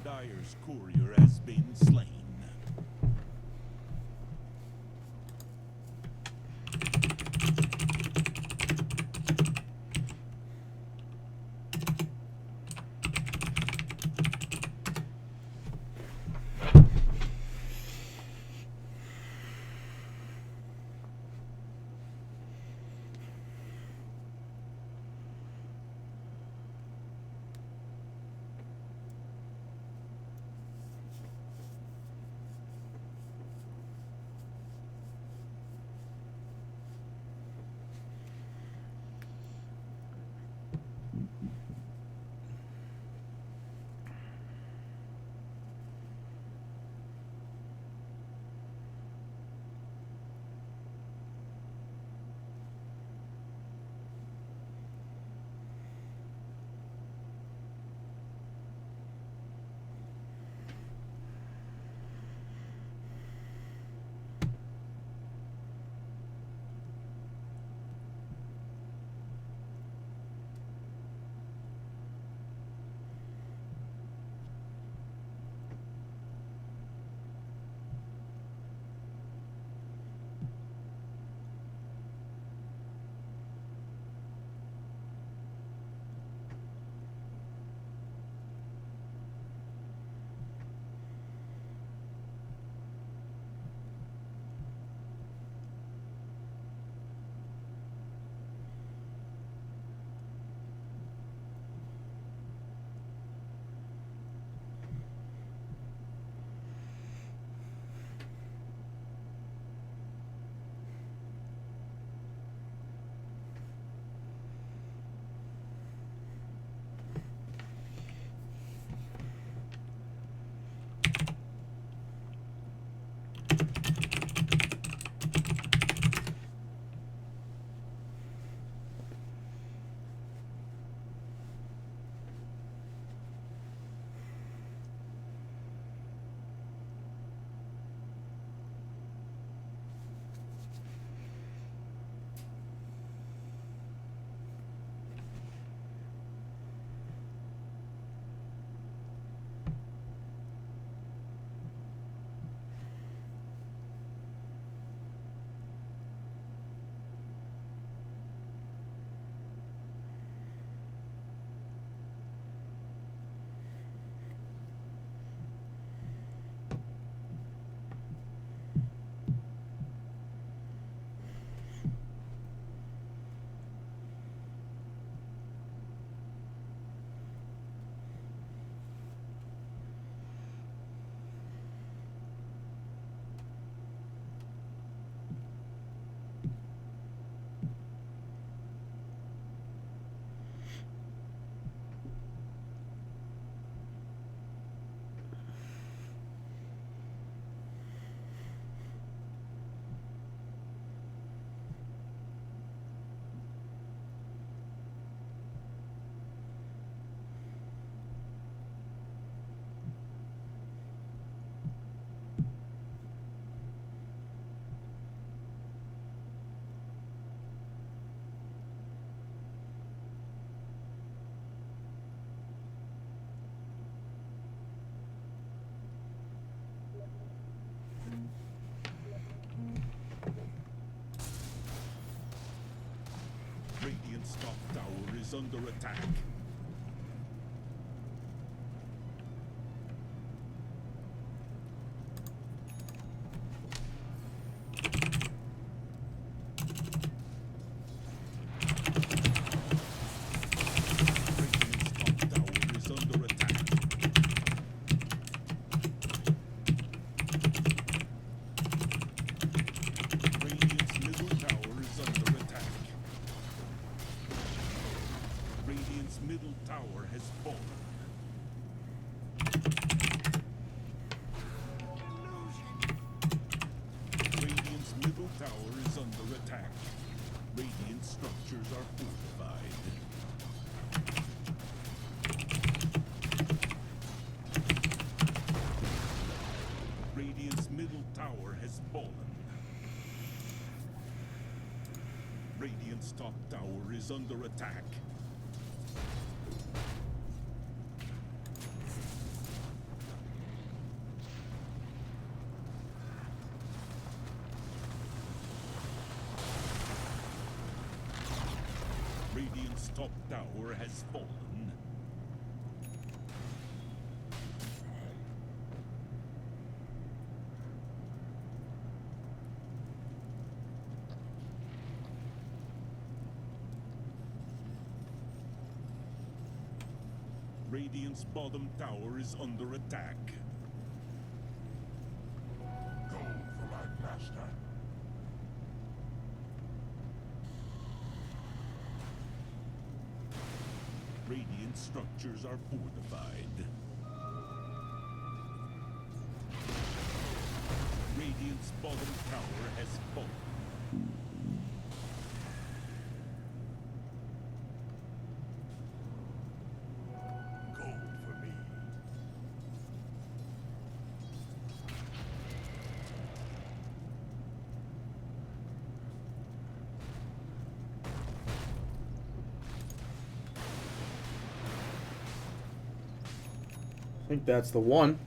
Dire's courier has been slain. Radiant's top tower is under attack. Middle tower has fallen. Radiant's middle tower is under attack. Radiant structures are fortified. Radiant's middle tower has fallen. Radiant's top tower is under attack. Radiant's top tower has fallen. Radiant's bottom tower is under attack. Go for my master. Radiant structures are fortified. Radiant's bottom tower has fallen. Gold for me. I think that's the one.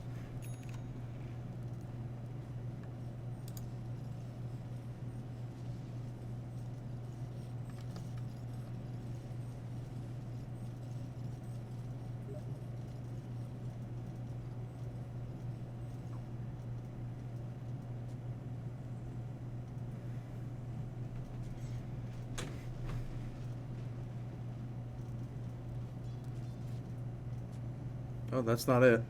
Oh, that's not it.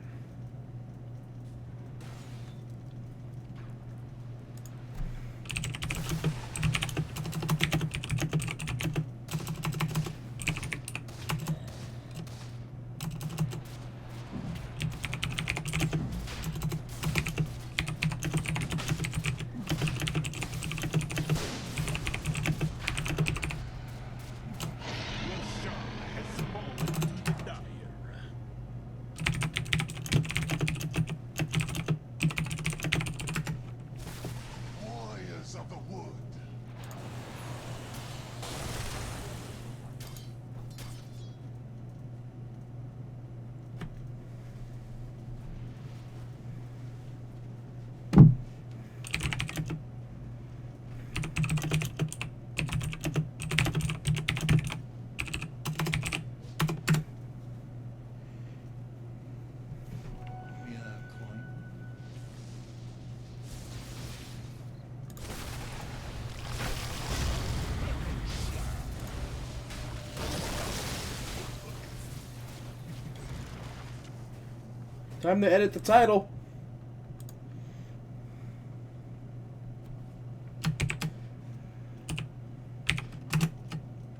Time to edit the title.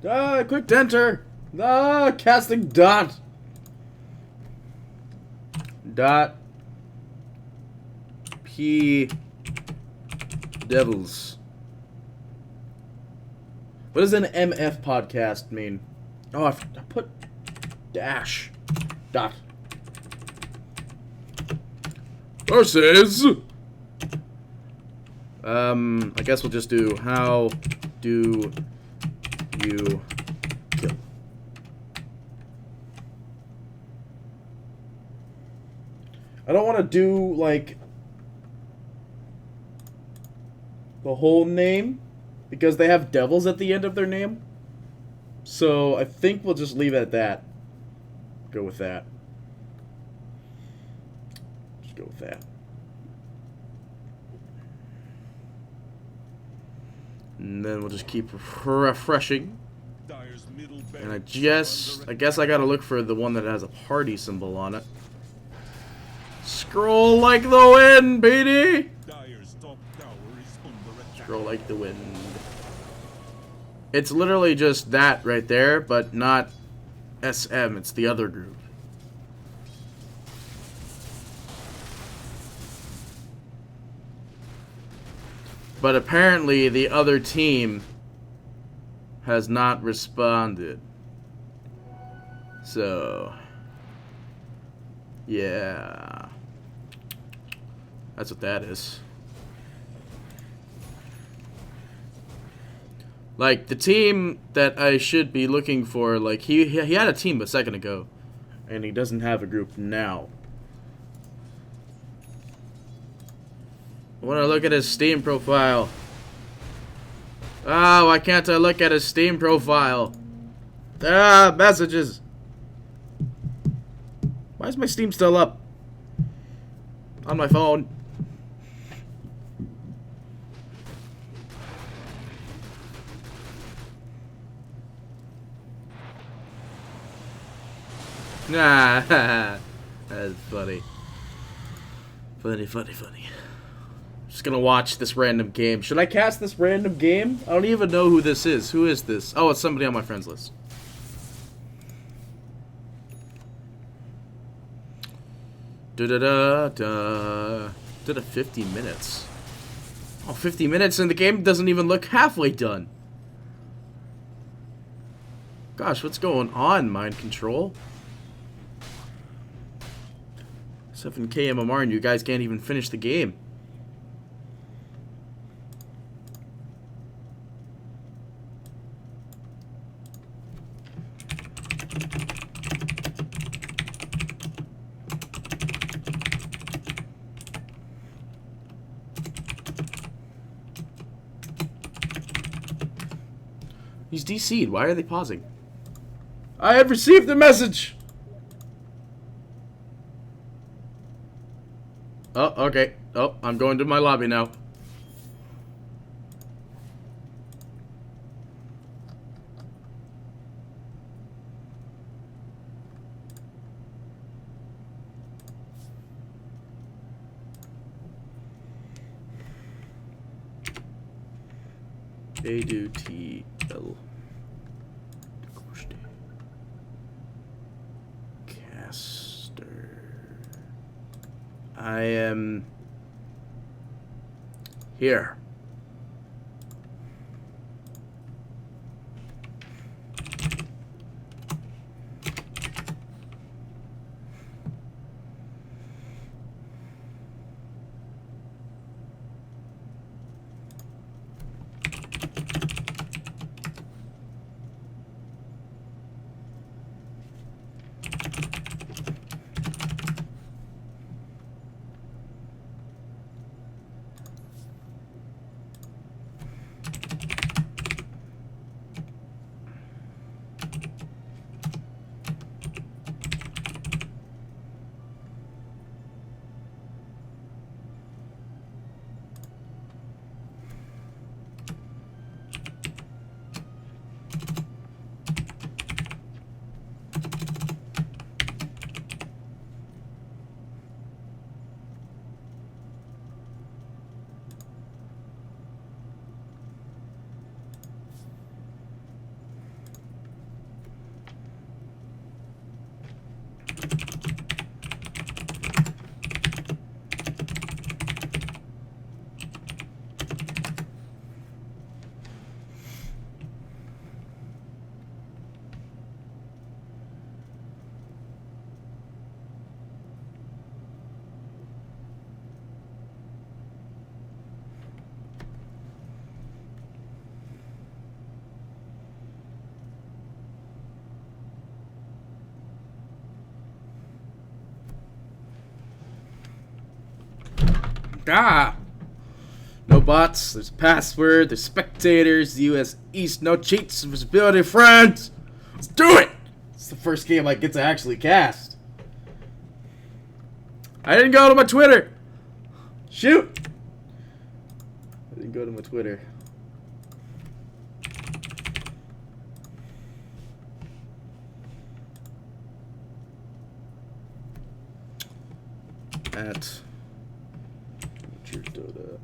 Ah, quick to enter. Ah, casting dot. Dot. P. Devils. What does an MF podcast mean? Oh, I put dash. Dot. Versus. I guess we'll just do how do you kill? I don't want to do like the whole name because they have devils at the end of their name. So I think we'll just leave it at that. Go with that. Just go with that. And then we'll just keep refreshing. And I guess I gotta look for the one that has a party symbol on it. Scroll like the wind, BD! Scroll like the wind. It's literally just that right there, but not SM, it's the other group. But apparently the other team has not responded. So, yeah. That's what that is. Like, the team that I should be looking for, like, he had a team a second ago. And he doesn't have a group now. I want to look at his Steam profile. Ah, why can't I look at his Steam profile? Ah, messages. Why is my Steam still up? On my phone. Nah, that's funny. Funny. Just gonna watch this random game. Should I cast this random game? I don't even know who this is. Who is this? Oh, it's somebody on my friends list. Did a 50 minutes. Oh, 50 minutes and the game doesn't even look halfway done. Gosh, what's going on, Mind Control? 7K MMR and you guys can't even finish the game. He's DC'd. Why are they pausing? I have received the message! Oh, okay. Oh, I'm going to my lobby now. A-do-T-L. Caster. I am here. Ah! No bots, there's a password, there's spectators, US East, no cheats, visibility, friends! Let's do it! It's the first game I get to actually cast. I didn't go to my Twitter! Shoot! I didn't go to my Twitter. At Dota.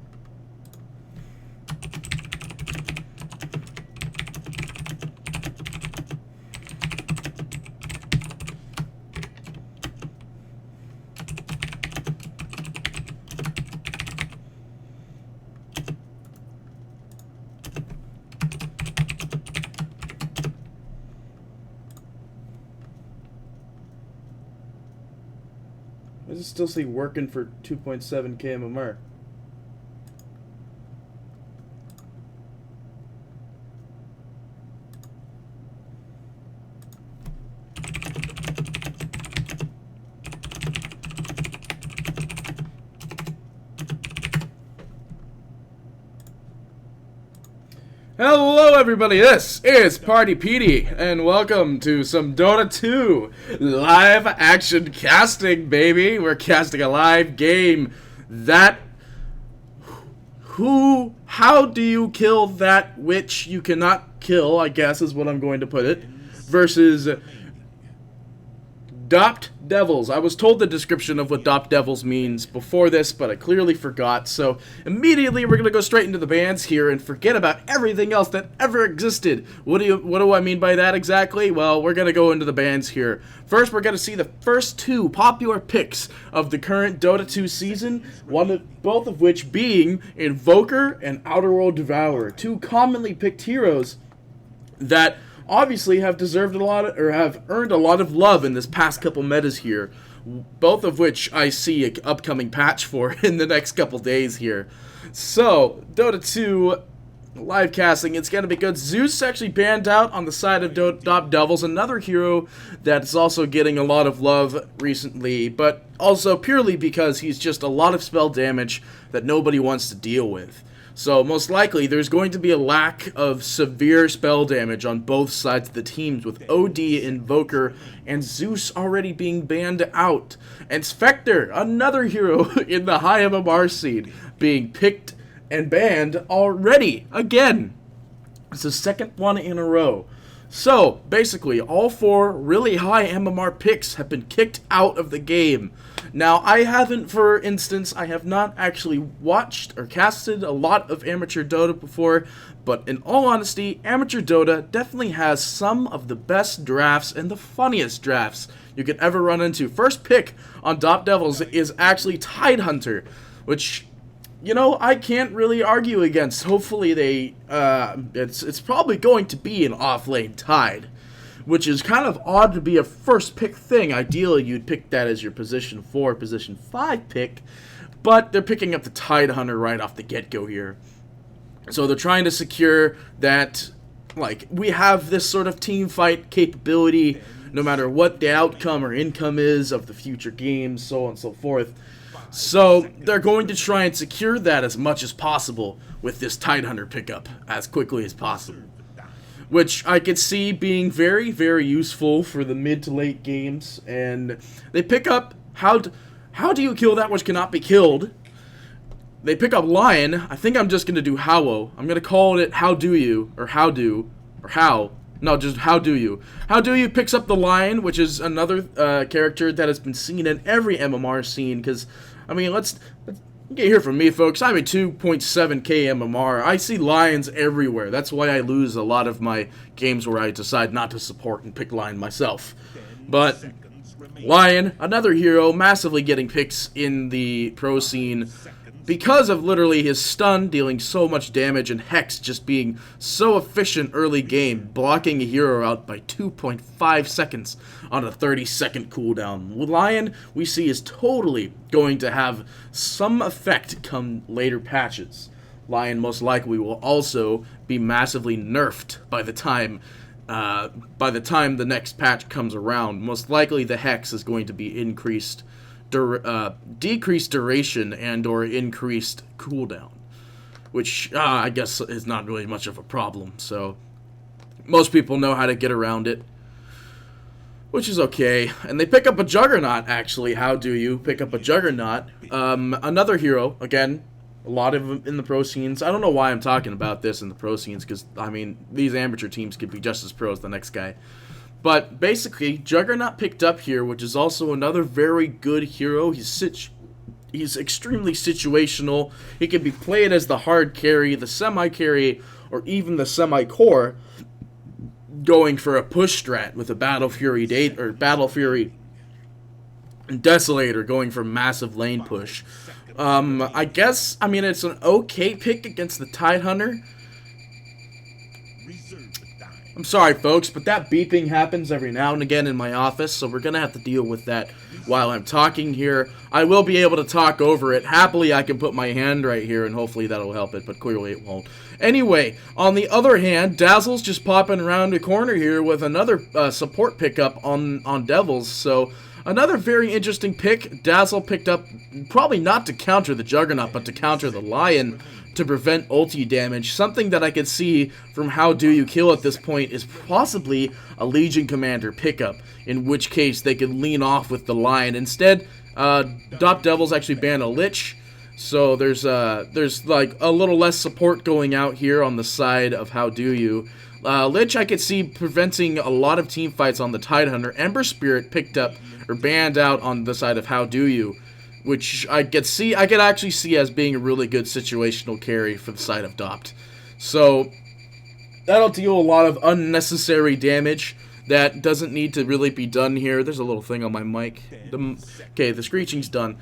Why does it still say working for 2.7 KMMR? Hello everybody, this is Party Petey, and welcome to some Dota 2 live action casting, baby. We're casting a live game that... How do you kill that which you cannot kill, I guess is what I'm going to put it, versus DotP Devils. I was told the description of what DotP Devils means before this, but I clearly forgot, so immediately we're going to go straight into the bans here and forget about everything else that ever existed. What do I mean by that exactly? Well, we're going to go into the bans here. First, we're going to see the first two popular picks of the current Dota 2 season, both of which being Invoker and Outer World Devourer, two commonly picked heroes that obviously have deserved a lot of, or have earned a lot of love in this past couple metas here, both of which I see an upcoming patch for in the next couple days here. So, Dota 2 live casting, it's going to be good. Zeus actually banned out on the side of DotP Devils, another hero that's also getting a lot of love recently, but also purely because he's just a lot of spell damage that nobody wants to deal with. So most likely there's going to be a lack of severe spell damage on both sides of the teams, with OD, Invoker, and Zeus already being banned out. And Spectre, another hero in the high MMR scene, being picked and banned already, again. It's the second one in a row. So, basically, all four really high MMR picks have been kicked out of the game. Now, I haven't, for instance, I have not actually watched or casted a lot of amateur Dota before, but in all honesty, amateur Dota definitely has some of the best drafts and the funniest drafts you could ever run into. First pick on DotP Devils is actually Tidehunter, which, you know, I can't really argue against. Hopefully they, it's probably going to be an off-lane Tide, which is kind of odd to be a first pick thing. Ideally, you'd pick that as your position 4, position 5 pick, but they're picking up the Tidehunter right off the get-go here. So they're trying to secure that, like, we have this sort of team fight capability no matter what the outcome or income is of the future games, so on and so forth. So they're going to try and secure that as much as possible with this Tidehunter pickup as quickly as possible, which I could see being very, very useful for the mid to late games. And they pick up how do you kill that which cannot be killed. They pick up Lion. I think I'm just gonna do How-O. I'm gonna call it How Do You, or How Do, or How. No, just How Do You. How Do You picks up the Lion, which is another character that has been seen in every MMR scene, because, I mean, let's get here from me, folks. I'm a 2.7k MMR. I see lions everywhere. That's why I lose a lot of my games where I decide not to support and pick Lion myself. But Lion, another hero, massively getting picks in the pro scene because of literally his stun dealing so much damage and Hex just being so efficient early game, blocking a hero out by 2.5 seconds on a 30-second cooldown. Lion, we see, is totally going to have some effect come later patches. Lion most likely will also be massively nerfed by the time the next patch comes around. Most likely the Hex is going to be increased, decreased duration and or increased cooldown, which I guess is not really much of a problem, so most people know how to get around it, which is okay. And they pick up a Juggernaut, actually. How do you pick up a Juggernaut? Another hero, again, a lot of them in the pro scenes. I don't know why I'm talking about this in the pro scenes, because, I mean, these amateur teams could be just as pro as the next guy. But basically, Juggernaut picked up here, which is also another very good hero. He's extremely situational. He can be played as the hard carry, the semi-carry, or even the semi-core, going for a push strat with a Battle Fury Desolator going for massive lane push. I guess, I mean, it's an okay pick against the Tidehunter. I'm sorry, folks, but that beeping happens every now and again in my office, so we're going to have to deal with that while I'm talking here. I will be able to talk over it. Happily, I can put my hand right here, and hopefully that'll help it, but clearly it won't. Anyway, on the other hand, Dazzle's just popping around the corner here with another support pickup on Devils, so Another very interesting pick, Dazzle picked up, probably not to counter the Juggernaut, but to counter the Lion, to prevent ulti damage. Something that I could see from How Do You Kill at this point is possibly a Legion Commander pickup, in which case they could lean off with the Lion. Instead, Dop Devils actually ban a Lich, so there's like a little less support going out here on the side of How Do You. Lich I could see preventing a lot of team fights on the Tidehunter. Ember Spirit picked up or banned out on the side of How Do You, which I could actually see as being a really good situational carry for the side of Dopt. So that'll deal a lot of unnecessary damage that doesn't need to really be done here. There's a little thing on my mic. Okay, the screeching's done.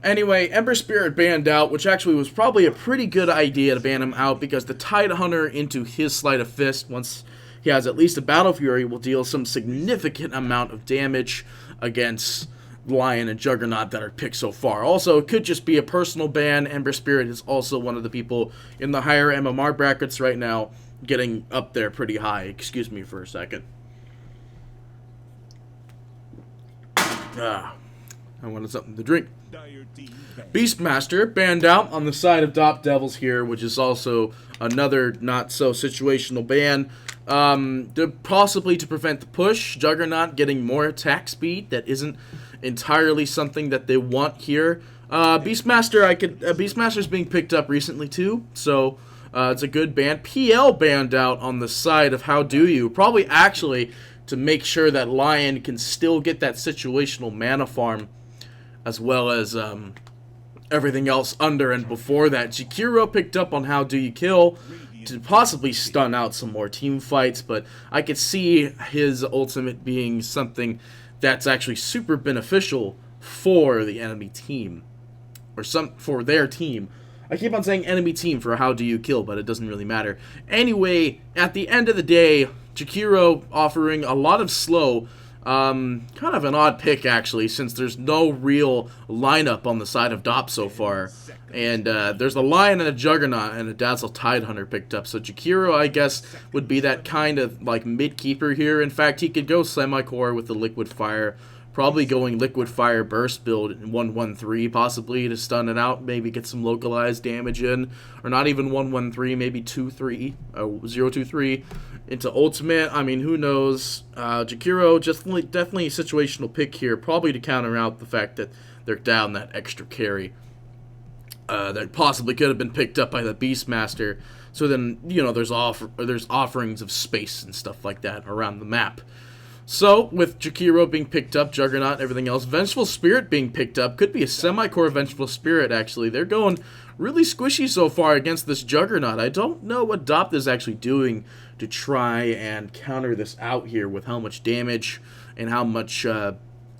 Anyway, Ember Spirit banned out, which actually was probably a pretty good idea to ban him out, because the Tidehunter into his Sleight of Fist, once he has at least a Battle Fury, will deal some significant amount of damage against Lion and Juggernaut that are picked so far. Also, it could just be a personal ban. Ember Spirit is also one of the people in the higher MMR brackets right now, getting up there pretty high. Excuse me for a second. I wanted something to drink. Beastmaster banned out on the side of Dop Devils here, which is also another not so situational ban. Possibly to prevent the push, Juggernaut getting more attack speed. That isn't entirely something that they want here. Beastmaster's being picked up recently too, so it's a good ban. PL banned out on the side of How Do You, probably actually to make sure that Lion can still get that situational mana farm, as well as everything else under and before that. Jakiro picked up on How Do You Kill to possibly stun out some more team fights, but I could see his ultimate being something that's actually super beneficial for the enemy team, or for their team. I keep on saying enemy team for How Do You Kill, but it doesn't really matter. Anyway, at the end of the day, Jakiro offering a lot of slow. Kind of an odd pick, actually, since there's no real lineup on the side of Dop so far. And there's a Lion and a Juggernaut and a Dazzle Tidehunter picked up. So Jakiro, I guess, would be that kind of like mid-keeper here. In fact, he could go Semi-Core with the Liquid Fire. Probably going Liquid Fire Burst build in 1-1-3, possibly, to stun it out. Maybe get some localized damage in. Or not even 1-1-3, maybe 2-3, 0-2-3. Into ultimate, I mean, who knows? Jakiro, definitely a situational pick here, probably to counter out the fact that they're down that extra carry that possibly could have been picked up by the Beastmaster. So then, you know, there's offerings of space and stuff like that around the map. So, with Jakiro being picked up, Juggernaut, everything else, Vengeful Spirit being picked up, could be a semi-core Vengeful Spirit, actually. They're going really squishy so far against this Juggernaut. I don't know what Dopt is actually doing to try and counter this out here with how much damage and how much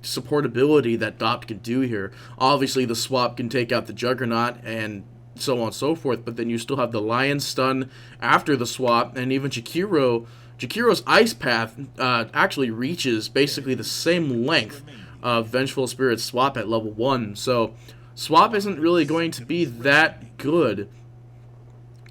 supportability that Dopt can do here. Obviously, the swap can take out the Juggernaut and so on and so forth, but then you still have the Lion stun after the swap, and even Jakiro's Ice Path actually reaches basically the same length of Vengeful Spirit's swap at level 1, so swap isn't really going to be that good,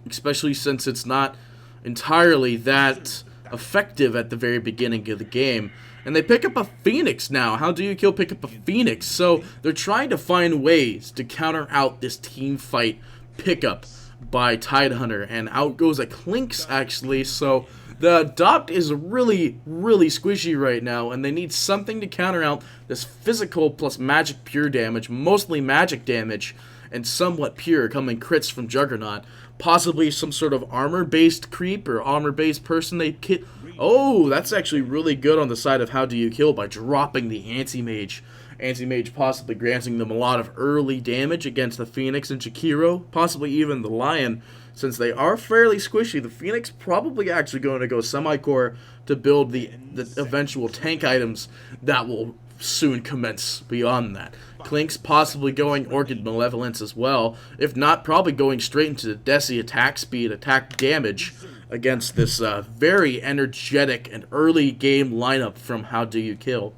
especially since it's not entirely that effective at the very beginning of the game. And they pick up a Phoenix now. How Do You Kill pick up a Phoenix? So they're trying to find ways to counter out this team fight pickup by Tidehunter, and out goes a Clinks, actually. So the Dopt is really, really squishy right now, and they need something to counter out this physical plus magic pure damage, mostly magic damage, and somewhat pure coming crits from Juggernaut. Possibly some sort of armor-based creep or armor-based person they kit. Oh, that's actually really good on the side of How Do You Kill by dropping the Anti-Mage. Anti-Mage possibly granting them a lot of early damage against the Phoenix and Jakiro, possibly even the Lion. Since they are fairly squishy, the Phoenix probably actually going to go semi-core to build the eventual tank items that will soon commence beyond that. Clink's possibly going Orchid Malevolence as well, if not probably going straight into the Desi attack speed, attack damage against this very energetic and early game lineup from How Do You Kill.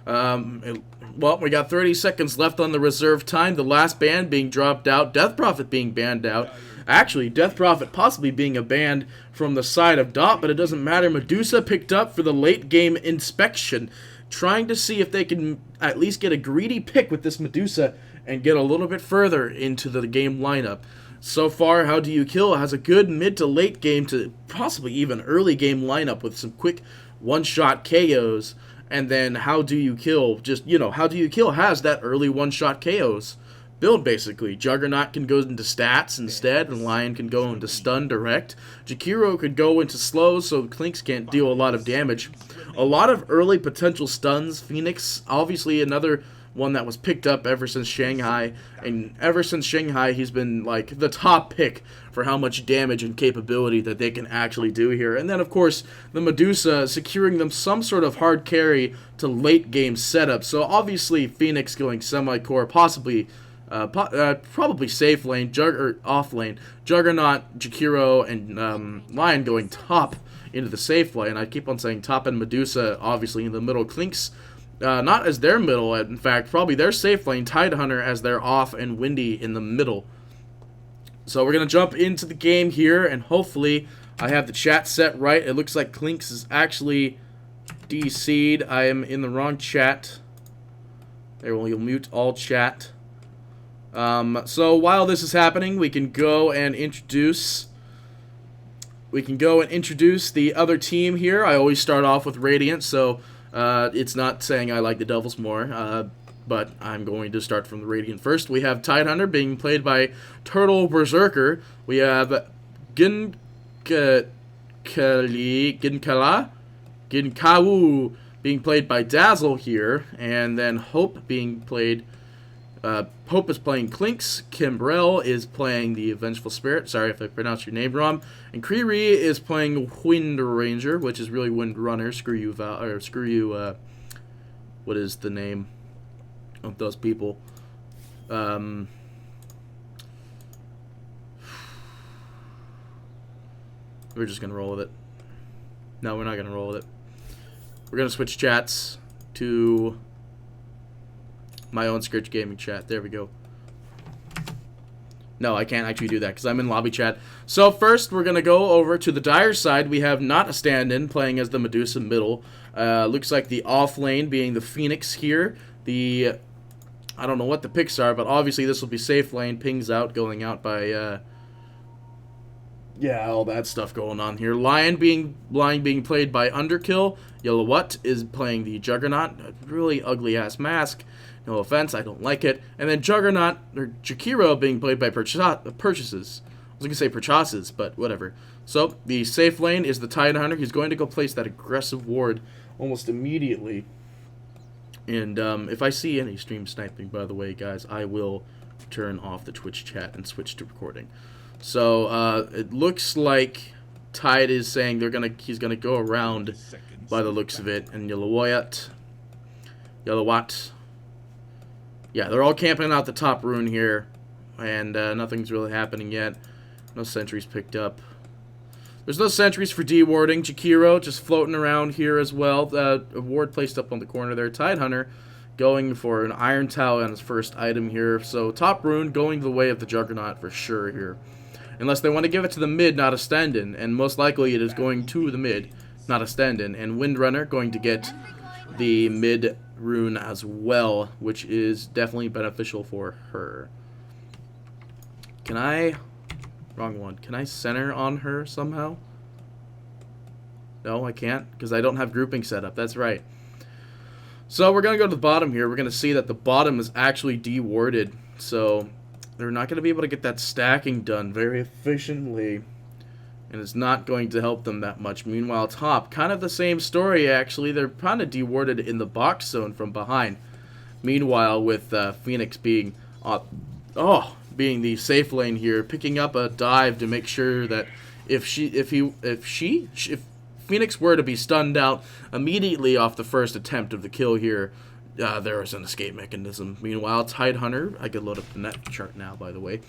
Well, we got 30 seconds left on the reserve time. The last ban being dropped out. Death Prophet being banned out. Actually, Death Prophet possibly being a ban from the side of Dot, but it doesn't matter. Medusa picked up for the late game inspection. trying to see if they can at least get a greedy pick with this Medusa and get a little bit further into the game lineup. So far, How Do You Kill has a good mid to late game to possibly even early game lineup with some quick one-shot KOs. And then How Do You Kill, just, How Do You Kill has that early one-shot KOs build, basically. Juggernaut can go into stats instead, and Lion can go into stun direct. Jakiro could go into slows, so Clinks can't deal a lot of damage. A lot of early potential stuns. Phoenix, obviously another one that was picked up ever since Shanghai, and ever since Shanghai he's been like the top pick for how much damage and capability that they can actually do here. And then of course the Medusa securing them some sort of hard carry to late game setup. So obviously Phoenix going semi-core, possibly probably safe lane, or off lane, Juggernaut, Jakiro, and Lion going top into the safe lane. I keep on saying top, and Medusa obviously in the middle. Clinks not as their middle, in fact, probably their safe lane, Tidehunter as their off, and Windy in the middle. So we're going to jump into the game here, and hopefully I have the chat set right. It looks like Clinks is actually DC'd. I am in the wrong chat. There, you'll mute all chat. So while this is happening, we can go and introduce the other team here. I always start off with Radiant, so it's not saying I like the Devils more, but I'm going to start from the Radiant first. We have Tidehunter being played by Turtle Berserker. We have Ginkawu being played by Dazzle here, and then Hope being played. Hope is playing Clinks. Kimbrell is playing the Vengeful Spirit. Sorry if I pronounced your name wrong. And Kriri is playing Wind Ranger, which is really Wind Runner. Screw you, what is the name of those people? We're just gonna roll with it. No, we're not gonna roll with it. We're gonna switch chats to my own Scourge Gaming chat. There we go. No, I can't actually do that because I'm in lobby chat. So first, we're going to go over to the Dire side. We have not a stand-in playing as the Medusa middle. Looks like the off lane being the Phoenix here. I don't know what the picks are, but obviously this will be safe lane. Pings out, going out by... yeah, all that stuff going on here. Lion being played by Underkill. Yellowut is playing the Juggernaut. A really ugly-ass mask. No offense, I don't like it. And then Juggernaut, or Jakiro, being played by Purchases. I was going to say Purchases, but whatever. So, the safe lane is the Tidehunter. He's going to go place that aggressive ward almost immediately. And if I see any stream sniping, by the way, guys, I will turn off the Twitch chat and switch to recording. So, it looks like Tide is saying he's gonna go around by the looks of it. And Yellowut. Yeah, they're all camping out the top rune here, and nothing's really happening yet. No sentries picked up. There's no sentries for dewarding. Jakiro just floating around here as well. A ward placed up on the corner there. Tidehunter going for an Iron Towel on his first item here. So top rune going the way of the Juggernaut for sure here. Unless they want to give it to the mid, not a stand-in, and most likely it is going to the mid, not a stand-in. And Windrunner going to get the mid rune as well, which is definitely beneficial for her. Can I... Wrong one. Can I center on her somehow? No, I can't, because I don't have grouping set up. That's right. So we're going to go to the bottom here. We're going to see that the bottom is actually dewarded, so they're not going to be able to get that stacking done very efficiently, and it's not going to help them that much. Meanwhile, top, kind of the same story, actually. They're kind of dewarded in the box zone from behind. Meanwhile, with Phoenix being being the safe lane here, picking up a dive to make sure that if Phoenix were to be stunned out immediately off the first attempt of the kill here, there is an escape mechanism. Meanwhile, Tidehunter, I could load up the net chart now, by the way.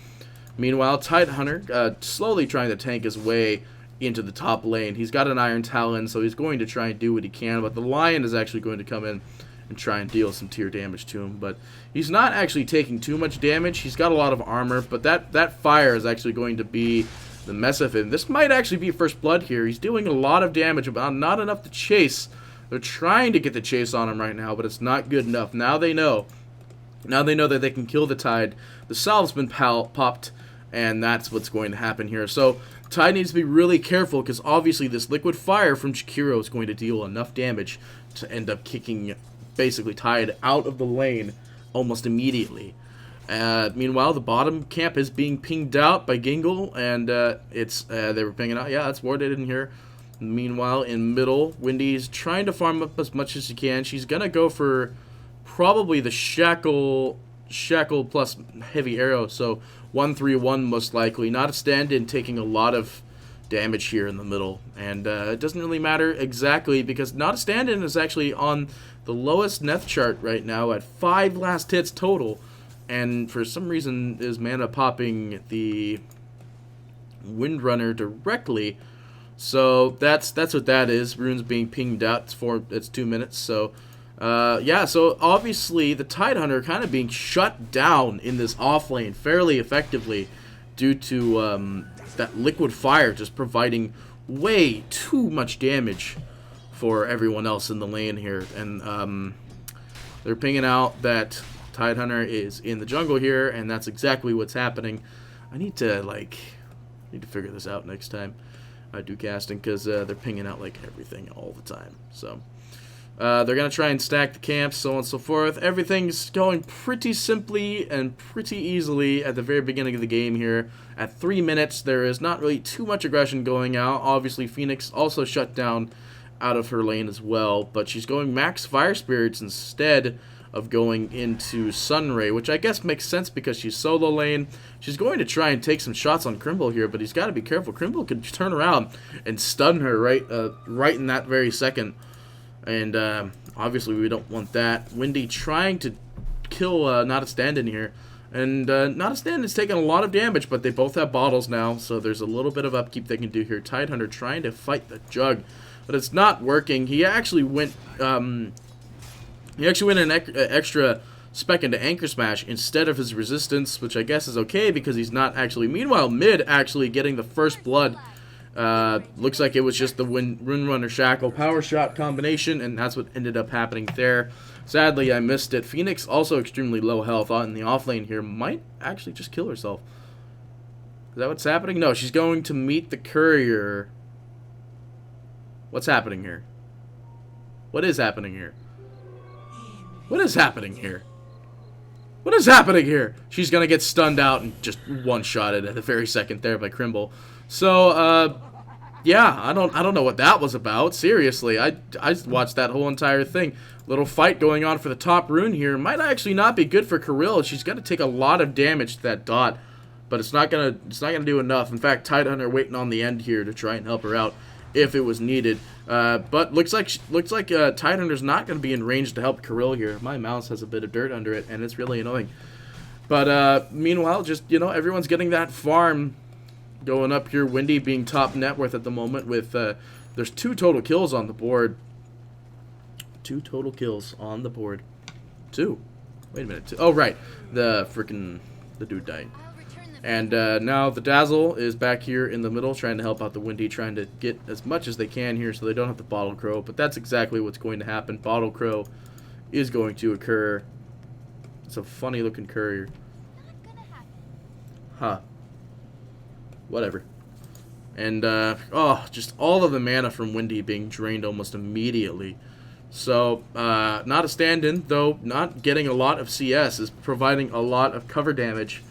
Meanwhile, Tidehunter slowly trying to tank his way into the top lane. He's got an Iron Talon, so he's going to try and do what he can, but the Lion is actually going to come in and try and deal some tier damage to him. But he's not actually taking too much damage. He's got a lot of armor, but that fire is actually going to be the mess of him. This might actually be first blood here. He's doing a lot of damage, but not enough to chase They're trying to get the chase on him right now, but it's not good enough. Now they know. Now they know that they can kill the Tide. The salve's been popped, and that's what's going to happen here. So Tide needs to be really careful, because obviously this liquid fire from Shakiro is going to deal enough damage to end up kicking basically Tide out of the lane almost immediately. Meanwhile, the bottom camp is being pinged out by Gingle, and they were pinging out. Yeah, that's warded in here. Meanwhile, in middle, Wendy's trying to farm up as much as she can. She's gonna go for probably the shackle plus heavy arrow, so 1-3-1 most likely. Not a stand-in, taking a lot of damage here in the middle, and it doesn't really matter exactly, because not a stand-in is actually on the lowest Neth chart right now at 5 last hits total, and for some reason is mana popping the Windrunner directly. So that's what that is. Runes being pinged out. It's 2 minutes. So yeah, so obviously the Tidehunter kind of being shut down in this off lane fairly effectively due to that liquid fire just providing way too much damage for everyone else in the lane here. And they're pinging out that Tidehunter is in the jungle here, and that's exactly what's happening. I need to figure this out next time I do casting, because they're pinging out like everything all the time. So they're going to try and stack the camps, so on and so forth. Everything's going pretty simply and pretty easily at the very beginning of the game here. At 3 minutes, there is not really too much aggression going out. Obviously, Phoenix also shut down out of her lane as well, but she's going max Fire Spirits instead of going into Sunray, which I guess makes sense because she's solo lane. She's going to try and take some shots on Crimble here, but he's got to be careful. Crimble could turn around and stun her right in that very second, and obviously we don't want that. Wendy trying to kill Not a Stand-In here, and Not a Stand-In is taking a lot of damage, but they both have bottles now, so there's a little bit of upkeep they can do here. Tidehunter trying to fight the Jug, but it's not working. He actually went an extra spec into Anchor Smash instead of his resistance, which I guess is okay because he's not actually. Meanwhile, mid actually getting the first blood. Looks like it was just the Windrunner Shackle Power Shot combination, and that's what ended up happening there. Sadly, I missed it. Phoenix also extremely low health in the off lane here. Might actually just kill herself. Is that what's happening? No, she's going to meet the courier. What's happening here? What is happening here? What is happening here? What is happening here? She's gonna get stunned out and just one-shotted at the very second there by Crimble. So, yeah, I don't know what that was about. Seriously, I watched that whole entire thing. Little fight going on for the top rune here. Might actually not be good for Kirill. She's gonna take a lot of damage to that dot, but it's not gonna do enough. In fact, Tidehunter waiting on the end here to try and help her out if it was needed. But looks like Tidehunter's not going to be in range to help Kirill here. My mouse has a bit of dirt under it, and it's really annoying. But meanwhile, just, everyone's getting that farm going up here. Wendy being top net worth at the moment with, there's 2 total kills on the board. 2 total kills on the board. 2. Wait a minute. Oh, right. The dude died. And now the Dazzle is back here in the middle trying to help out the Wendy, trying to get as much as they can here so they don't have to Bottle Crow. But that's exactly what's going to happen. Bottle Crow is going to occur. It's a funny looking courier. Huh. Whatever. And, just all of the mana from Wendy being drained almost immediately. So, not a stand-in, though not getting a lot of CS is providing a lot of cover damage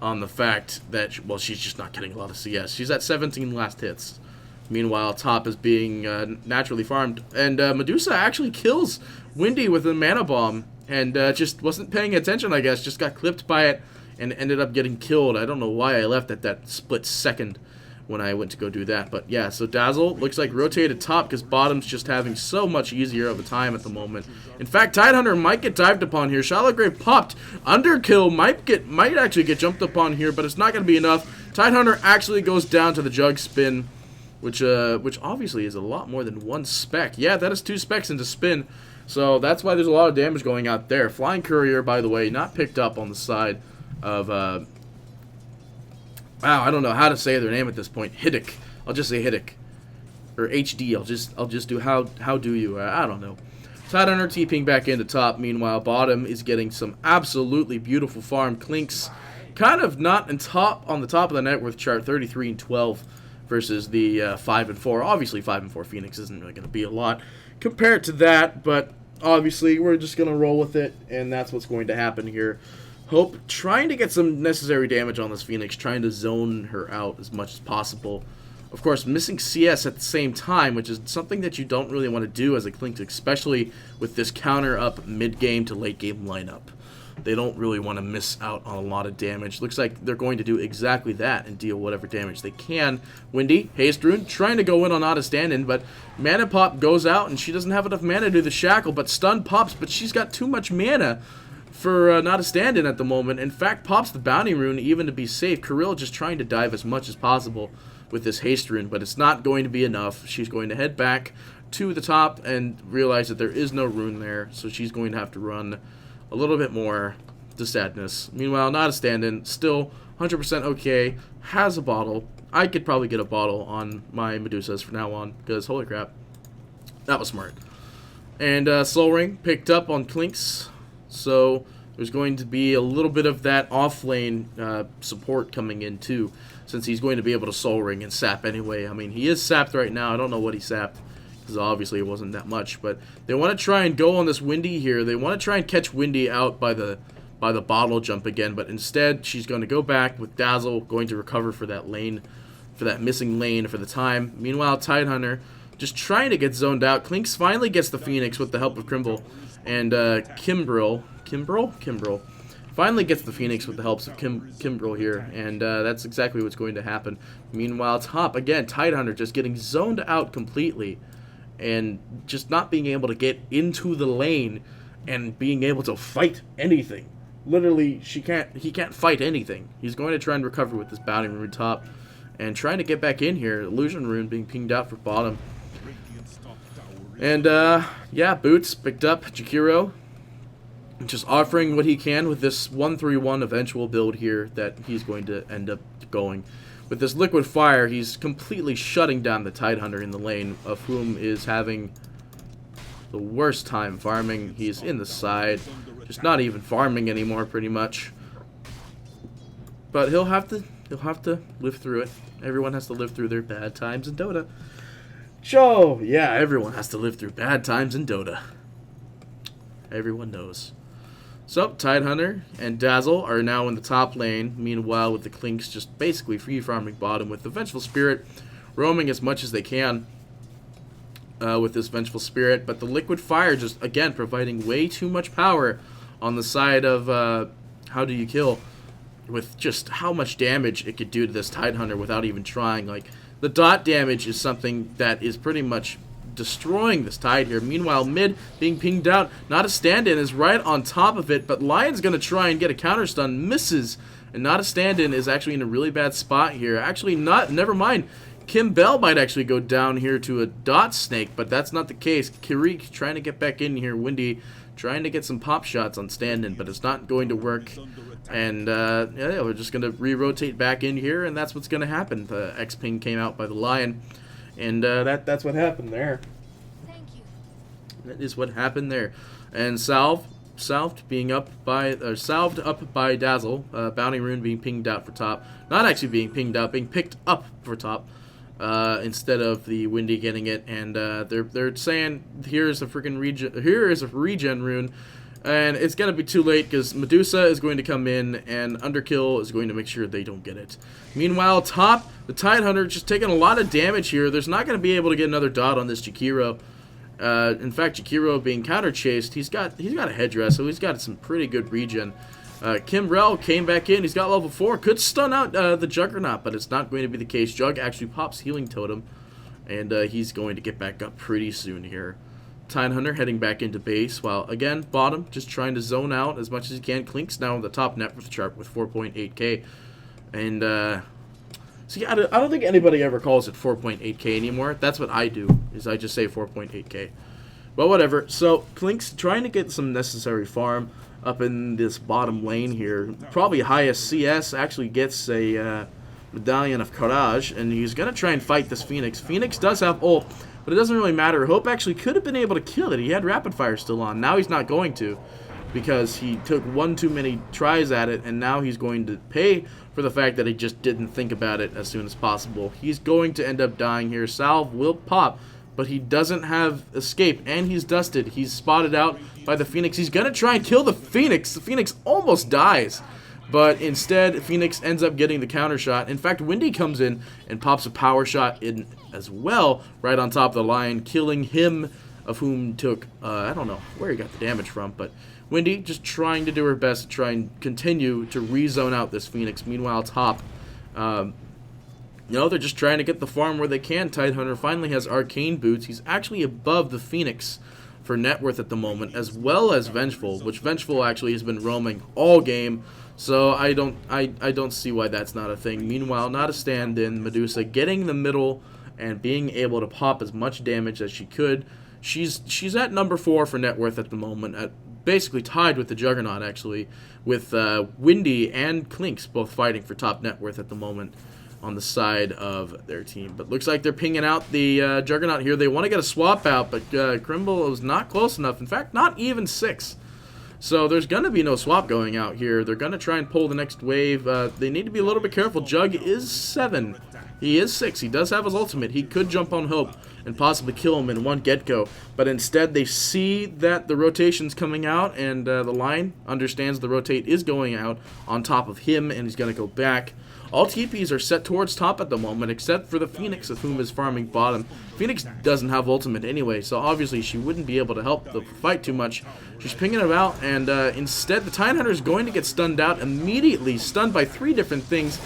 on the fact that, well, she's just not getting a lot of CS. She's at 17 last hits. Meanwhile, top is being naturally farmed. And Medusa actually kills Wendy with a mana bomb. And just wasn't paying attention, I guess. Just got clipped by it and ended up getting killed. I don't know why I left at that split second when I went to go do that. But yeah, so Dazzle looks like rotated top because bottom's just having so much easier of a time at the moment. In fact, Tidehunter might get dived upon here. Shallow Grave popped. Underkill might actually get jumped upon here, but it's not going to be enough. Tidehunter actually goes down to the Jug Spin, which obviously is a lot more than 1 spec. Yeah, that is 2 specs into Spin. So that's why there's a lot of damage going out there. Flying Courier, by the way, not picked up on the side of... wow, I don't know how to say their name at this point. HDYK. I'll just say HDYK. or HD. I'll just do how do you? I don't know. Tidehunter TPing back into top. Meanwhile, bottom is getting some absolutely beautiful farm. Clinks kind of not on the top of the net worth chart, 33 and 12 versus the 5 and 4. Obviously, 5 and 4 Phoenix isn't really going to be a lot compared to that, but obviously we're just going to roll with it, and that's what's going to happen here. Hope trying to get some necessary damage on this Phoenix, trying to zone her out as much as possible. Of course, missing CS at the same time, which is something that you don't really want to do as a Klink, especially with this counter up mid-game to late-game lineup. They don't really want to miss out on a lot of damage. Looks like they're going to do exactly that and deal whatever damage they can. Windy, Haste Rune, trying to go in on Nada stand-in, but Mana Pop goes out, and she doesn't have enough mana to do the Shackle, but Stun pops, but she's got too much mana for Nada stand-in at the moment. In fact, pops the Bounty Rune even to be safe. Kirill just trying to dive as much as possible with this Haste Rune, but it's not going to be enough. She's going to head back to the top and realize that there is no rune there, so she's going to have to run a little bit more to Sadness. Meanwhile, Nada stand-in, still 100% okay, has a bottle. I could probably get a bottle on my Medusas from now on, because holy crap, that was smart. And Soul Ring picked up on Klinks, so there's going to be a little bit of that off-lane support coming in too, since he's going to be able to Soul Ring and sap anyway. I mean, he is sapped right now. I don't know what he sapped, because obviously it wasn't that much. But they want to try and go on this Windy here. They want to try and catch Windy out by the bottle jump again, but instead she's going to go back with Dazzle, going to recover for that lane, for that missing lane for the time. Meanwhile, Tidehunter just trying to get zoned out. Klinks finally gets the Phoenix with the help of Kimbrel, and Kimbrel finally gets the Phoenix with the helps of Kimbrel here, and that's exactly what's going to happen. Meanwhile, top, again, Tidehunter just getting zoned out completely, and just not being able to get into the lane and being able to fight anything. Literally, he can't fight anything. He's going to try and recover with this Bounty Rune top, and trying to get back in here. Illusion Rune being pinged out for bottom. And, yeah, Boots picked up Jakiro, just offering what he can with this 1-3-1 eventual build here that he's going to end up going. With this Liquid Fire, he's completely shutting down the Tidehunter in the lane, of whom is having the worst time farming. He's in the side, just not even farming anymore, pretty much. But he'll have to live through it. Everyone has to live through their bad times in Dota. So, yeah, everyone has to live through bad times in Dota. Everyone knows. So, Tidehunter and Dazzle are now in the top lane. Meanwhile, with the Klinks just basically free farming bottom with the Vengeful Spirit, roaming as much as they can with this Vengeful Spirit. But the Liquid Fire just, again, providing way too much power on the side of how do you kill, with just how much damage it could do to this Tidehunter without even trying. Like, the dot damage is something that is pretty much destroying this Tide here. Meanwhile, mid being pinged out. Not a stand-in is right on top of it, but Lion's going to try and get a counter stun. Misses. And not a stand-in is actually in a really bad spot here. Actually, never mind. Kim Bell might actually go down here to a dot snake, but that's not the case. Kirik trying to get back in here. Windy trying to get some pop shots on stand-in, but it's not going to work. And yeah, we're just going to re-rotate back in here, and that's what's going to happen. The X-Ping came out by the Lion, and that's what happened there. Thank you. That is what happened there. And salved up by Dazzle. Bounty Rune being pinged out for top. Not actually being pinged out, being picked up for top. Instead of the Windy getting it, and they're saying here is a regen rune, and it's gonna be too late because Medusa is going to come in and Underkill is going to make sure they don't get it. Meanwhile, top, the Tidehunter just taking a lot of damage here. There's not going to be able to get another dot on this Jakiro. In fact, Jakiro being counter chased, he's got a headdress, so he's got some pretty good regen. Kimbrel came back in. He's got level 4. Could stun out the Juggernaut, but it's not going to be the case. Jug actually pops Healing Totem, and he's going to get back up pretty soon here. Tidehunter heading back into base, while, again, bottom, just trying to zone out as much as he can. Klink's now on the top net worth chart with 4.8k. And, see, I don't think anybody ever calls it 4.8k anymore. That's what I do, is I just say 4.8k. But whatever. So, Klink's trying to get some necessary farm up in this bottom lane here. Probably highest CS actually gets a Medallion of Courage, and he's going to try and fight this Phoenix. Phoenix does have ult, but it doesn't really matter. Hope actually could have been able to kill it. He had rapid fire still on. Now he's not going to, because he took one too many tries at it, and now he's going to pay for the fact that he just didn't think about it as soon as possible. He's going to end up dying here. Salve will pop, but he doesn't have escape, and he's dusted. He's spotted out by the Phoenix. He's going to try and kill the Phoenix. The Phoenix almost dies, but instead, Phoenix ends up getting the counter shot. In fact, Windy comes in and pops a power shot in as well, right on top of the Lion, killing him, of whom took, I don't know where he got the damage from, but Windy just trying to do her best to try and continue to rezone out this Phoenix. Meanwhile, top, they're just trying to get the farm where they can. Tidehunter finally has Arcane Boots. He's actually above the Phoenix for net worth at the moment, as well as Vengeful, which Vengeful actually has been roaming all game. So I don't see why that's not a thing. Meanwhile, not a stand-in. Medusa getting the middle and being able to pop as much damage as she could. She's at number 4 for net worth at the moment, at basically tied with the Juggernaut, actually, with Windy and Clinks both fighting for top net worth at the moment on the side of their team. But looks like they're pinging out the Juggernaut here. They want to get a swap out, but Crimble was not close enough. In fact, not even 6. So there's going to be no swap going out here. They're going to try and pull the next wave. They need to be a little bit careful. Jug is 7. He is 6. He does have his ultimate. He could jump on Hope and possibly kill him in one get-go. But instead, they see that the rotation's coming out, and the Lion understands the rotate is going out on top of him, and he's going to go back. All TPs are set towards top at the moment, except for the Phoenix, of whom is farming bottom. Phoenix doesn't have ultimate anyway, so obviously she wouldn't be able to help the fight too much. She's pinging him out, and instead the Tidehunter is going to get stunned out immediately, stunned by 3 different things.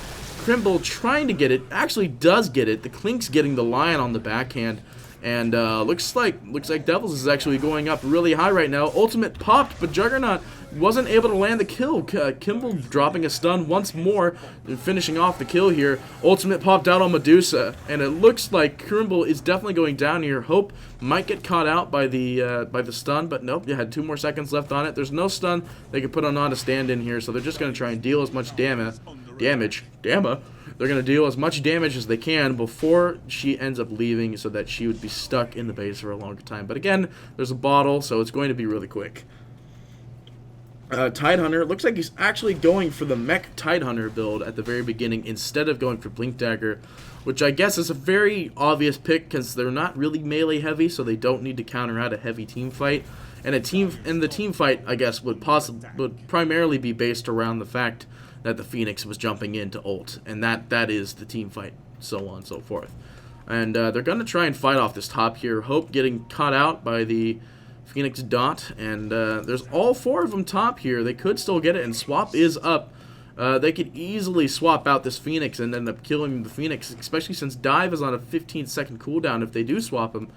Crimble trying to get it, actually does get it. The Clink's getting the Lion on the backhand, and looks like Devils is actually going up really high right now. Ultimate popped, but Juggernaut wasn't able to land the kill. Kimball dropping a stun once more, finishing off the kill here. Ultimate popped out on Medusa, and it looks like Crimble is definitely going down here. Hope might get caught out by the stun, but nope, you had 2 more seconds left on it. There's no stun they could put on to stand in here, so they're just going to try and deal as much damage. They're going to deal as much damage as they can before she ends up leaving, so that she would be stuck in the base for a longer time. But again, there's a bottle, so it's going to be really quick. Tidehunter, looks like he's actually going for the Mech Tidehunter build at the very beginning instead of going for Blink Dagger, which I guess is a very obvious pick because they're not really melee heavy, so they don't need to counter out a heavy team fight. And the team fight, I guess, would primarily be based around the fact that the Phoenix was jumping in to ult, and that is the team fight, so on and so forth. And they're going to try and fight off this top here. Hope getting caught out by the Phoenix Dot, and there's all 4 of them top here. They could still get it, and swap is up. They could easily swap out this Phoenix and end up killing the Phoenix, especially since Dive is on a 15-second cooldown if they do swap him.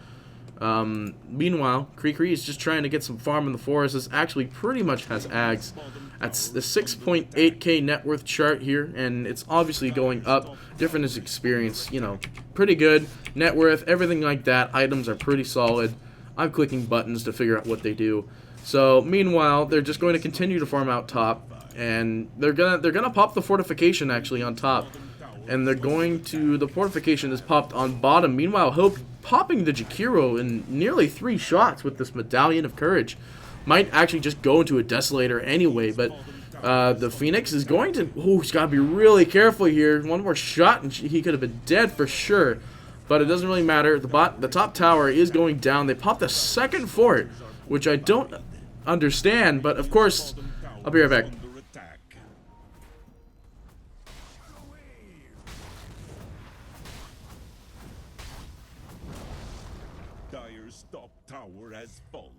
Meanwhile, Kree is just trying to get some farm in the forest. This actually pretty much has Ags. That's the 6.8k net worth chart here, and it's obviously going up. Different is experience, pretty good. Net worth, everything like that. Items are pretty solid. I'm clicking buttons to figure out what they do. So meanwhile, they're just going to continue to farm out top, and they're gonna pop the fortification actually on top, and the fortification is popped on bottom. Meanwhile, Hope popping the Jakiro in nearly 3 shots with this Medallion of Courage. Might actually just go into a Desolator anyway, but the Phoenix is going to... Oh, he's got to be really careful here. One more shot and he could have been dead for sure. But it doesn't really matter. The top tower is going down. They popped the second fort, which I don't understand, but of course, I'll be right back. Dire's top tower has fallen.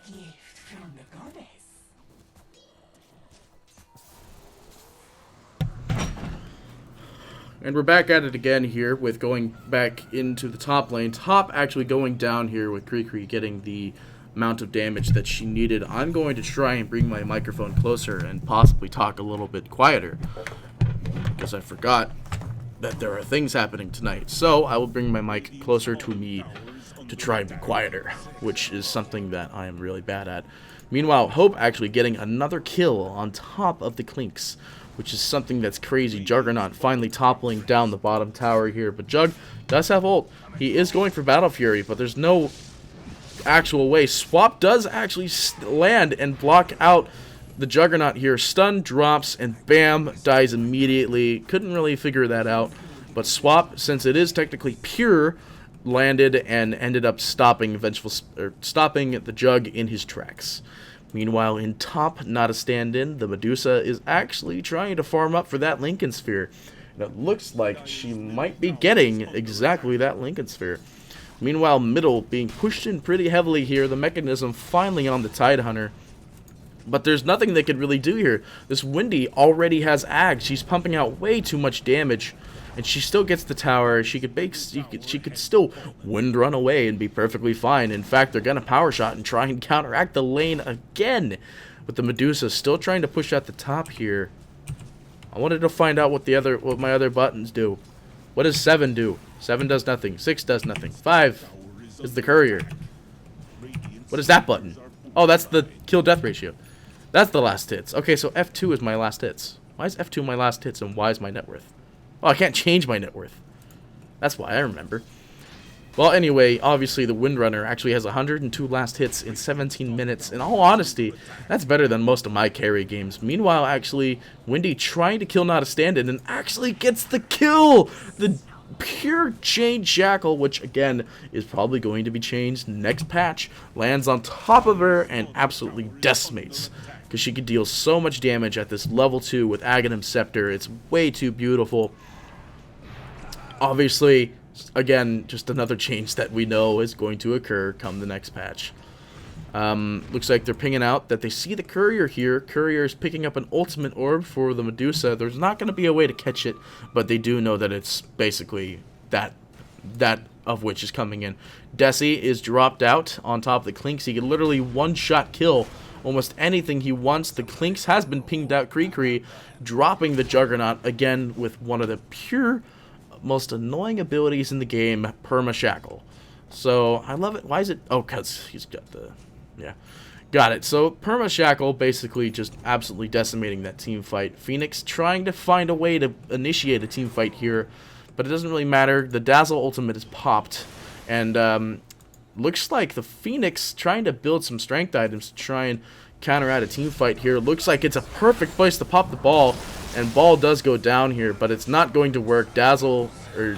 Gift from the goddess. And we're back at it again here with going back into the top lane. Top actually going down here with Kree getting the amount of damage that she needed. I'm going to try and bring my microphone closer and possibly talk a little bit quieter, because I forgot that there are things happening tonight. So I will bring my mic closer to me to try and be quieter, which is something that I am really bad at. Meanwhile, Hope actually getting another kill on top of the Clinks, which is something that's crazy. Juggernaut finally toppling down the bottom tower here, but Jug does have ult. He is going for Battle Fury, but there's no actual way. Swap does actually land and block out the Juggernaut here. Stun drops and bam, dies immediately. Couldn't really figure that out, but Swap, since it is technically pure, landed and ended up stopping the Jug in his tracks. Meanwhile, in top, not a stand-in, the Medusa is actually trying to farm up for that Lincoln Sphere. And it looks like she might be getting exactly that Lincoln Sphere. Meanwhile, middle being pushed in pretty heavily here. The Mechanism finally on the Tidehunter. But there's nothing they could really do here. This Wendy already has Ag. She's pumping out way too much damage. And she still gets the tower. She could still wind run away and be perfectly fine. In fact, they're gonna power shot and try and counteract the lane again. With the Medusa still trying to push out the top here. I wanted to find out what my other buttons do. What does 7 do? 7 does nothing. 6 does nothing. 5 is the courier. What is that button? Oh, that's the kill death ratio. That's the last hits. Okay, so F2 is my last hits. Why is F2 my last hits and why is my net worth? Oh, I can't change my net worth. That's why I remember. Well, anyway, obviously the Windrunner actually has 102 last hits in 17 minutes. In all honesty, that's better than most of my carry games. Meanwhile, actually, Wendy trying to kill Not a Stand-In and actually gets the kill! The pure chain shackle, which again is probably going to be changed next patch, lands on top of her and absolutely decimates. Because she could deal so much damage at this level 2 with Aghanim Scepter. It's way too beautiful. Obviously, again, just another change that we know is going to occur come the next patch. Looks like they're pinging out that they see the courier here. Courier is picking up an ultimate orb for the Medusa. There's not going to be a way to catch it, but they do know that it's basically that of which is coming in. Desi is dropped out on top of the Clinks. He can literally one-shot kill almost anything he wants. The Clinks has been pinged out. Kree dropping the Juggernaut again with one of the pure most annoying abilities in the game, Perma Shackle. So I love it. Why is it? Oh, because he's got the... Yeah. Got it. So Perma Shackle basically just absolutely decimating that team fight. Phoenix trying to find a way to initiate a team fight here, but it doesn't really matter. The Dazzle ultimate is popped, and looks like the Phoenix trying to build some strength items to try and counter out a team fight here. Looks like it's a perfect place to pop the ball, and ball does go down here, but it's not going to work. Dazzle, or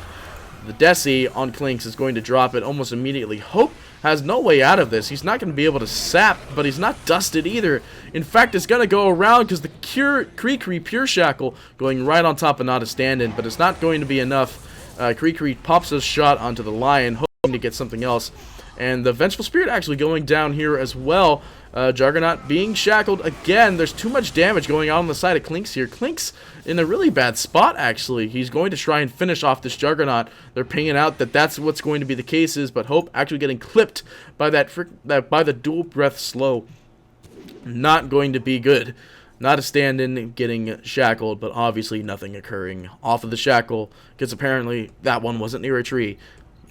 the Desi on Clinks, is going to drop it almost immediately. Hope has no way out of this. He's not going to be able to sap, but he's not dusted either. In fact, it's going to go around because the Kree Pure Shackle going right on top of Not a Stand-In, but it's not going to be enough. Kree pops a shot onto the Lion, hoping to get something else. And the Vengeful Spirit actually going down here as well. Juggernaut being shackled again. There's too much damage going on the side of Clinks here. Clinks in a really bad spot, actually. He's going to try and finish off this Juggernaut. They're pinging out that that's what's going to be the cases, but Hope actually getting clipped by by the dual breath slow. Not going to be good. Not a stand-in getting shackled, but obviously nothing occurring off of the shackle, because apparently that one wasn't near a tree.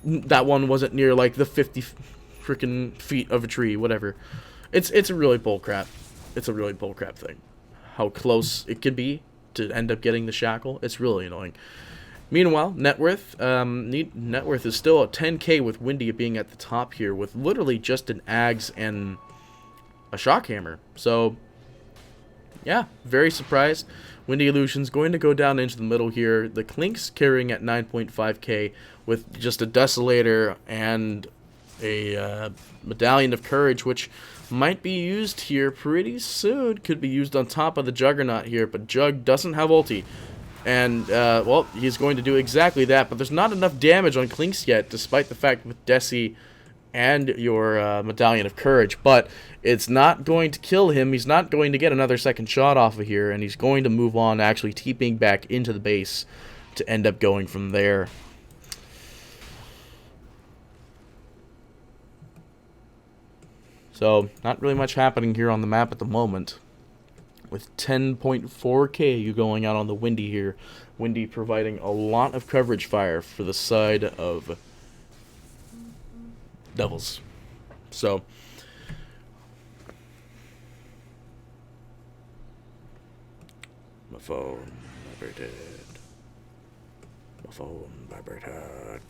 That one wasn't near like the 50 freaking feet of a tree, whatever. It's a really bullcrap. It's a really bullcrap thing. How close it can be to end up getting the shackle. It's really annoying. Meanwhile, net worth is still at 10k with Windy being at the top here with literally just an Ags and a shock hammer. So yeah, very surprised. Windy Illusion's going to go down into the middle here. The Clinks carrying at 9.5k with just a Desolator and a Medallion of Courage, which might be used here pretty soon. Could be used on top of the Juggernaut here, but Jug doesn't have ulti. And, well, he's going to do exactly that, but there's not enough damage on Clinks yet, despite the fact with Desi and your Medallion of Courage, but it's not going to kill him. He's not going to get another second shot off of here, and he's going to move on, actually TPing back into the base to end up going from there. So, not really much happening here on the map at the moment. With 10.4k you going out on the Windy here. Windy providing a lot of coverage fire for the side of Devils. So, my phone vibrated. My phone vibrated.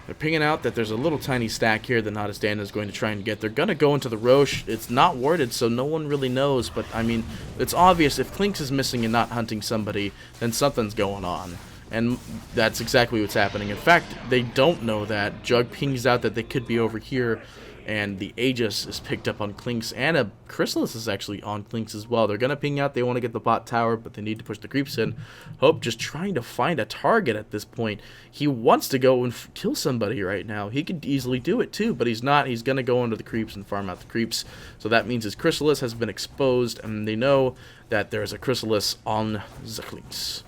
They're pinging out that there's a little tiny stack here that Not a Stand is going to try and get. They're going to go into the Roche. It's not warded, so no one really knows. But, I mean, it's obvious if Clinks is missing and not hunting somebody, then something's going on. And that's exactly what's happening. In fact, they don't know that. Jug pings out that they could be over here. And the Aegis is picked up on Clinks, and a Chrysalis is actually on Clinks as well. They're going to ping out. They want to get the bot tower, but they need to push the creeps in. Hope just trying to find a target at this point. He wants to go and kill somebody right now. He could easily do it too, but he's not. He's going to go into the creeps and farm out the creeps. So that means his Chrysalis has been exposed, and they know that there's a Chrysalis on the Clinks.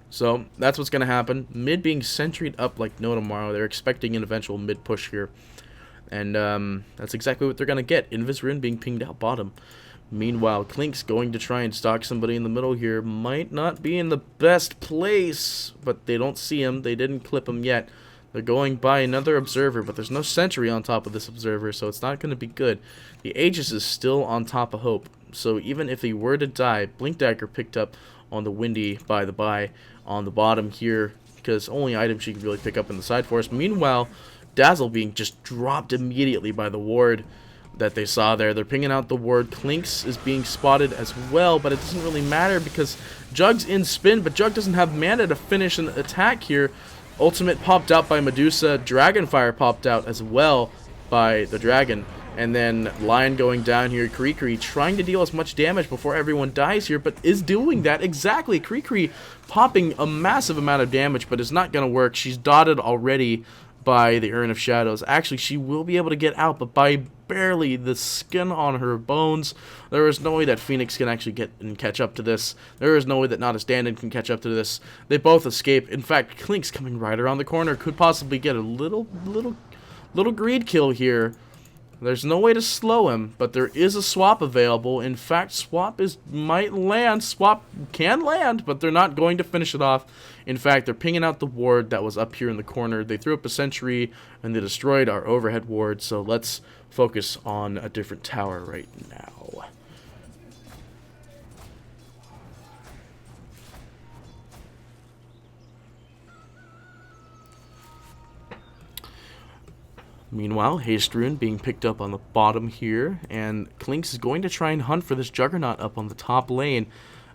So that's what's going to happen. Mid being sentryed up like no tomorrow. They're expecting an eventual mid push here. And that's exactly what they're going to get. Invis Rune being pinged out bottom. Meanwhile, Clink's going to try and stalk somebody in the middle here. Might not be in the best place, but they don't see him. They didn't clip him yet. They're going by another observer, but there's no sentry on top of this observer, so it's not going to be good. The Aegis is still on top of Hope, so even if he were to die, Blink Dagger picked up on the Windy by the by on the bottom here, because only item she can really pick up in the side force. Meanwhile, Dazzle being just dropped immediately by the ward that they saw there. They're pinging out the ward. Clinks is being spotted as well, but it doesn't really matter because Jug's in spin, but Jug doesn't have mana to finish an attack here. Ultimate popped out by Medusa. Dragonfire popped out as well by the Dragon. And then Lion going down here. Krikri trying to deal as much damage before everyone dies here, but is doing that exactly. Krikri popping a massive amount of damage, but it's not going to work. She's dotted already by the Urn of Shadows. Actually, she will be able to get out, but by barely. The skin on her bones. There is no way that Phoenix can actually get and catch up to this. There is no way that Not a Stand-In can catch up to this. They both escape. In fact, Clink's coming right around the corner. Could possibly get a little greed kill here. There's no way to slow him, but there is a swap available. In fact, swap might land. Swap can land, but they're not going to finish it off. In fact, they're pinging out the ward that was up here in the corner. They threw up a sentry, and they destroyed our overhead ward. So let's focus on a different tower right now. Meanwhile, Haste Rune being picked up on the bottom here, and Clinks is going to try and hunt for this Juggernaut up on the top lane.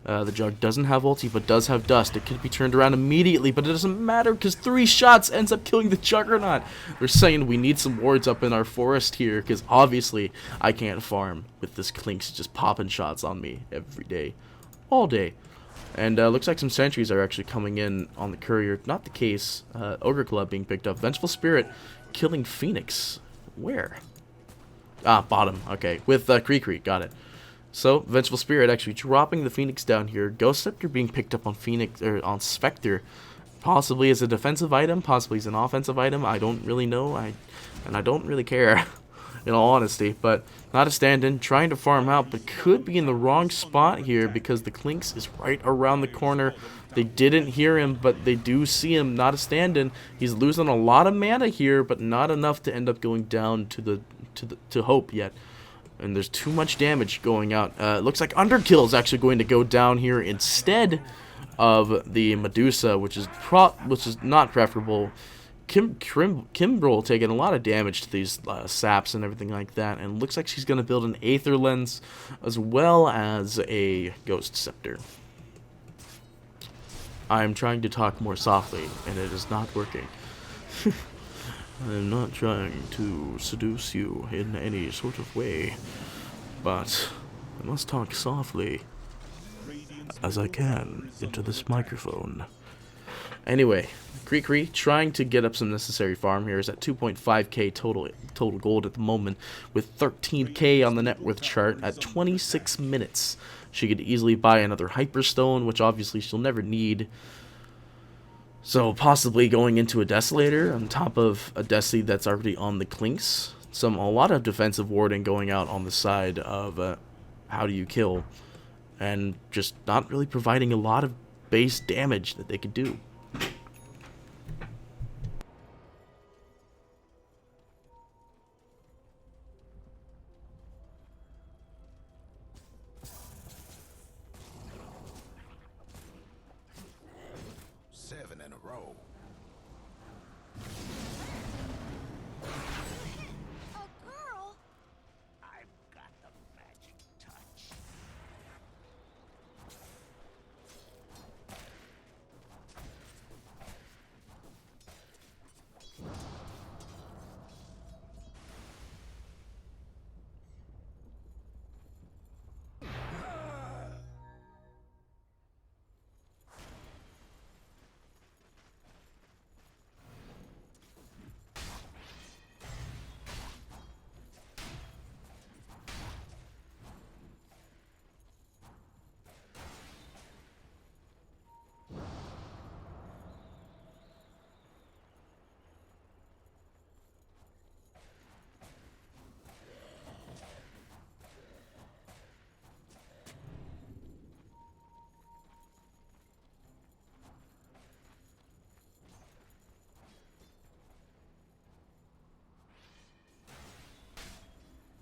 The Jug doesn't have ulti, but does have Dust. It could be turned around immediately, but it doesn't matter because 3 shots ends up killing the Juggernaut. They're saying we need some wards up in our forest here because obviously I can't farm with this Clinks just popping shots on me every day, all day. And looks like some sentries are actually coming in on the courier. Not the case. Ogre Club being picked up. Vengeful Spirit killing Phoenix. Where? Ah, bottom. Okay, with Krikri. Got it. So, Vengeful Spirit actually dropping the Phoenix down here. Ghost Scepter being picked up on Phoenix, or on Spectre. Possibly as a defensive item, possibly as an offensive item. I don't really know. I don't really care, in all honesty. But Not a Stand-In, trying to farm out, but could be in the wrong spot here because the Clinks is right around the corner. They didn't hear him, but they do see him. Not a Stand-In. He's losing a lot of mana here, but not enough to end up going down to Hope yet. And there's too much damage going out. It looks like Underkill is actually going to go down here instead of the Medusa, which is not preferable. Kimbrel taking a lot of damage to these saps and everything like that, and looks like she's going to build an Aether Lens as well as a Ghost Scepter. I'm trying to talk more softly, and it is not working. I'm not trying to seduce you in any sort of way, but I must talk softly as I can into this microphone. Anyway, Krikri trying to get up some necessary farm here is at 2.5k total gold at the moment, with 13k on the net worth chart at 26 minutes. She could easily buy another Hyperstone, which obviously she'll never need. So possibly going into a Desolator on top of a Desi that's already on the Clinks. A lot of defensive warding going out on the side of how do you kill, and just not really providing a lot of base damage that they could do. Seven in a row. A girl? I've got the magic touch.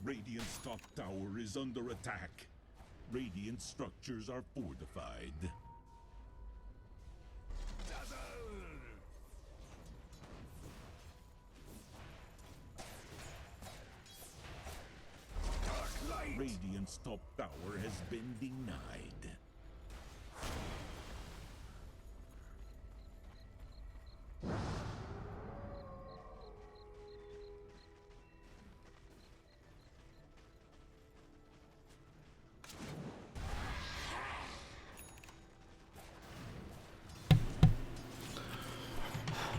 Radiant's top tower is under attack. Radiant structures are fortified. Radiant's top tower has been denied.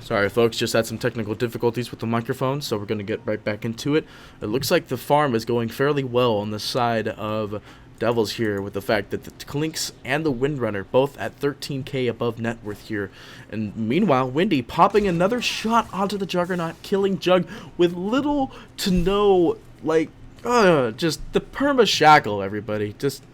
Sorry folks, just had some technical difficulties with the microphone, so we're going to get right back into it. It looks like the farm is going fairly well on the side of Devils here, with the fact that the Clinks and the Windrunner both at 13k above net worth here. And meanwhile, Windy popping another shot onto the Juggernaut, killing Jug with little to no, like, just the perma shackle, everybody. Just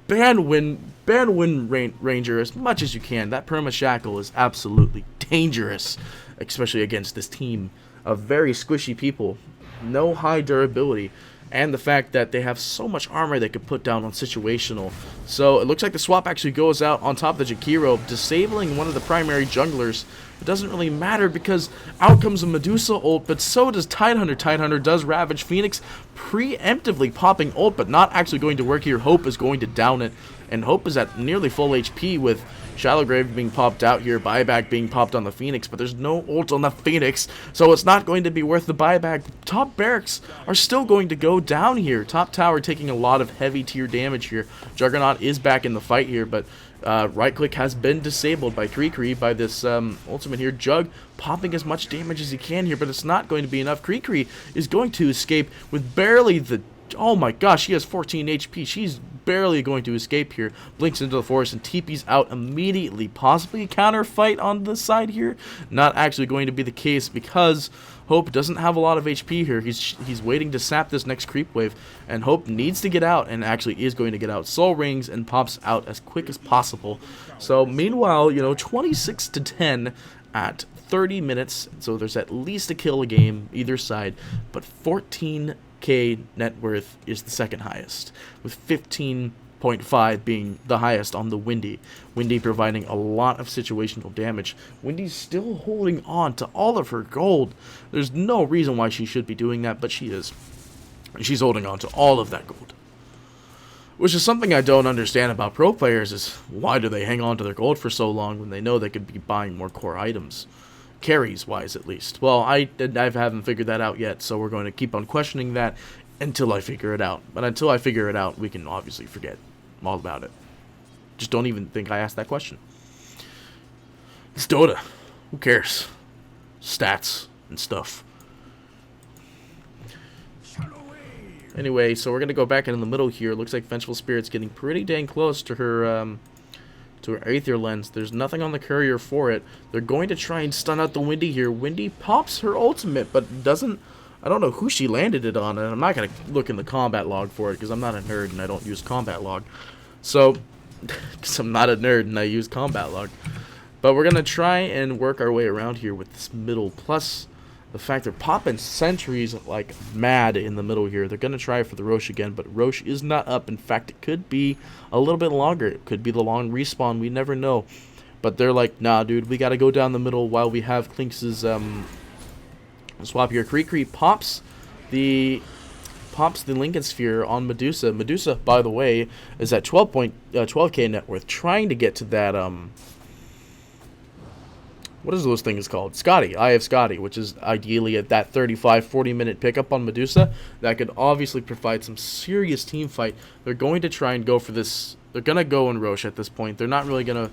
ban Wind Ranger as much as you can. That perma shackle is absolutely dangerous, especially against this team of very squishy people. No high durability, and the fact that they have so much armor they could put down on situational. So it looks like the swap actually goes out on top of the Jakiro, disabling one of the primary junglers. It doesn't really matter because out comes a Medusa ult, but so does Tidehunter. Tidehunter does Ravage Phoenix, preemptively popping ult, but not actually going to work here. Hope is going to down it, and Hope is at nearly full HP with Shallowgrave being popped out here, buyback being popped on the Phoenix, but there's no ult on the Phoenix, so it's not going to be worth the buyback. Top barracks are still going to go down here. Top tower taking a lot of heavy tier damage here. Juggernaut is back in the fight here, but right click has been disabled by Kree by this ultimate here. Jug popping as much damage as he can here, but it's not going to be enough. Kree is going to escape with barely the... Oh my gosh, she has 14 HP. She's barely going to escape here. Blinks into the forest and TP's out immediately. Possibly a counter fight on the side here. Not actually going to be the case because Hope doesn't have a lot of HP here. He's waiting to sap this next creep wave, and Hope needs to get out, and actually is going to get out. Soul rings and pops out as quick as possible. So meanwhile, you know, 26 to 10 at 30 minutes. So there's at least a kill a game either side, but 14k net worth is the second highest, with 15.5 being the highest on the Windy. Windy providing a lot of situational damage. Windy's still holding on to all of her gold. There's no reason why she should be doing that, but she is. She's holding on to all of that gold. Which is something I don't understand about pro players, is why do they hang on to their gold for so long when they know they could be buying more core items? Carries wise, at least. Well, I haven't figured that out yet, so we're going to keep on questioning that until I figure it out. But until I figure it out, we can obviously forget all about it. Just don't even think I asked that question. It's Dota. Who cares? Stats and stuff. Anyway, so we're going to go back in the middle here. Looks like Vengeful Spirit's getting pretty dang close to her to her Aether Lens. There's nothing on the courier for it. They're going to try and stun out the Wendy here. Wendy pops her ultimate, but doesn't... I don't know who she landed it on, and I'm not going to look in the combat log for it, because I'm not a nerd and I don't use combat log. So, because I'm not a nerd and I use combat log. But we're going to try and work our way around here with this middle, plus the fact they're popping sentries like mad in the middle here. They're going to try for the Roche again, but Roche is not up. In fact, it could be a little bit longer. It could be the long respawn. We never know. But they're like, nah, dude, we got to go down the middle while we have Clinks's swap here. Kree pops the Lincoln Sphere on Medusa. Medusa, by the way, is at 12K net worth, trying to get to that what is those things called? Scotty. I have Scotty, which is ideally at that 35-40 minute pickup on Medusa. That could obviously provide some serious team fight. They're going to try and go for this. They're going to go in Roche at this point. They're not really going to...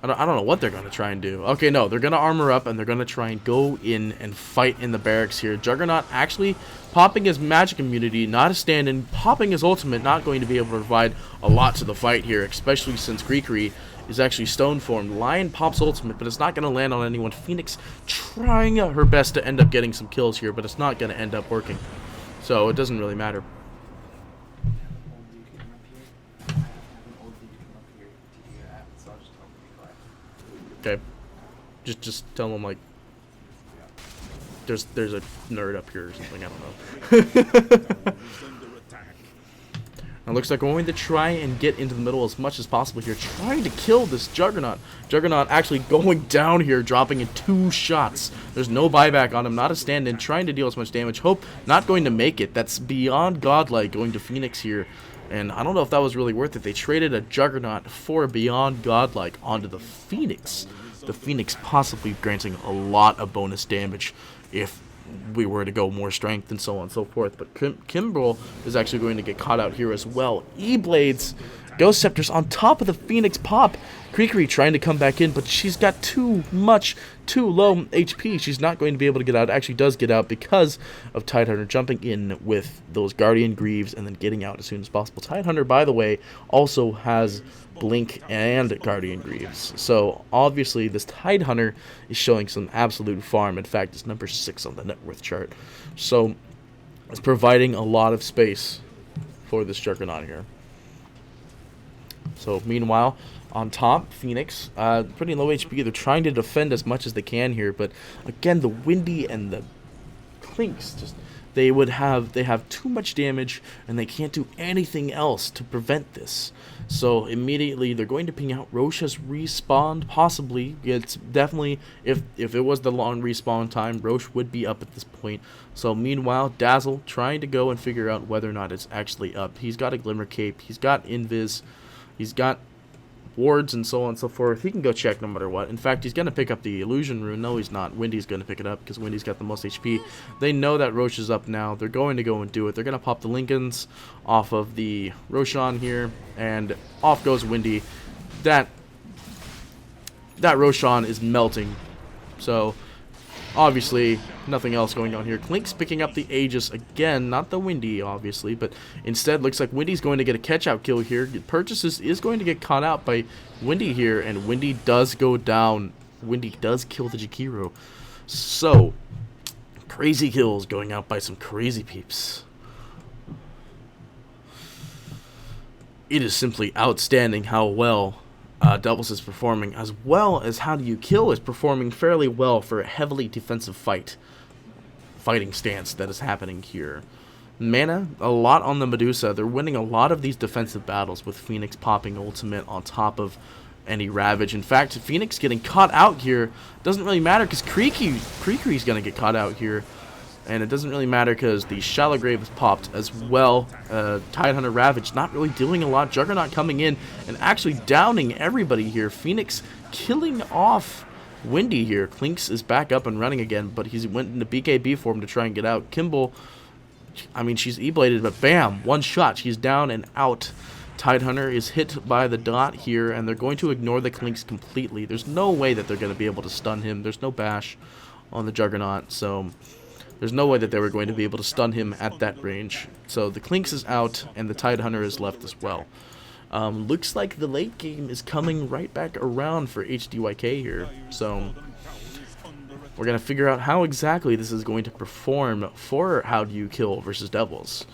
I don't know what they're going to try and do. Okay, no, they're going to armor up, and they're going to try and go in and fight in the barracks here. Juggernaut actually popping his magic immunity, not a stand-in, popping his ultimate, not going to be able to provide a lot to the fight here, especially since Kree is actually stone formed. Lion pops ultimate, but it's not going to land on anyone. Phoenix trying her best to end up getting some kills here, but it's not going to end up working. So it doesn't really matter. Okay, just tell them like there's a nerd up here or something. I don't know. It looks like we're going to try and get into the middle as much as possible here, trying to kill this Juggernaut. Juggernaut actually going down here, dropping in 2 shots. There's no buyback on him, not a stand-in, trying to deal as much damage. Hope not going to make it. That's beyond godlike going to Phoenix here. And I don't know if that was really worth it. They traded a Juggernaut for Beyond Godlike onto the Phoenix. The Phoenix possibly granting a lot of bonus damage if we were to go more strength and so on and so forth. But Kimbrel is actually going to get caught out here as well. E-Blades, Ghost Scepters on top of the Phoenix pop. Kree trying to come back in, but she's got too low HP. She's not going to be able to get out. Actually does get out because of Tidehunter jumping in with those Guardian Greaves and then getting out as soon as possible. Tidehunter, by the way, also has Blink and Guardian Greaves. So obviously this Tidehunter is showing some absolute farm. In fact, it's number 6 on the net worth chart. So it's providing a lot of space for this Juggernaut here. So meanwhile, on top, Phoenix, pretty low HP. They're trying to defend as much as they can here, but again, the Windy and the Clinks just they have too much damage, and they can't do anything else to prevent this. So immediately they're going to ping out. Roche has respawned, possibly. It's definitely, if it was the long respawn time, Roche would be up at this point. So meanwhile, Dazzle trying to go and figure out whether or not it's actually up. He's got a Glimmer Cape, he's got Invis, he's got wards and so on and so forth. He can go check no matter what. In fact, he's going to pick up the Illusion Rune. No, he's not. Wendy's going to pick it up because Wendy's got the most HP. They know that Roche is up now. They're going to go and do it. They're going to pop the Lincolns off of the Roshan here, and off goes Wendy. That Roshan is melting. So obviously, nothing else going on here. Clink's picking up the Aegis again, not the Windy, obviously, but instead looks like Windy's going to get a catch-out kill here. Purchases is going to get caught out by Windy here, and Windy does go down. Windy does kill the Jakiro. So, crazy kills going out by some crazy peeps. It is simply outstanding how well Doubles is performing, as well as How Do You Kill is performing fairly well for a heavily defensive fighting stance that is happening here. Mana, a lot on the Medusa. They're winning a lot of these defensive battles with Phoenix popping ultimate on top of any Ravage. In fact, Phoenix getting caught out here doesn't really matter because Kree-Kree's going to get caught out here. And it doesn't really matter because the Shallow Grave is popped as well. Tidehunter Ravage not really doing a lot. Juggernaut coming in and actually downing everybody here. Phoenix killing off Windy here. Clinks is back up and running again, but he's went into BKB form to try and get out. Kimball, I mean, she's E-bladed, but bam, one shot. She's down and out. Tidehunter is hit by the dot here, and they're going to ignore the Clinks completely. There's no way that they're going to be able to stun him. There's no bash on the Juggernaut, so there's no way that they were going to be able to stun him at that range. So the Clinks is out, and the Tidehunter is left as well. Looks like the late game is coming right back around for HDYK here. So we're going to figure out how exactly this is going to perform for How Do You Kill versus Devils.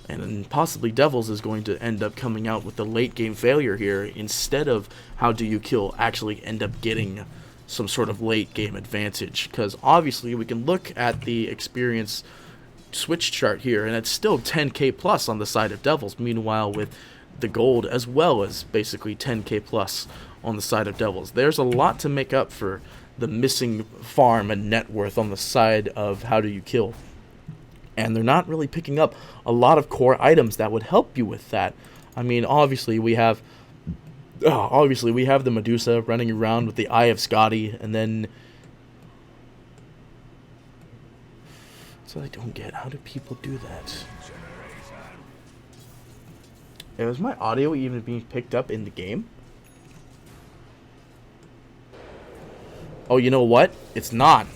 And then possibly Devils is going to end up coming out with the late game failure here instead of How Do You Kill actually end up getting some sort of late game advantage. Because obviously we can look at the experience switch chart here and it's still 10k plus on the side of Devils. Meanwhile with the gold as well as basically 10k plus on the side of Devils. There's a lot to make up for the missing farm and net worth on the side of How Do You Kill. And they're not really picking up a lot of core items that would help you with that. I mean, obviously we have the Medusa running around with the Eye of Scotty, and then so I don't get, how do people do that? Is my audio even being picked up in the game? Oh, you know what? It's not.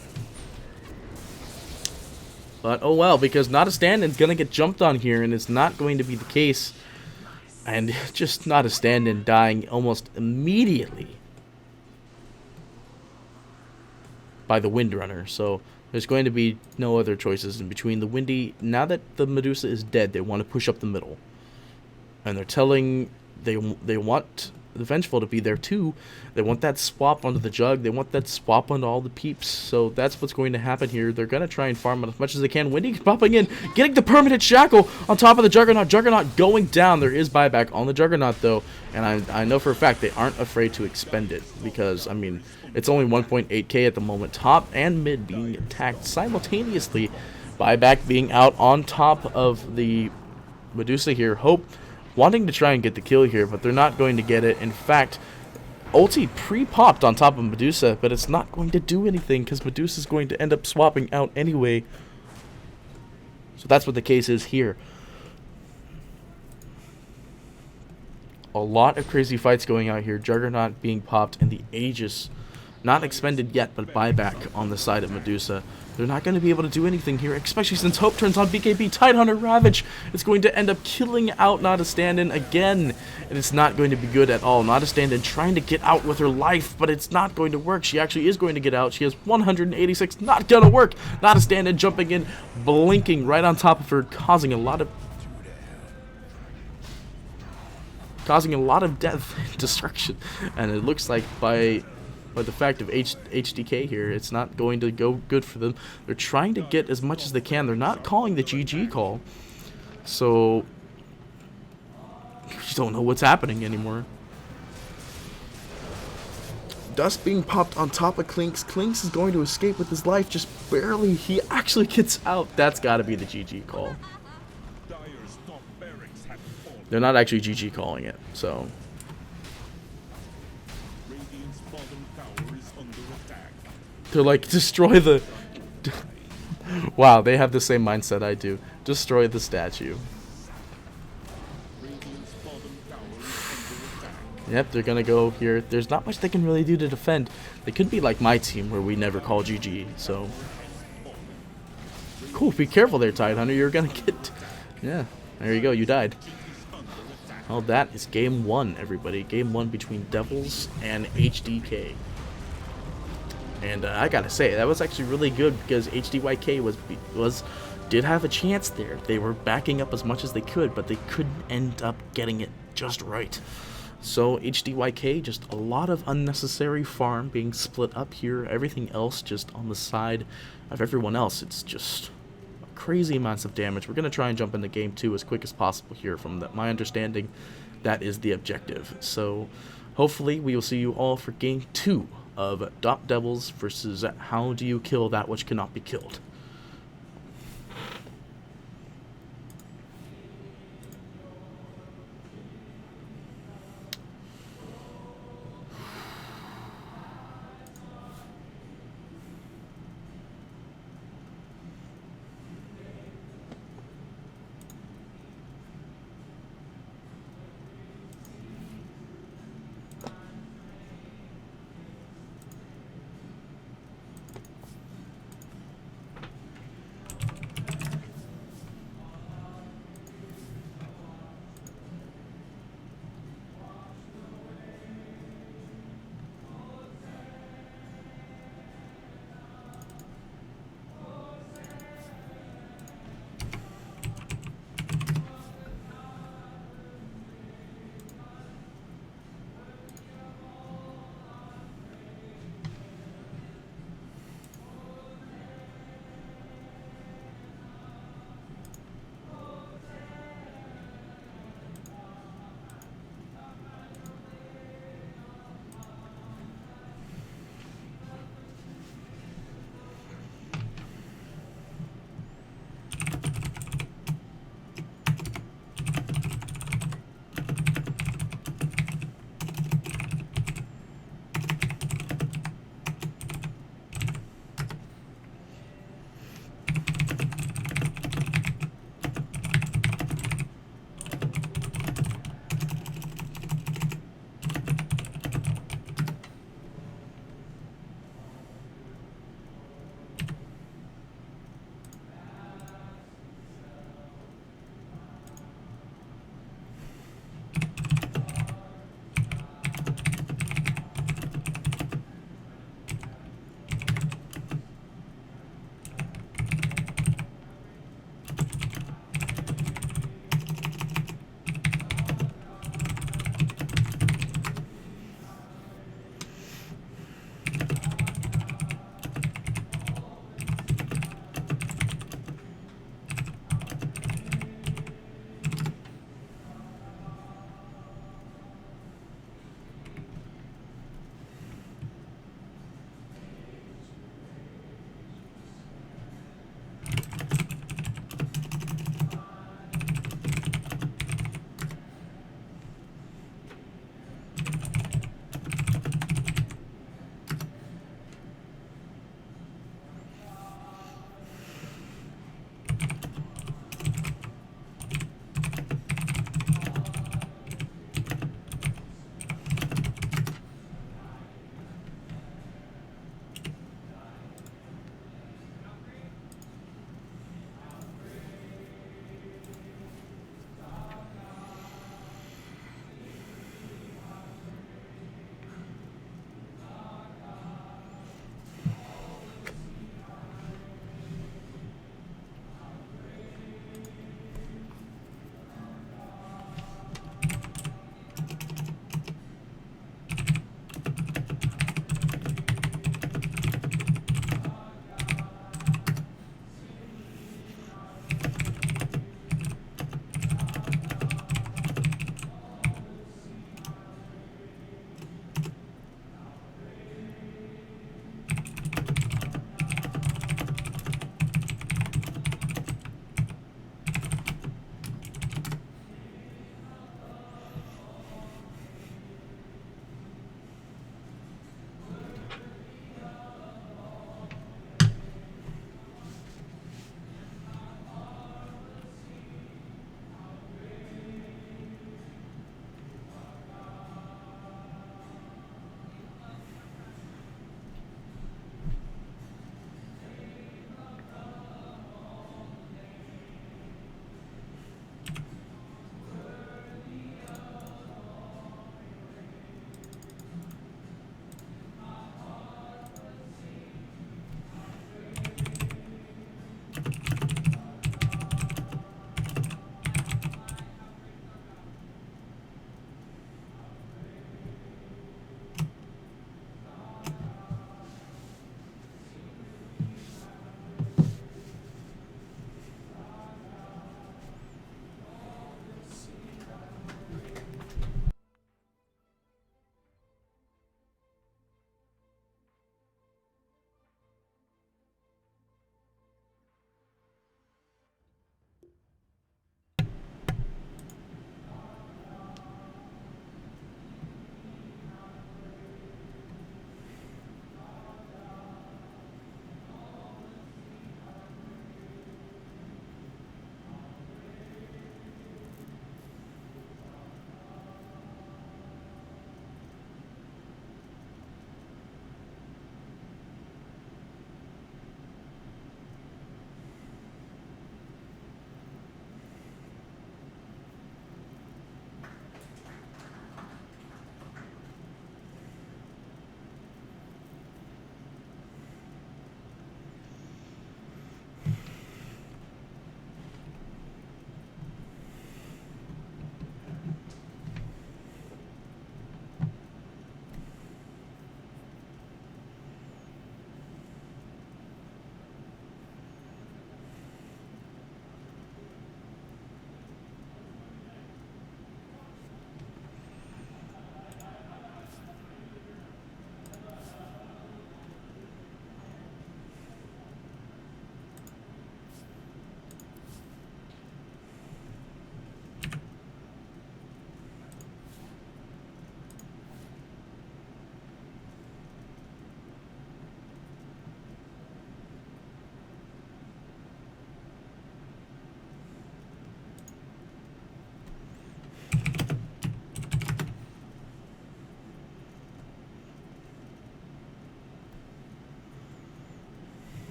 But, oh well, because Not a Stand-In's gonna get jumped on here, and it's not going to be the case. And just Not a Stand-In dying almost immediately by the Windrunner. So, there's going to be no other choices in between. The Windy, now that the Medusa is dead, they want to push up the middle. And they're telling, they want the Vengeful to be there too. They want that swap onto the Jug. They want that swap onto all the peeps. So that's what's going to happen here. They're going to try and farm as much as they can. Windy popping in, getting the permanent shackle on top of the Juggernaut. Juggernaut going down. There is buyback on the Juggernaut though. And I know for a fact they aren't afraid to expend it. Because, I mean, it's only 1.8k at the moment. Top and mid being attacked simultaneously. Buyback being out on top of the Medusa here. Hope wanting to try and get the kill here, but they're not going to get it. In fact, ulti pre-popped on top of Medusa, but it's not going to do anything because Medusa's going to end up swapping out anyway. So that's what the case is here. A lot of crazy fights going out here. Juggernaut being popped and the Aegis not expended yet, but buyback on the side of Medusa. They're not going to be able to do anything here, especially since Hope turns on BKB. Tidehunter Ravage is going to end up killing out Not a Stand-In again, and it's not going to be good at all. Not a Stand-In trying to get out with her life, but it's not going to work. She actually is going to get out. She has 186, not going to work. Not a Stand-In jumping in, blinking right on top of her, causing a lot of death and destruction. And it looks like by the fact of HDK here, it's not going to go good for them. They're trying to get as much as they can. They're not calling the GG call. So, you don't know what's happening anymore. Dust being popped on top of Clinks. Clinks is going to escape with his life, just barely. He actually gets out. That's got to be the GG call. They're not actually GG calling it, so... They're like, destroy the... Wow, they have the same mindset I do. Destroy the statue. Yep, they're gonna go here. There's not much they can really do to defend. They could be like my team, where we never call GG, so... Cool, be careful there, Tidehunter. You're gonna get... Yeah, there you go, you died. Well, that is game one, everybody. Game one between Devils and HDK. And I gotta say, that was actually really good because HDYK did have a chance there. They were backing up as much as they could, but they couldn't end up getting it just right. So HDYK, just a lot of unnecessary farm being split up here. Everything else just on the side of everyone else. It's just crazy amounts of damage. We're gonna try and jump into game two as quick as possible here. From my understanding, that is the objective. So hopefully we will see you all for game two of Dot Devils versus How Do You Kill That Which Cannot Be Killed.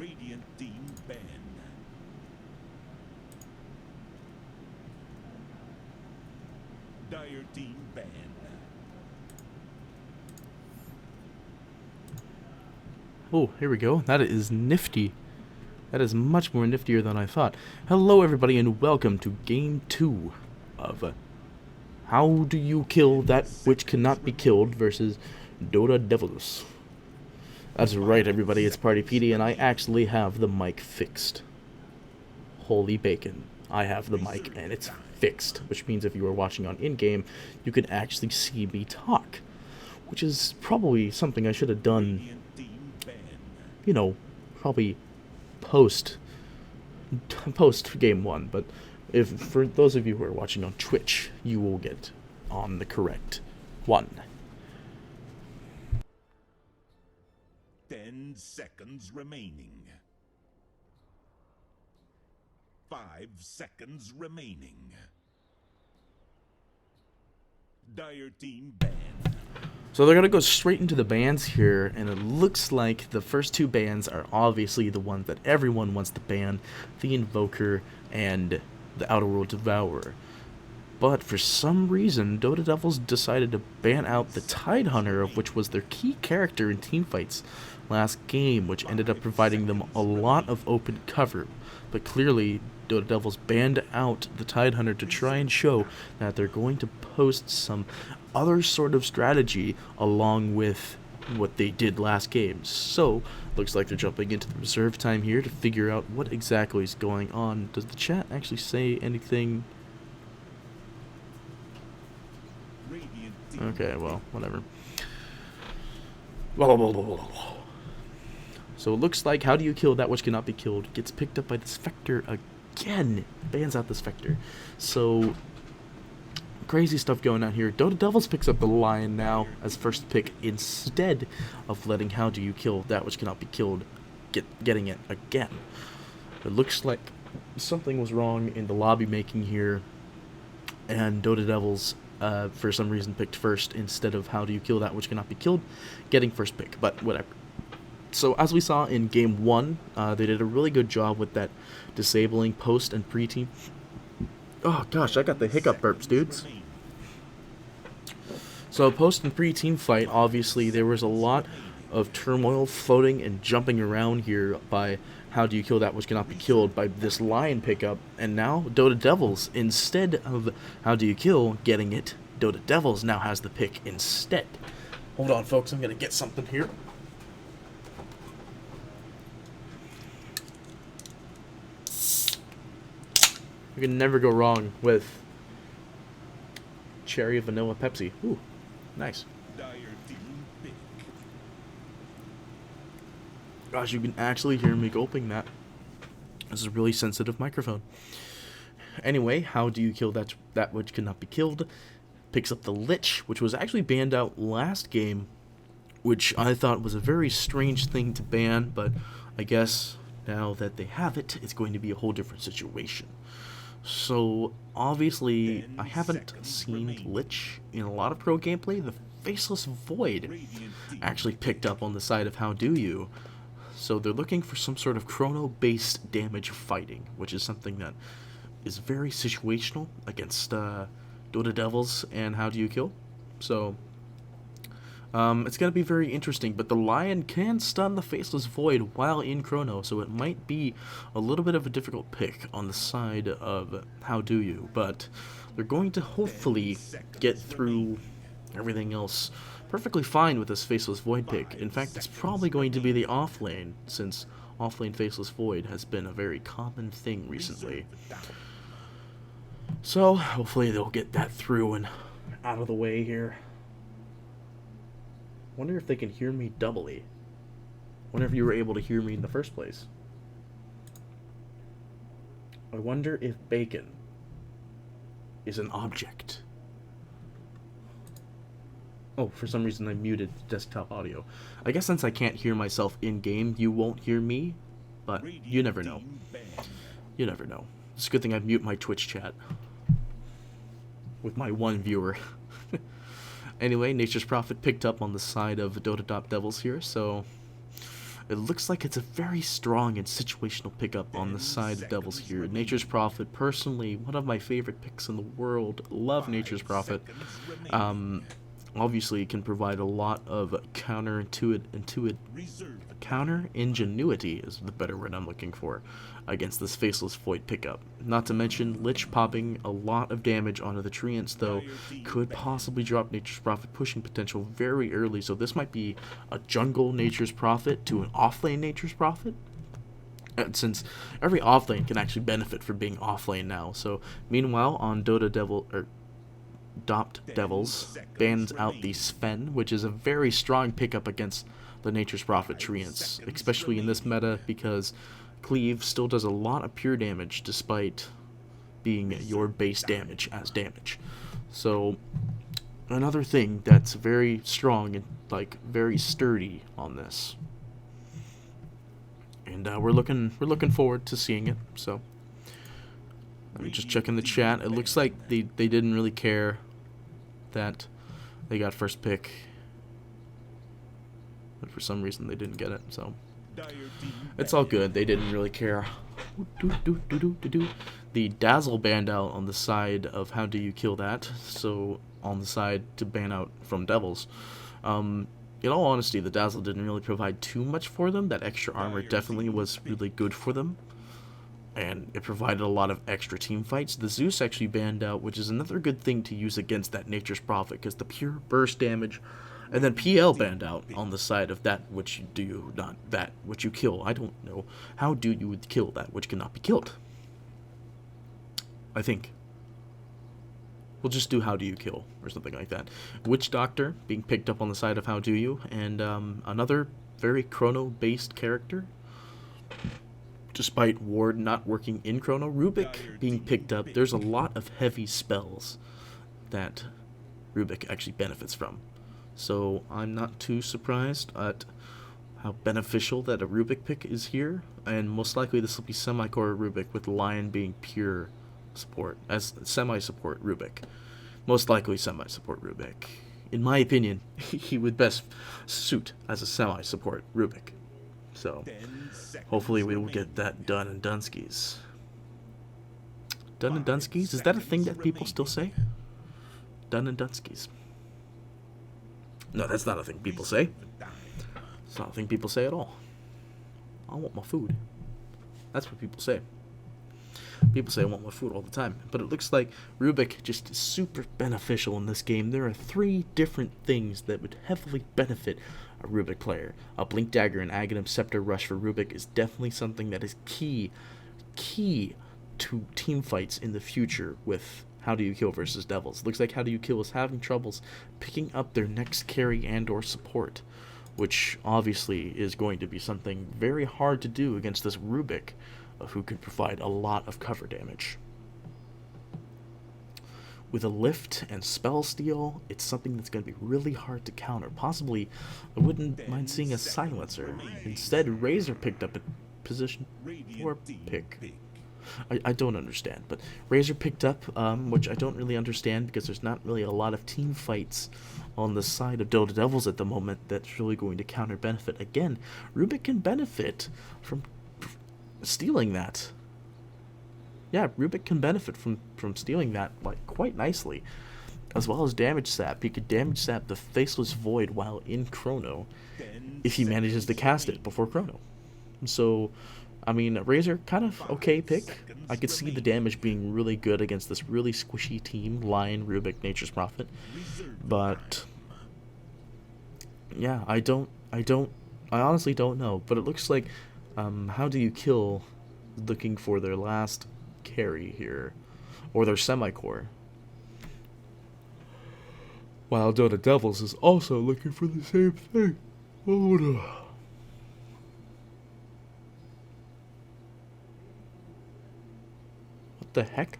Radiant team banned. Dire team banned. Oh, here we go. That is nifty. That is much more niftier than I thought. Hello, everybody, and welcome to Game 2 of How Do You Kill That Which Cannot Be Killed versus Dota Devils. That's right, everybody, it's Party PD, and I actually have the mic fixed. Holy bacon. I have the mic, and it's fixed, which means if you are watching on in-game, you can actually see me talk, which is probably something I should have done, Radiant team banned. you know, probably post game 1, but if for those of you who are watching on Twitch, you will get on the correct one. 10 seconds remaining. 5 seconds remaining. Dire team banned. So they're going to go straight into the bans here, and it looks like the first two bans are obviously the ones that everyone wants to ban, the Invoker and the Outer World Devourer. But for some reason, Dota Devils decided to ban out the Tidehunter, of which was their key character in teamfights last game, which ended up providing them a lot of open cover. But clearly, Dota Devils banned out the Tidehunter to try and show that they're going to post some other sort of strategy along with what they did last game. So, looks like they're jumping into the reserve time here to figure out what exactly is going on. Does the chat actually say anything? Radiant team Okay, well, whatever. So it looks like How Do You Kill That Which Cannot Be Killed gets picked up by the Spectre again. Bans out the Spectre. So, crazy stuff going on here. Dota Devils picks up the Lion now as first pick instead of letting How Do You Kill That Which Cannot Be Killed getting it again. It looks like something was wrong in the lobby making here, and Dota Devils for some reason picked first instead of How Do You Kill That Which Cannot Be Killed getting first pick, but whatever. So as we saw in game 1, they did a really good job with that disabling post and pre-team. Oh gosh, I got the hiccup burps, dudes. So post and pre-team fight, obviously there was a lot of turmoil floating and jumping around here by How Do You Kill That Which Cannot Be Killed by this Lion pickup, and now Dota Devils, instead of How Do You Kill getting it, Dota Devils now has the pick instead. Hold on folks, I'm gonna get something here. You can never go wrong with cherry vanilla Pepsi. Ooh, nice. Dire team pick. Gosh, you can actually hear me gulping that. This is a really sensitive microphone. Anyway, How Do You Kill That Which Cannot Be Killed picks up the Lich, which was actually banned out last game, which I thought was a very strange thing to ban, but I guess now that they have it, it's going to be a whole different situation. So, obviously, I haven't seen Lich in a lot of pro gameplay. The Faceless Void Radiant team actually picked up on the side of How Do You. So they're looking for some sort of chrono-based damage fighting, which is something that is very situational against Dota Devils and How Do You Kill. So, it's going to be very interesting, but the Lion can stun the Faceless Void while in Chrono, so it might be a little bit of a difficult pick on the side of How Do You, but they're going to hopefully get through everything else perfectly fine with this Faceless Void pick. In fact, it's probably going to be the offlane, since offlane Faceless Void has been a very common thing recently. So, hopefully they'll get that through and out of the way here. Wonder if they can hear me doubly. Wonder if you were able to hear me in the first place. I wonder if bacon is an object. Oh, for some reason I muted desktop audio. I guess since I can't hear myself in-game, you won't hear me, but you never know. You never know. It's a good thing I mute my Twitch chat with my one viewer. Anyway, Nature's Prophet picked up on the side of Dota Devils here, so It looks like it's a very strong and situational pickup on the side of Devils here. Nature's Prophet, personally, one of my favorite picks in the world. Love Nature's Prophet. Obviously, it can provide a lot of counter ingenuity is the better word I'm looking for against this Faceless Void pickup. Not to mention, Lich popping a lot of damage onto the Treants, though, could possibly drop Nature's Prophet pushing potential very early, so this might be a jungle Nature's Prophet to an offlane Nature's Prophet. Since every offlane can actually benefit from being offlane now. So, meanwhile, on DotP Devils bans out the Sven, which is a very strong pickup against the Nature's Prophet Treants, especially in this meta because Cleave still does a lot of pure damage despite being your base damage as damage. So another thing that's very strong and like very sturdy on this, and we're looking forward to seeing it. So let me just check in the chat. It looks like they didn't really care that they got first pick, but for some reason they didn't get it, so it's all good. They didn't really care. The Dazzle banned out on the side of how do you kill that, so on the side to ban out from Devils. In all honesty, the Dazzle didn't really provide too much for them. That extra armor definitely was really good for them, and it provided a lot of extra team fights. The Zeus actually banned out, which is another good thing to use against that Nature's Prophet, because the pure burst damage, and then PL banned out on the side of that which you do, not that which you kill. I don't know. How do you kill that which cannot be killed? I think we'll just do how do you kill, or something like that. Witch Doctor being picked up on the side of how do you, and another very chrono-based character. Despite Ward not working in Chrono, Rubik being picked up. There's a lot of heavy spells that Rubik actually benefits from. So I'm not too surprised at how beneficial that a Rubik pick is here. And most likely this will be semi-core Rubik with Lion being pure support, as semi-support Rubik. Most likely semi-support Rubik. In my opinion, he would best suit as a semi-support Rubik. So hopefully we will get that done in Dunskies. Done in Dunskies? Is that a thing that people still say? Done in Dunskies. No, that's not a thing people say. It's not a thing people say at all. I want my food. That's what people say. People say I want my food all the time. But it looks like Rubik just is super beneficial in this game. There are 3 different things that would heavily benefit a Rubik player. A Blink Dagger and Aghanim Scepter Rush for Rubik is definitely something that is key to team fights in the future with How Do You Kill versus Devils. Looks like How Do You Kill is having troubles picking up their next carry and or support, which obviously is going to be something very hard to do against this Rubik, who can provide a lot of cover damage. With a lift and spell steal, it's something that's going to be really hard to counter. Possibly, I wouldn't mind seeing a silencer. Instead, Razor picked up a position 4 pick. I don't understand, but Razor picked up, which I don't really understand because there's not really a lot of team fights on the side of Dota Devils at the moment that's really going to counter benefit. Again, Rubik can benefit from stealing that. Yeah, Rubik can benefit from stealing that like quite nicely, as well as damage sap. He could damage sap the Faceless Void while in Chrono if he manages to cast it before Chrono. So, I mean, Razor, kind of okay pick. I could see the damage being really good against this really squishy team, Lion, Rubik, Nature's Prophet. But yeah, I honestly don't know. But it looks like How Do You Kill looking for their last carry here, or their semi-core, while Dota Devils is also looking for the same thing. Oh no. What the heck?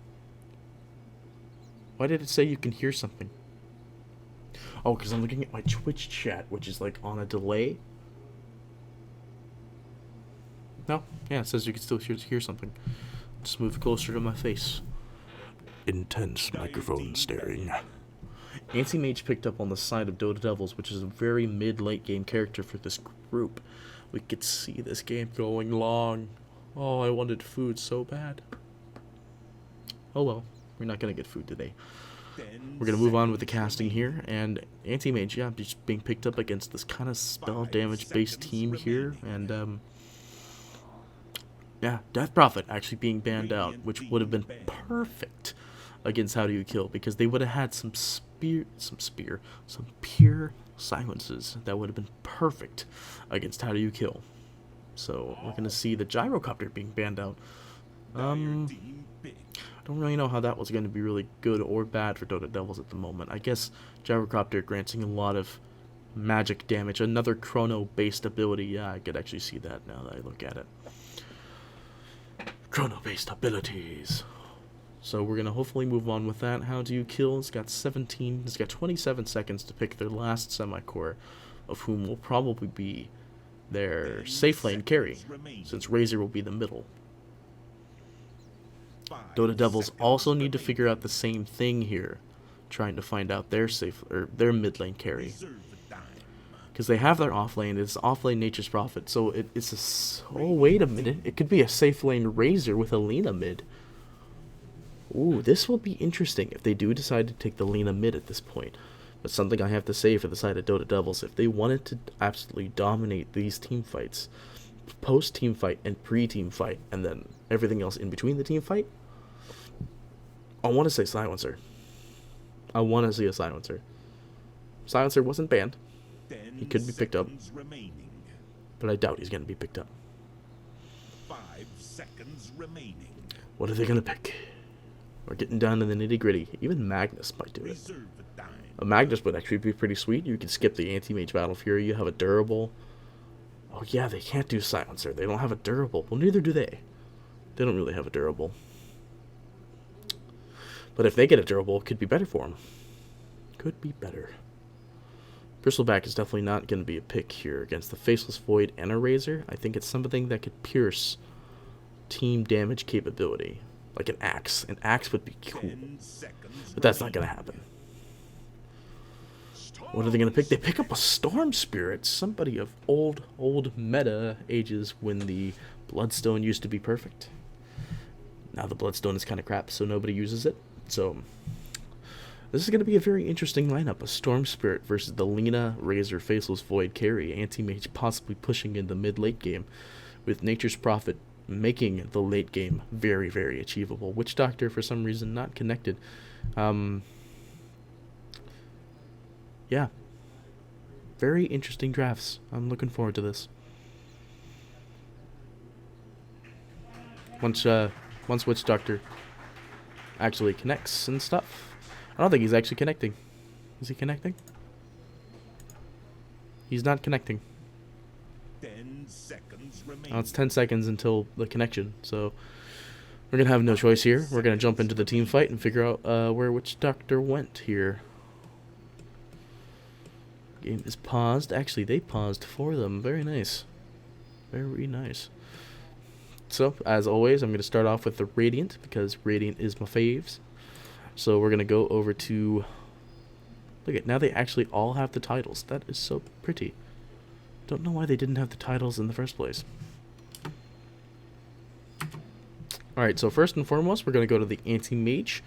Why did it say you can hear something? Oh, because I'm looking at my Twitch chat, which is like on a delay. No, yeah, it says you can still hear something. Just move closer to my face. Intense microphone staring. Anti-Mage picked up on the side of Dota Devils, which is a very mid-late game character for this group. We could see this game going long. Oh, I wanted food so bad. Oh well, we're not gonna get food today. We're gonna move on with the casting here, and Anti-Mage, yeah, just being picked up against this kind of spell damage based team here, and yeah, Death Prophet actually being banned out, which would have been perfect against How Do You Kill, because they would have had some pure silences that would have been perfect against How Do You Kill. So we're gonna see the Gyrocopter being banned out. I don't really know how that was going to be really good or bad for Dota Devils at the moment. I guess Gyrocopter granting a lot of magic damage. Another chrono-based ability. Yeah, I could actually see that now that I look at it. Chrono-based abilities. So we're going to hopefully move on with that. How Do You Kill? It's got 27 seconds to pick their last semi-core, of whom will probably be their safe lane carry, since Razor will be the middle. Dota Devils also need to figure out the same thing here, trying to find out their mid lane carry, because they have their off lane. It's off lane Nature's Prophet, so it's a oh wait a minute, it could be a safe lane Razor with a Lina mid. Ooh, this will be interesting if they do decide to take the Lina mid at this point. But something I have to say for the side of Dota Devils, if they wanted to absolutely dominate these team fights, post team fight and pre team fight, and then everything else in between the team fight, I want to say Silencer. I want to see a Silencer. Silencer wasn't banned. He could be picked up. But I doubt he's going to be picked up. 5 seconds remaining. What are they going to pick? We're getting down to the nitty-gritty. Even Magnus might do it. A Magnus would actually be pretty sweet. You could skip the Anti-Mage Battle Fury. You have a durable. Oh yeah, they can't do Silencer. They don't have a durable. Well, neither do they. They don't really have a durable. But if they get a durable, it could be better for them. Could be better. Bristleback is definitely not going to be a pick here against the Faceless Void and a Razor. I think it's something that could pierce team damage capability. Like an Axe. An Axe would be cool. But that's not going to happen. What are they going to pick? They pick up a Storm Spirit. Somebody of old meta ages when the Bloodstone used to be perfect. Now the Bloodstone is kind of crap, so nobody uses it. So this is going to be a very interesting lineup. A Storm Spirit versus the Lina, Razor, Faceless Void carry. Anti-Mage possibly pushing in the mid-late game, with Nature's Prophet making the late game very, very achievable. Witch Doctor, for some reason, not connected. Yeah. Very interesting drafts. I'm looking forward to this. Once Witch Doctor actually connects and stuff. I don't think he's actually connecting. Is he connecting? He's not connecting. 10 seconds remaining. Oh, it's 10 seconds until the connection, so we're going to have no choice here. We're going to jump into the team fight and figure out where Witch Doctor went here. Game is paused. Actually, they paused for them. Very nice. Very nice. So, as always, I'm going to start off with the Radiant, because Radiant is my faves. So we're going to go over to... Look at, now they actually all have the titles. That is so pretty. Don't know why they didn't have the titles in the first place. Alright, so first and foremost, we're going to go to the Anti-Mage,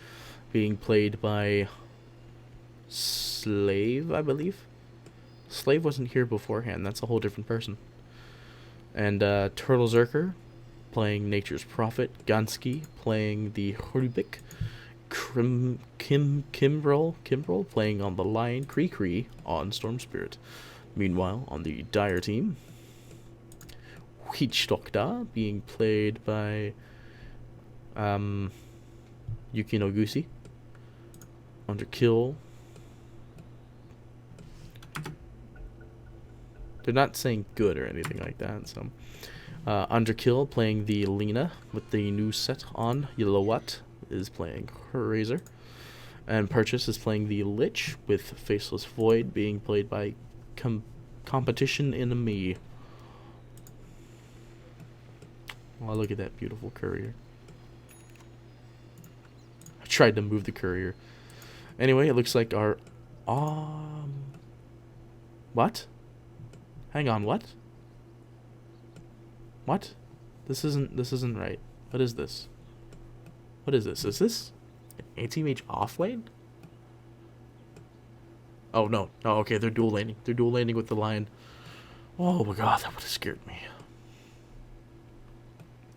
being played by Slave, I believe. Slave wasn't here beforehand. That's a whole different person. And Turtle Zerker playing Nature's Prophet. Gansky playing the Horubik. Kimbrel playing on the Lion. Kree on Storm Spirit. Meanwhile, on the Dire team, Witchdokta being played by Yuki no Gusi. Underkill. They're not saying good or anything like that, so... Underkill playing the Lina with the new set on. Yellowwatt is playing her Razor. And Purchase is playing the Lich, with Faceless Void being played by Competition Enemy. Oh, look at that beautiful courier. I tried to move the courier. Anyway, it looks like our... What? Hang on, what? What? This isn't right. What is this? What is this? Is this an anti-mage off lane? Oh no. Oh, okay, they're dual laning. They're dual laning with the lion. Oh my god, that would have scared me.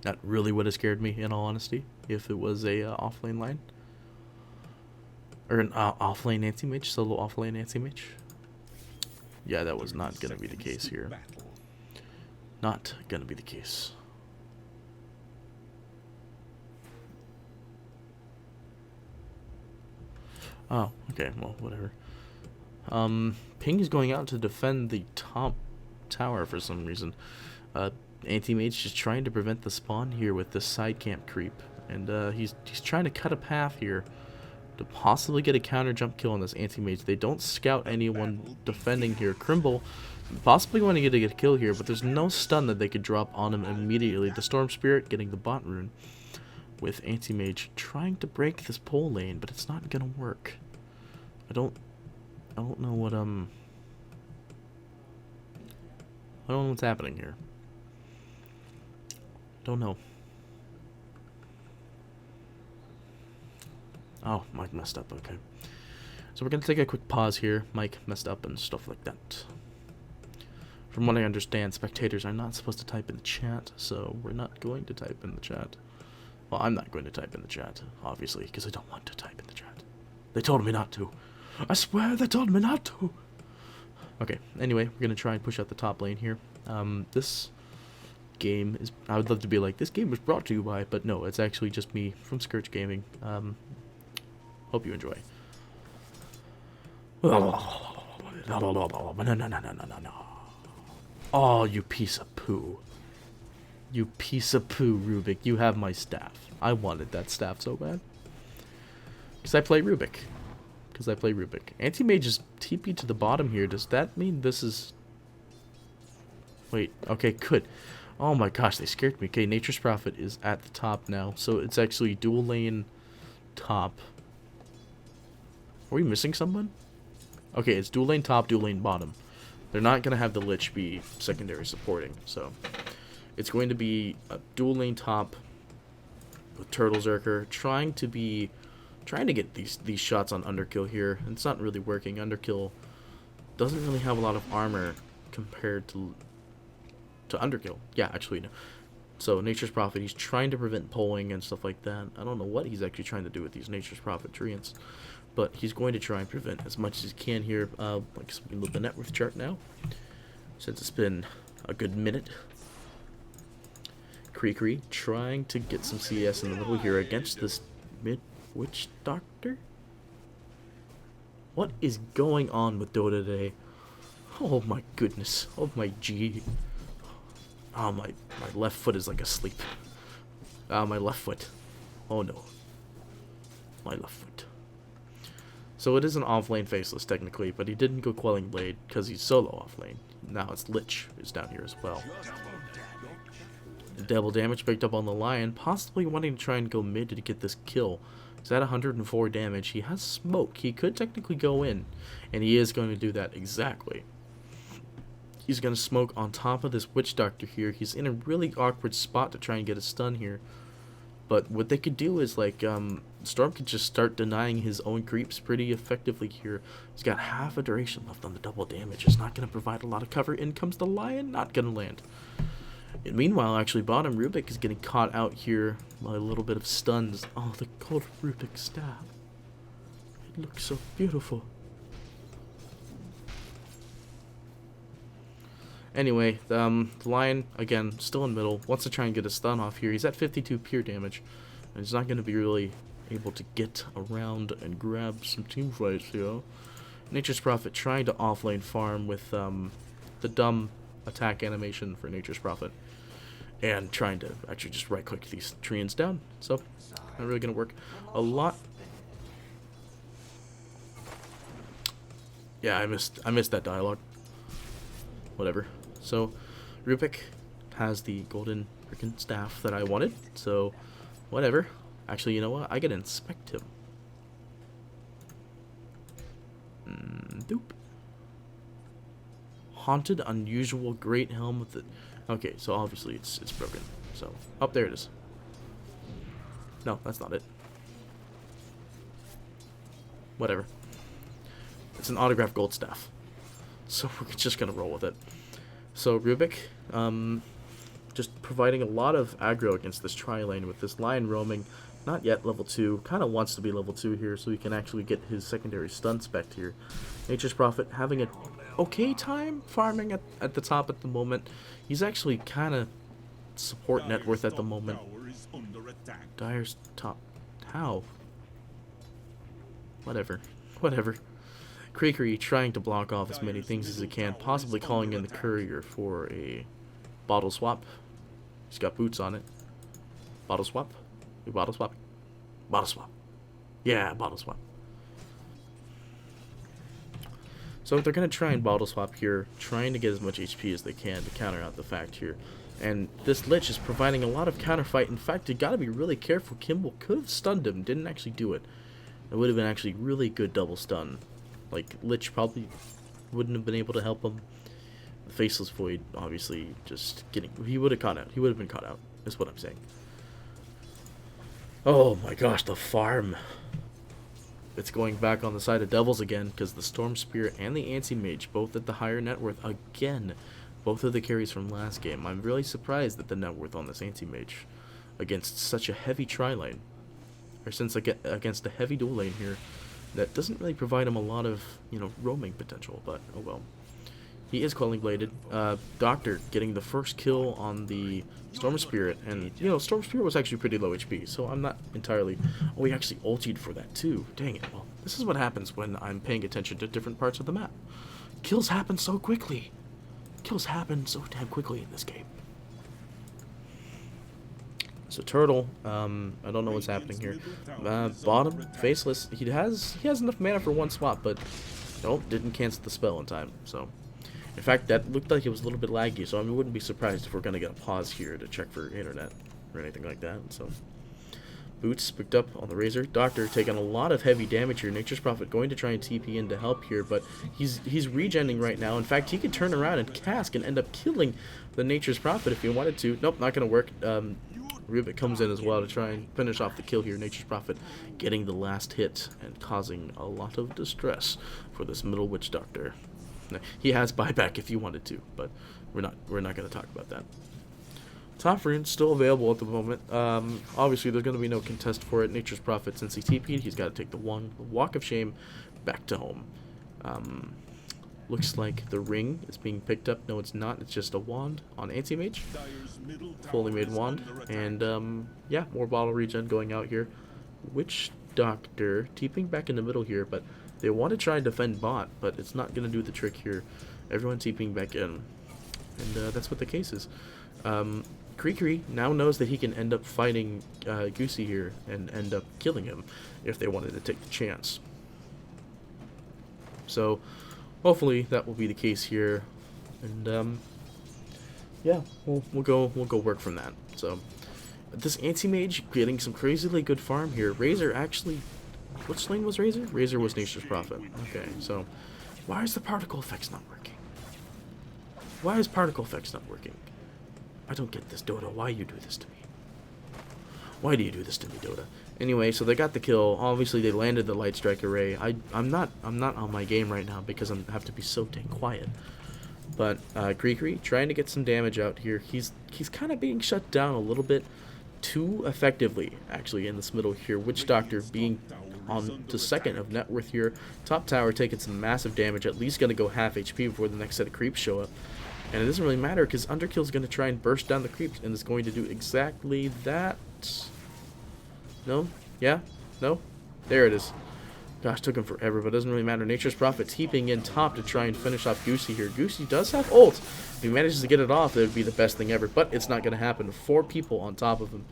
That really would have scared me, in all honesty, if it was a off lane line. Or an off lane anti-mage, solo off lane anti-mage. Yeah, that was not gonna be the case here. Not gonna be the case. Oh, okay, well, whatever. Ping is going out to defend the top tower for some reason. Anti-Mage just trying to prevent the spawn here with this side camp creep. And he's trying to cut a path here to possibly get a counter jump kill on this Anti-Mage. They don't scout anyone defending here. Crimble possibly want to get a kill here, but there's no stun that they could drop on him immediately. The Storm Spirit getting the bot rune with Anti-Mage trying to break this pole lane, but it's not gonna work. I don't know what I don't know what's happening here. Don't know. Oh, Mike messed up, okay. So we're gonna take a quick pause here. Mike messed up and stuff like that. From what I understand, spectators are not supposed to type in the chat, so we're not going to type in the chat. Well, I'm not going to type in the chat, obviously, because I don't want to type in the chat. They told me not to. I swear they told me not to. Okay, anyway, we're going to try and push out the top lane here. This game is... I would love to be like, this game was brought to you by... But no, it's actually just me from Scourge Gaming. Hope you enjoy. Oh, you piece of poo. You piece of poo, Rubik. You have my staff. I wanted that staff so bad. Because I play Rubik. Anti-Mage is TP to the bottom here. Does that mean this is... Wait. Okay, good. Oh my gosh, they scared me. Okay, Nature's Prophet is at the top now. So it's actually dual lane top. Are we missing someone? Okay, it's dual lane top, dual lane bottom. They're not going to have the Lich be secondary supporting, so... It's going to be a dual lane top with Turtle Zerker trying to get these shots on Underkill here. It's not really working. Underkill doesn't really have a lot of armor compared to Underkill. Yeah, actually no. So Nature's Prophet, he's trying to prevent polling and stuff like that. I don't know what he's actually trying to do with these Nature's Prophet treants, but he's going to try and prevent as much as he can here. Like we can look at the net worth chart now, since it's been a good minute. Kree trying to get some CS in the middle here against this mid-witch doctor. What is going on with Dota today? Oh my goodness. Oh my G. Oh my left foot is like asleep. My left foot. Oh no. My left foot. So it is an off-lane faceless technically, but he didn't go Quelling Blade because he's solo off-lane. Now it's Lich is down here as well. Double damage picked up on the Lion, possibly wanting to try and go mid to get this kill. He's at 104 damage. He has smoke. He could technically go in, and he is going to do that exactly. He's going to smoke on top of this Witch Doctor here. He's in a really awkward spot to try and get a stun here. But what they could do is, like, Storm could just start denying his own creeps pretty effectively here. He's got half a duration left on the double damage. It's not going to provide a lot of cover. In comes the Lion, not going to land. And meanwhile, actually, bottom Rubik is getting caught out here by a little bit of stuns. Oh, the gold Rubik staff. It looks so beautiful. Anyway, the Lion, again, still in middle, wants to try and get a stun off here. He's at 52 pure damage, and he's not going to be really able to get around and grab some team fights here. Nature's Prophet trying to offlane farm with the dumb attack animation for Nature's Prophet. And trying to actually just right-click these treants down. So, not really going to work a lot. Yeah, I missed that dialogue. Whatever. So, Rupik has the golden freaking staff that I wanted. So, whatever. Actually, you know what? I can inspect him. Doop. Haunted, unusual, great helm with the Okay, so obviously it's broken. So, up there it is. No, that's not it. Whatever. It's an autographed gold staff. So we're just gonna roll with it. So Rubik, just providing a lot of aggro against this tri-lane with this lion roaming, not yet level 2, kind of wants to be level 2 here so he can actually get his secondary stun spec here. Nature's Prophet having an okay time farming at the top at the moment. He's actually kind of support net worth at the moment. Tower is under attack. Dyer's top. How? Whatever. Whatever. Creakery trying to block off as many things as he can, possibly calling in the courier for a bottle swap. He's got boots on it. Bottle swap? We bottle swap? Bottle swap. Yeah, bottle swap. So they're going to try and bottle swap here, trying to get as much HP as they can to counter out the fact here. And this Lich is providing a lot of counter fight. In fact, you got to be really careful. Kimball could have stunned him, didn't actually do it. It would have been actually really good double stun. Like, Lich probably wouldn't have been able to help him. The Faceless Void, obviously, just getting... He would have caught out. He would have been caught out, is what I'm saying. Oh my gosh, the farm. It's going back on the side of Devils again, because the Storm Spirit and the Anti-Mage, both at the higher net worth, again. Both of the carries from last game. I'm really surprised at the net worth on this Anti-Mage against such a heavy tri-lane. Or since against a heavy dual lane here. That doesn't really provide him a lot of, you know, roaming potential, but oh well. He is Quelling Bladed. Doctor getting the first kill on the Storm Spirit, and, you know, Storm Spirit was actually pretty low HP, so I'm not entirely... Oh, he actually ultied for that too. Dang it. Well, this is what happens when I'm paying attention to different parts of the map. Kills happen so quickly. Kills happen so damn quickly in this game. So Turtle, I don't know what's happening here. Bottom, Faceless, he has enough mana for one swap, but nope, didn't cancel the spell in time. So, in fact, that looked like it was a little bit laggy. So I wouldn't be surprised if we're gonna get a pause here to check for internet or anything like that. So, Boots picked up on the Razor. Doctor taking a lot of heavy damage here. Nature's Prophet going to try and TP in to help here, but he's regenning right now. In fact, he could turn around and cask and end up killing the Nature's Prophet if he wanted to. Nope, not gonna work. Rubik comes in as well to try and finish off the kill here. Nature's Prophet getting the last hit and causing a lot of distress for this middle Witch Doctor. He has buyback if you wanted to, but we're not going to talk about that. Top rune still available at the moment. Obviously, there's going to be no contest for it. Nature's Prophet, since he TP'd, he's got to take the Walk of Shame back to home. Looks like the ring is being picked up. No, it's not. It's just a wand on Anti-Mage. Fully made wand. And, yeah, more bottle regen going out here. Witch Doctor TPing back in the middle here, but they want to try and defend bot, but it's not going to do the trick here. Everyone TPing back in. And that's what the case is. Creakery now knows that he can end up fighting Goosey here and end up killing him if they wanted to take the chance. So... hopefully that will be the case here, and yeah, we'll go work from that. So this Anti-Mage getting some crazily good farm here. Razor actually, which lane was Razor? Razor was Nature's Prophet. Okay, so why is the particle effects not working? Why is particle effects not working? I don't get this, Dota. Why you do this to me? Why do you do this to me, Dota? Anyway, so they got the kill. Obviously, they landed the Light Strike Array. I'm not on my game right now because I have to be so dang quiet. But Creakery trying to get some damage out here. He's kind of being shut down a little bit too effectively, actually, in this middle here. Witch Doctor being on the second of net worth here. Top tower taking some massive damage. At least going to go half HP before the next set of creeps show up. And it doesn't really matter because Underkill is going to try and burst down the creeps, and it's going to do exactly that. No? Yeah? No? There it is. Gosh, took him forever, but it doesn't really matter. Nature's Prophet TPing in top to try and finish off Goosey here. Goosey does have ult. If he manages to get it off, it would be the best thing ever, but it's not going to happen. 4 people on top of him.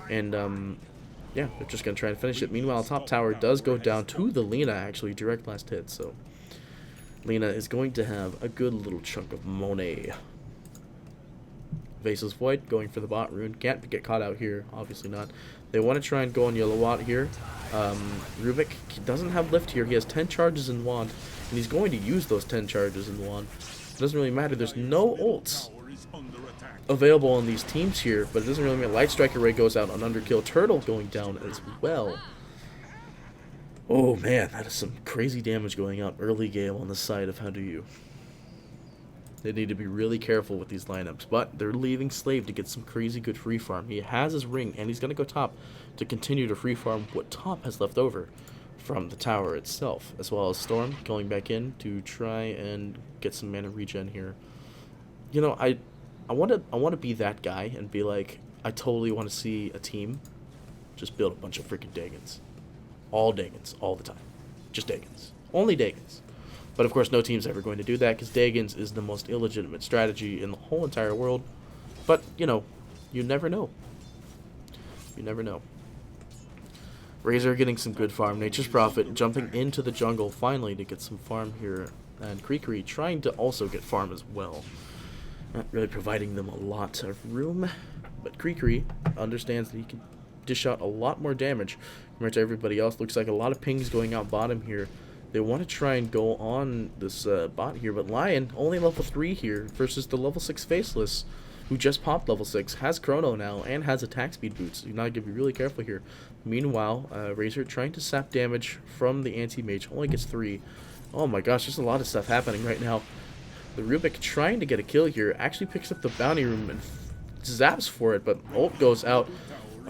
And, yeah, they're just going to try and finish it. Meanwhile, top tower does go down to the Lena, actually. Direct last hit, so... Lena is going to have a good little chunk of Monet. Vasel's Void going for the bot rune. Can't get caught out here. Obviously not. They want to try and go on Yellow Watt here. Rubik doesn't have lift here. He has 10 charges in Wand. And he's going to use those 10 charges in Wand. It doesn't really matter. There's no ults. available on these teams here, but it doesn't really mean Light Strike Array goes out on Underkill. Turtle going down as well. Oh man, that is some crazy damage going out early game on the side of How Do You. They need to be really careful with these lineups, but they're leaving Slave to get some crazy good free farm. He has his ring, and he's going to go top to continue to free farm what top has left over from the tower itself, as well as Storm going back in to try and get some mana regen here. You know, I want to be that guy and be like, I totally want to see a team just build a bunch of freaking Dagons. All Dagons, all the time. Just Dagons. Only Dagons. But of course, no team's ever going to do that because Dagons is the most illegitimate strategy in the whole entire world. But, you know, you never know. You never know. Razor getting some good farm. Nature's Prophet jumping into the jungle finally to get some farm here. And Creekery trying to also get farm as well. Not really providing them a lot of room. But Creekery understands that he can dish out a lot more damage compared to everybody else. Looks like a lot of pings going out bottom here. They want to try and go on this bot here, but Lion, only level 3 here versus the level 6 Faceless, who just popped level 6, has Chrono now, and has attack speed boots. You gotta be really careful here. Meanwhile, Razor trying to sap damage from the anti-mage, only gets 3. Oh my gosh, there's a lot of stuff happening right now. The Rubik trying to get a kill here, actually picks up the bounty room and zaps for it, but ult goes out.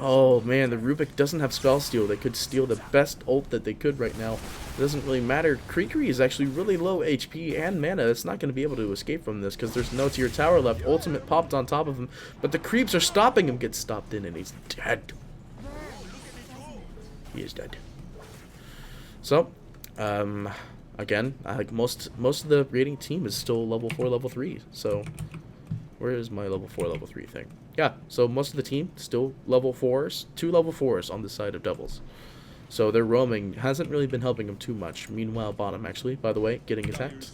Oh man, the Rubik doesn't have spell steal. They could steal the best ult that they could right now. It doesn't really matter. Creekery is actually really low HP and mana. It's not going to be able to escape from this because there's no tier tower left. Ultimate popped on top of him, but the creeps are stopping him. Gets stopped in and he's dead. He is dead. So, again, like most of the raiding team is still level 4, level 3. So, where is my level 4, level 3 thing? Yeah, so most of the team still level 4s, 2 level 4s on the side of Devils. So their roaming hasn't really been helping them too much. Meanwhile, bottom actually, by the way, getting attacked.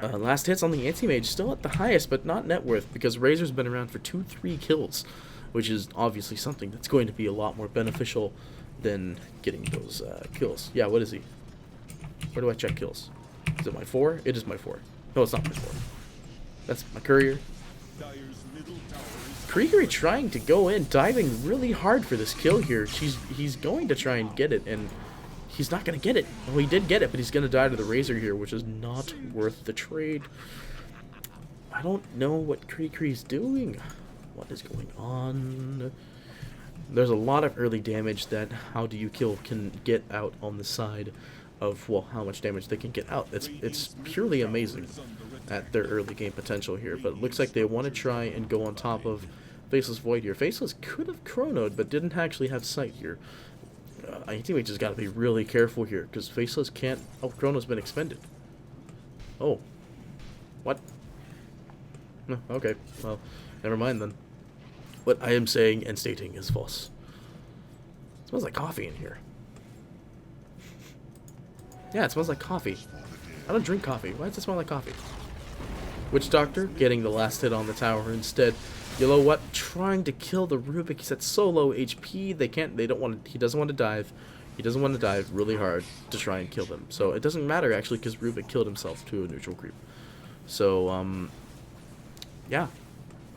Last hits on the anti-mage, still at the highest, but not net worth, because Razor's been around for 2-3 kills, which is obviously something that's going to be a lot more beneficial than getting those kills. Yeah, what is he? Where do I check kills? Is it my 4? It is my 4. No, it's not my 4. That's my courier. Creekery trying to go in, diving really hard for this kill here. He's going to try and get it, and he's not going to get it. Well, he did get it, but he's going to die to the Razor here, which is not worth the trade. I don't know what Creekery's doing. What is going on? There's a lot of early damage that How Do You Kill can get out on the side of, well, how much damage they can get out. It's purely amazing at their early game potential here, but it looks like they want to try and go on top of Faceless Void here. Faceless could have chronoed, but didn't actually have sight here. Anti-Mage has got to be really careful here, because Faceless can't... Oh, Chrono's been expended. Oh. What? No, okay, well, never mind then. What I am saying and stating is false. It smells like coffee in here. Yeah, it smells like coffee. I don't drink coffee. Why does it smell like coffee? Witch Doctor getting the last hit on the tower instead. You know what? Trying to kill the Rubik. He's at so low HP. They don't want to, he doesn't want to dive. He doesn't want to dive really hard to try and kill them. So it doesn't matter actually because Rubik killed himself to a neutral creep. So yeah.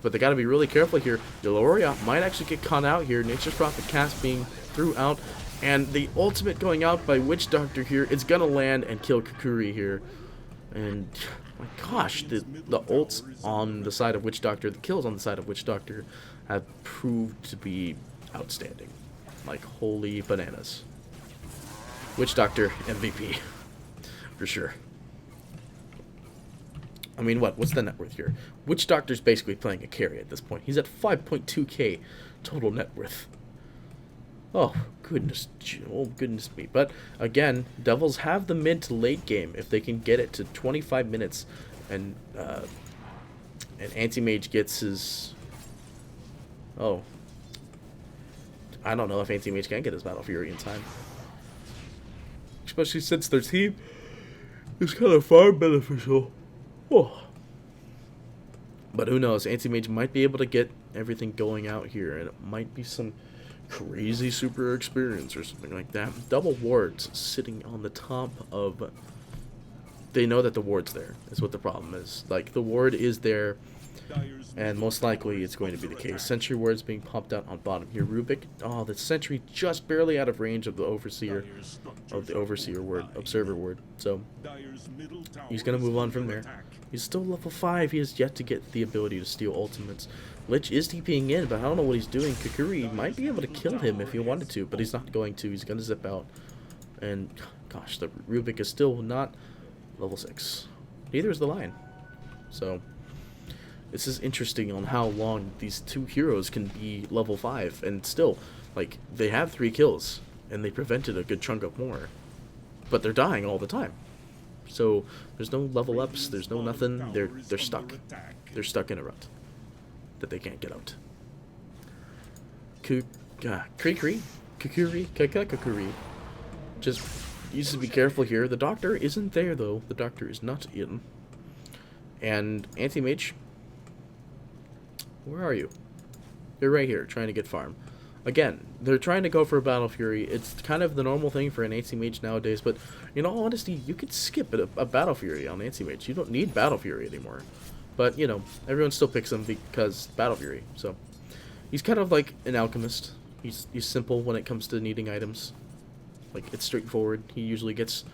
But they got to be really careful here. Deloria might actually get caught out here. Nature's Prophet cast being threw out. And the ultimate going out by Witch Doctor here. It's going to land and kill Kukuri here. And my gosh, the ults on the side of Witch Doctor, the kills on the side of Witch Doctor have proved to be outstanding. Like, holy bananas. Witch Doctor MVP. For sure. I mean, what's the net worth here? Witch Doctor's basically playing a carry at this point. He's at 5.2k total net worth. Oh, goodness me. But, again, Devils have the mid to late game if they can get it to 25 minutes and Anti-Mage gets his... Oh. I don't know if Anti-Mage can get his Battle Fury in time. Especially since their team is kind of far beneficial. Oh. But who knows, Anti-Mage might be able to get everything going out here, and it might be some crazy super experience or something like that. Double wards sitting on the top of... They know that the ward's there, is what the problem is. Like, the ward is there, And most likely it's going to be the case. Sentry wards being popped out on bottom here. Rubik. Oh, the sentry just barely out of range of the overseer. Of the overseer ward. Observer ward. So he's going to move on from there. He's still level 5. He has yet to get the ability to steal ultimates. Lich is TPing in, but I don't know what he's doing. Kukuri might be able to kill him if he wanted to, but he's not going to. He's going to zip out. And, gosh, the Rubik is still not level 6. Neither is the Lion. So this is interesting on how long these two heroes can be level 5 and still, like, they have 3 kills and they prevented a good chunk of more, but they're dying all the time. So there's no level ups, there's no nothing. They're stuck. They're stuck in a rut that they can't get out. Kukuri. Just needs to be careful here. The doctor isn't there though. The doctor is not in. And anti-mage, where are you? You're right here, trying to get farm. Again, they're trying to go for a Battle Fury. It's kind of the normal thing for an anti-mage nowadays, but in all honesty, you could skip a Battle Fury on anti-mage. You don't need Battle Fury anymore. But, you know, everyone still picks him because Battle Fury. So, he's kind of like an alchemist. He's simple when it comes to needing items. Like, it's straightforward. He usually gets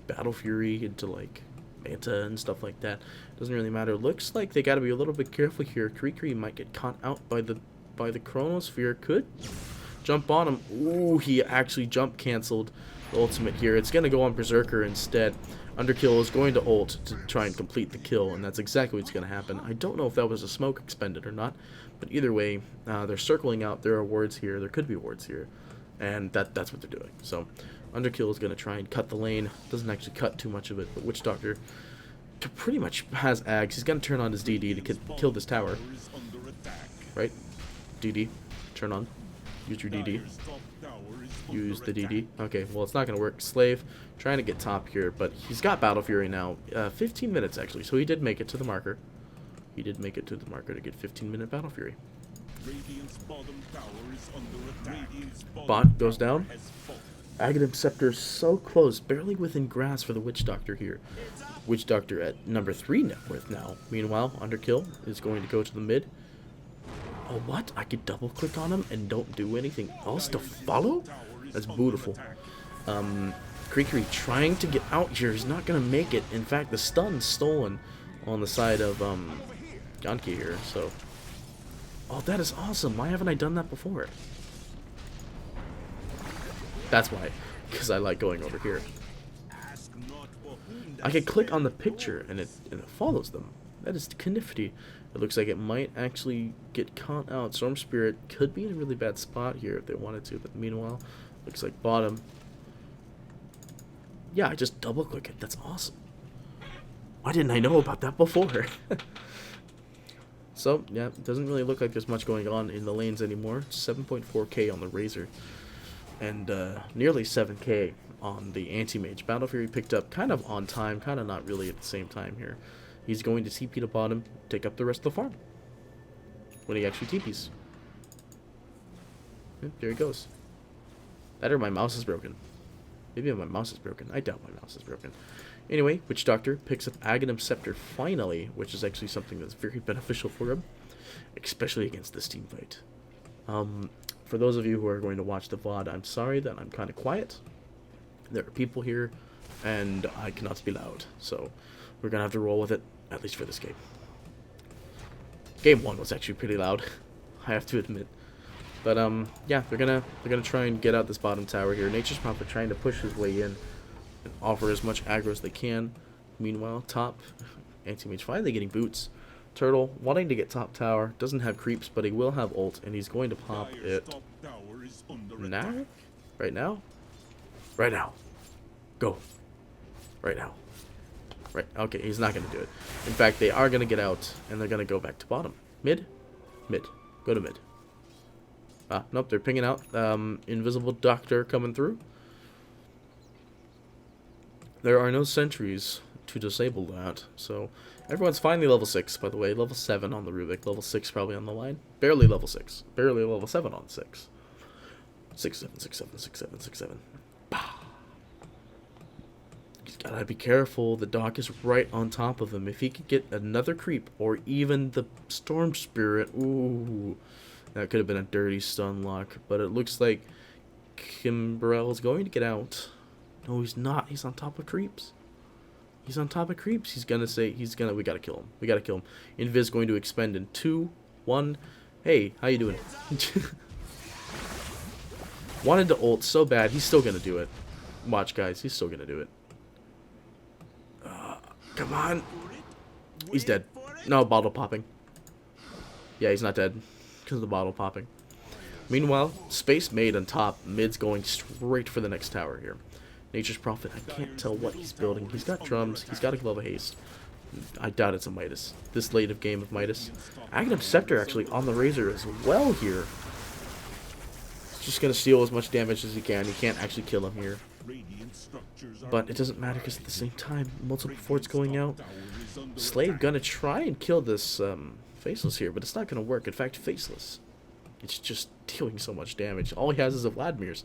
Battle Fury into, like, Manta and stuff like that. Doesn't really matter. Looks like they gotta be a little bit careful here. Krikri might get caught out by the Chronosphere. Could jump on him. Ooh, he actually jump canceled the ultimate here. It's gonna go on Berserker instead. Underkill is going to ult to try and complete the kill, and that's exactly what's gonna happen. I don't know if that was a smoke expended or not, but either way, they're circling out. There are wards here. There could be wards here, and that's what they're doing. So Underkill is gonna try and cut the lane. Doesn't actually cut too much of it, but Witch Doctor pretty much has Ags. He's gonna turn on his DD to kill this tower. Right? DD. Turn on. Use your DD. Use the DD. Okay, well, it's not going to work. Slave trying to get top here, but he's got Battle Fury now. 15 minutes, actually, so he did make it to the marker. He did make it to the marker to get 15-minute Battle Fury. Bot goes down. Aghanim Scepter so close, barely within grasp for the Witch Doctor here. Witch Doctor at number 3 net worth now. Meanwhile, Underkill is going to go to the mid. Oh, what? I could double click on him and don't do anything else to follow? That's beautiful. Krikri trying to get out here. He's not going to make it. In fact, the stun's stolen on the side of Yanki here. So, oh, that is awesome. Why haven't I done that before? That's why. Because I like going over here. I can click on the picture and it follows them. That is nifty. It looks like it might actually get caught out. Storm Spirit could be in a really bad spot here if they wanted to, but meanwhile, looks like bottom. Yeah, I just double click it. That's awesome. Why didn't I know about that before? So, yeah, it doesn't really look like there's much going on in the lanes anymore. 7.4k on the Razor. And nearly 7k on the Anti-Mage. Battle Fury picked up kind of on time, kind of not really at the same time here. He's going to TP to bottom, take up the rest of the farm. When he actually TPs. Yeah, there he goes. That or my mouse is broken. Maybe my mouse is broken. I doubt my mouse is broken. Anyway, Witch Doctor picks up Aghanim Scepter finally, which is actually something that's very beneficial for him. Especially against this team fight. For those of you who are going to watch the VOD, I'm sorry that I'm kind of quiet. There are people here, and I cannot be loud. So, we're going to have to roll with it, at least for this game. Game 1 was actually pretty loud, I have to admit. But, yeah, they're gonna try and get out this bottom tower here. Nature's Prophet trying to push his way in and offer as much aggro as they can. Meanwhile, top, Anti-Mage finally getting boots. Turtle wanting to get top tower, doesn't have creeps, but he will have ult, and he's going to pop it now? Right now? Right now. Go. Right now. Right, okay, he's not going to do it. In fact, they are going to get out, and they're going to go back to bottom. Mid? Mid. Go to mid. Ah, nope, they're pinging out. Invisible Doctor coming through. There are no sentries to disable that, so everyone's finally level 6, by the way. Level 7 on the Rubik, level 6 probably on the line. Barely level 6. Barely level 7 on 6. 6, 7, 6, 7, 6, 7, 6, 7. Bah. Gotta be careful. The dock is right on top of him. If he could get another creep or even the storm spirit, ooh, that could have been a dirty stun lock. But it looks like Kimbrell is going to get out. No, he's not. He's on top of creeps. He's on top of creeps. He's gonna say we gotta kill him. We gotta kill him. Invis going to expend in 2, 1. Hey, how you doing? Wanted to ult so bad. He's still gonna do it. Watch, guys. He's still gonna do it. Come on. He's dead. No, bottle popping. Yeah, he's not dead because of the bottle popping. Meanwhile, Space Maid on top. Mid's going straight for the next tower here. Nature's Prophet. I can't tell what he's building. He's got drums. He's got a Glove of Haste. I doubt it's a Midas. This late of game of Midas. Aghanim Scepter actually on the Razor as well here. He's just going to steal as much damage as he can. He can't actually kill him here. But it doesn't matter because at the same time, multiple forts going out. Slave gonna try and kill this Faceless here, but it's not gonna work. In fact, Faceless, it's just dealing so much damage. All he has is a Vladimir's.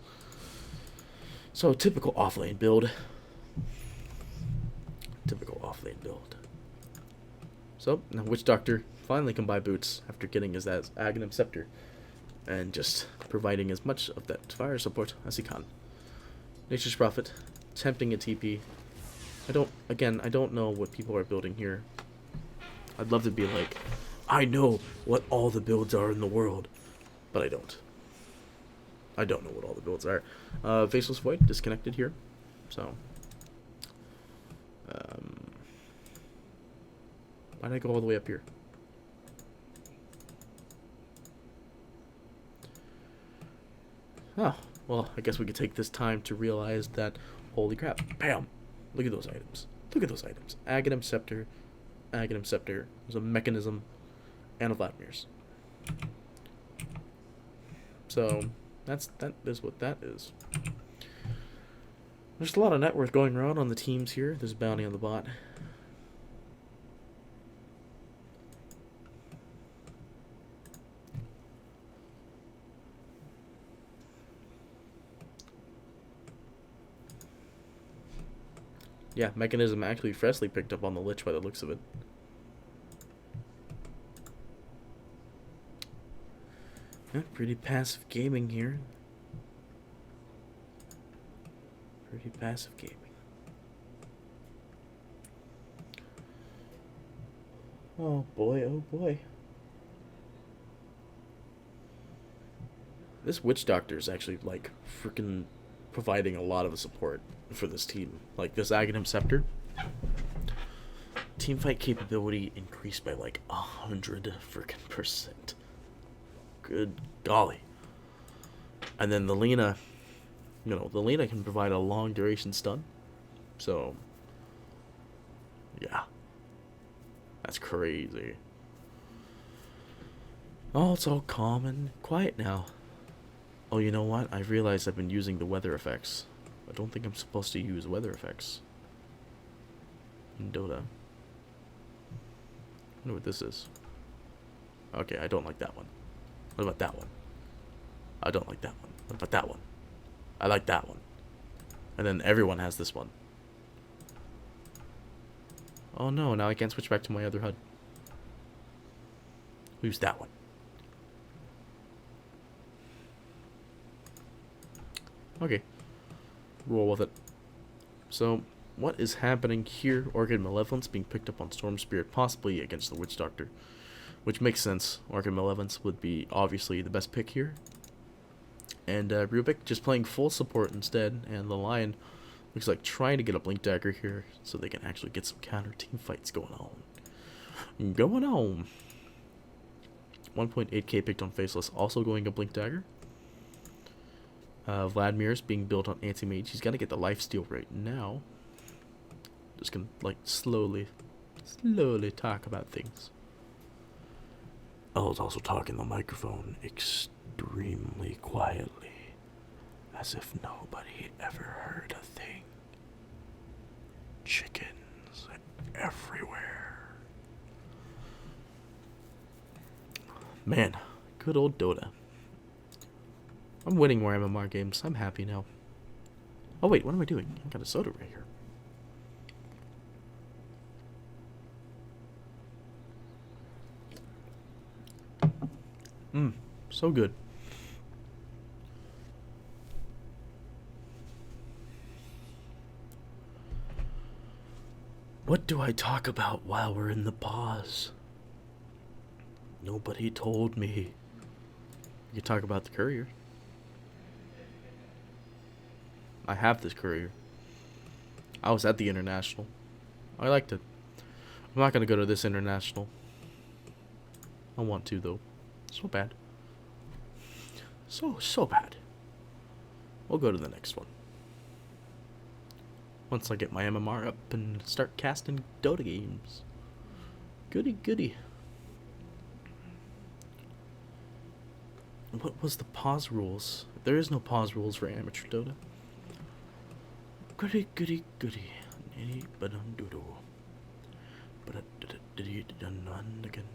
So, typical offlane build. Typical offlane build. So, now Witch Doctor finally can buy boots after getting his Aghanim Scepter. And just providing as much of that fire support as he can. Nature's Prophet, tempting a TP. I don't know what people are building here. I'd love to be like, I know what all the builds are in the world. But I don't. I don't know what all the builds are. Faceless Void, disconnected here. So. Why did I go all the way up here? Oh, well, I guess we could take this time to realize that, holy crap, bam! Look at those items. Look at those items. Aghanim Scepter. Aghanim Scepter. There's a Mechanism. And a Vladimir's. So, that is what that is. There's a lot of net worth going around on the teams here. There's a bounty on the bot. Yeah, Mechanism actually freshly picked up on the Lich by the looks of it. Yeah, pretty passive gaming here. Pretty passive gaming. Oh boy, oh boy. This Witch Doctor is actually, like, freaking providing a lot of support for this team. Like, this Aghanim Scepter. Teamfight capability increased by, like, 100 freaking percent. Good golly. And then the Lena, you know, the Lena can provide a long duration stun. So, yeah. That's crazy. Oh, it's all calm and quiet now. Oh, you know what? I realized I've been using the weather effects. I don't think I'm supposed to use weather effects in Dota. I wonder what this is. Okay, I don't like that one. What about that one? I don't like that one. What about that one? I like that one. And then everyone has this one. Oh no, now I can't switch back to my other HUD. Who's that one? Okay. Roll with it. So, what is happening here? Orchid Malevolence being picked up on Storm Spirit, possibly against the Witch Doctor. Which makes sense. Orchid Malevolence would be obviously the best pick here. And Rubik just playing full support instead. And the Lion looks like trying to get a Blink Dagger here so they can actually get some counter team fights going on. Going on. 1.8k picked on Faceless, also going a Blink Dagger. Vladimir's being built on Anti-Mage. He's got to get the lifesteal right now. Just gonna, like, slowly talk about things. I was also talking on the microphone extremely quietly, as if nobody ever heard a thing. Chickens everywhere. Man, good old Dota. I'm winning more MMR games. I'm happy now. Oh wait, what am I doing? I got a soda right here. So good. What do I talk about while we're in the pause? Nobody told me. You can talk about the courier. I have this courier. I was at the international. I liked it. I'm not gonna go to this international. I want to though. So bad. So bad. We'll go to the next one. Once I get my MMR up and start casting Dota games. Goody goody. What was the pause rules? There is no pause rules for amateur Dota. Goody goody goody. Nitty badum doodoo. But diddy dun dun again.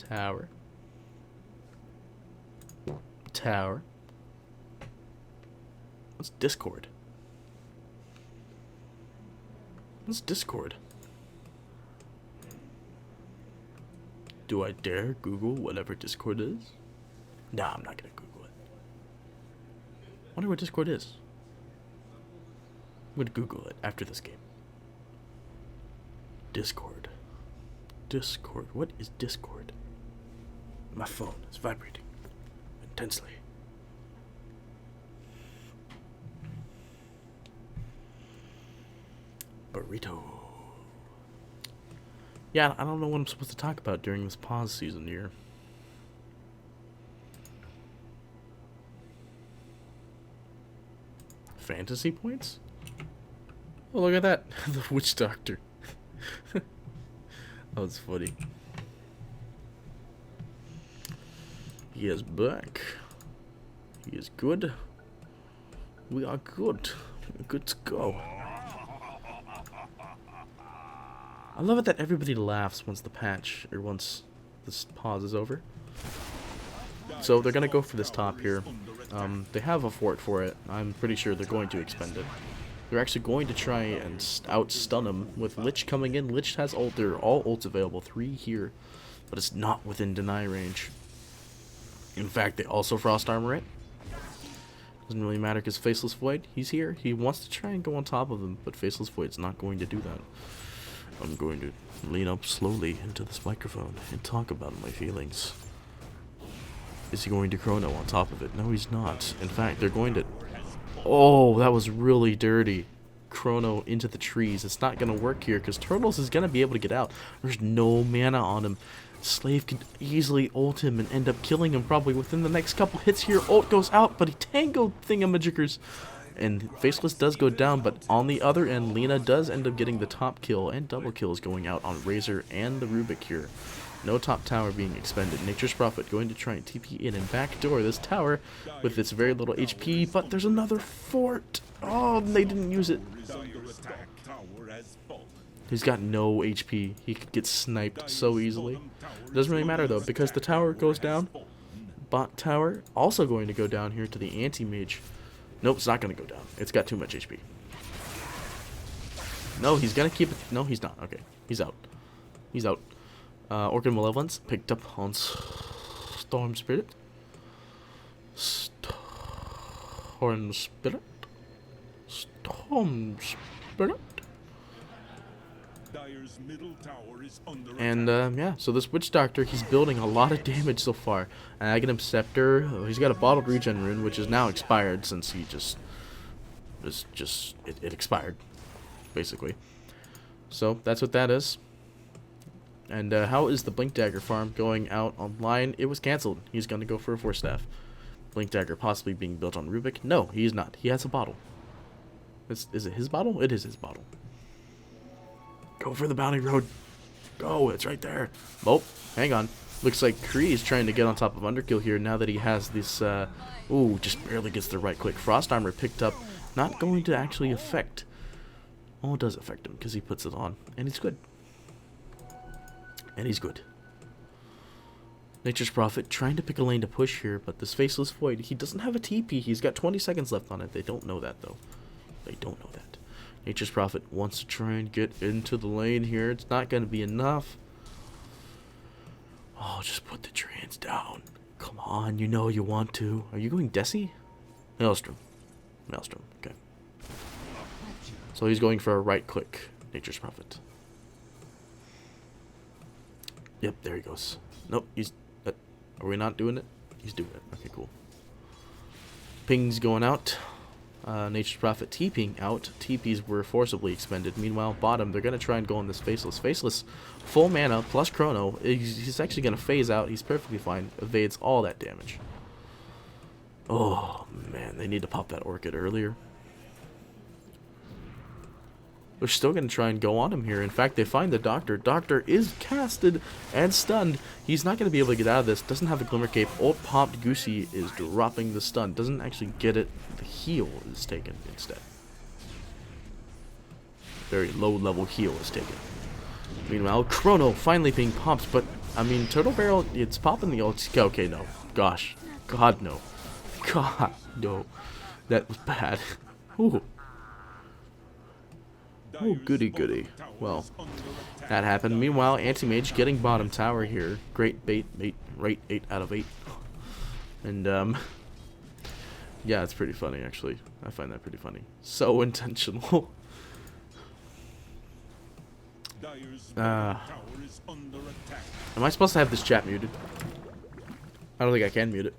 Tower. Tower. What's Discord? What's Discord? Do I dare Google whatever Discord is? Nah, I'm not gonna Google it. Wonder what Discord is. I'm gonna Google it after this game. Discord. Discord. What is Discord? My phone is vibrating intensely. Burrito. Yeah, I don't know what I'm supposed to talk about during this pause season here. Fantasy points? Oh, look at that. The witch doctor. That was funny. He is back. He is good. We are good. We're good to go. I love it that everybody laughs once the patch, or once this pause is over. So they're gonna go for this top here. They have a fort for it. I'm pretty sure they're going to expend it. They're actually going to try and out-stun him with Lich coming in. Lich has ult. They're all ults available. 3 here, but it's not within deny range. In fact, they also frost armor it. Doesn't really matter because Faceless Void, he's here. He wants to try and go on top of him, but Faceless Void's not going to do that. I'm going to lean up slowly into this microphone and talk about my feelings. Is he going to Chrono on top of it? No, he's not. In fact, they're going to... Oh, that was really dirty. Chrono into the trees. It's not going to work here because Turtles is going to be able to get out. There's no mana on him. Slave can easily ult him and end up killing him probably within the next couple hits here. Ult goes out, but he tangled thingamajiggers. And Faceless does go down, but on the other end, Lena does end up getting the top kill, and double kills going out on Razor and the Rubik here. No top tower being expended. Nature's Prophet going to try and TP in and backdoor this tower with its very little HP, but there's another fort. Oh, they didn't use it. He's got no HP. He could get sniped so easily. It doesn't really matter though, because the tower goes down. Bot tower also going to go down here to the anti-mage. Nope, it's not going to go down. It's got too much HP. No, he's going to keep it. No, he's not. Okay, he's out. He's out. Orchid Malevolence picked up on Storm Spirit. Storm Spirit. Storm Spirit. And yeah, so this Witch Doctor, he's building a lot of damage so far. Aghanim Scepter, he's got a bottled regen rune, which is now expired since he it expired, basically. So that's what that is. And how is the Blink Dagger farm going out online? It was cancelled. He's going to go for a 4-staff. Blink Dagger possibly being built on Rubik. No, he's not. He has a bottle. Is it his bottle? It is his bottle. Go for the bounty road. Go, it's right there. Oh, hang on. Looks like Kree is trying to get on top of Underkill here now that he has this, ooh, just barely gets the right click. Frost Armor picked up. Not going to actually affect. Oh, it does affect him because he puts it on. And he's good. And he's good. Nature's Prophet trying to pick a lane to push here, but this Faceless Void, he doesn't have a TP. He's got 20 seconds left on it. They don't know that, though. They don't know that. Nature's Prophet wants to try and get into the lane here. It's not going to be enough. Oh, just put the trans down. Come on, you know you want to. Are you going Desi? Maelstrom. Maelstrom, okay. So he's going for a right click, Nature's Prophet. Yep, there he goes. Nope, he's... are we not doing it? He's doing it. Okay, cool. Ping's going out. Nature's Prophet TPing out. TPs were forcibly expended. Meanwhile, bottom, they're going to try and go on this Faceless. Faceless, full mana, plus Chrono. He's actually going to phase out. He's perfectly fine. Evades all that damage. Oh, man. They need to pop that Orchid earlier. They're still going to try and go on him here. In fact, they find the Doctor. Doctor is casted and stunned. He's not going to be able to get out of this. Doesn't have a Glimmer Cape. Ult popped. Goosey is dropping the stun. Doesn't actually get it. The heal is taken instead. Very low level heal is taken. Meanwhile, Chrono finally being popped. But, I mean, Turtle Barrel, it's popping the ult. Okay, no. Gosh. God, no. God, no. That was bad. Ooh. Oh, goody goody. Well, that happened. Meanwhile, Anti-Mage getting bottom tower here. Great bait, rate 8 out of 8. And, yeah, it's pretty funny, actually. I find that pretty funny. So intentional. Am I supposed to have this chat muted? I don't think I can mute it.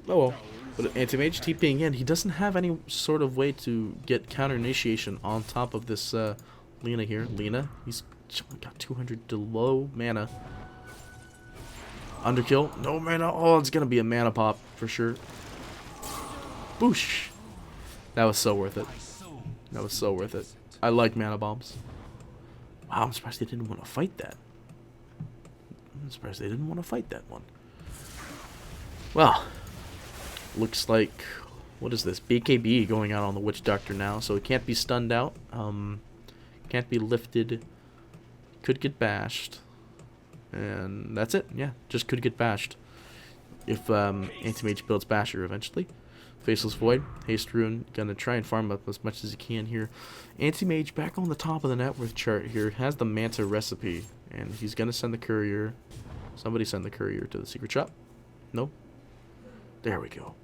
Oh well. But Anti-Mage TPing in, he doesn't have any sort of way to get counter initiation on top of this Lina here. Lina, he's got 200 to low mana. Underkill, no mana. Oh, it's gonna be a mana pop for sure. Boosh. That was so worth it. That was so worth it. I like mana bombs. Wow, I'm surprised they didn't want to fight that. I'm surprised they didn't want to fight that one. Well. Looks like, what is this? BKB going out on the Witch Doctor now, so it can't be stunned out. Can't be lifted. Could get bashed. And that's it. Yeah, just could get bashed. If Anti-Mage builds Basher eventually. Faceless Void. Haste Rune. Gonna try and farm up as much as he can here. Anti-Mage back on the top of the net worth chart here. Has the Manta recipe. And he's gonna send the courier. Somebody send the courier to the secret shop. No? There we go.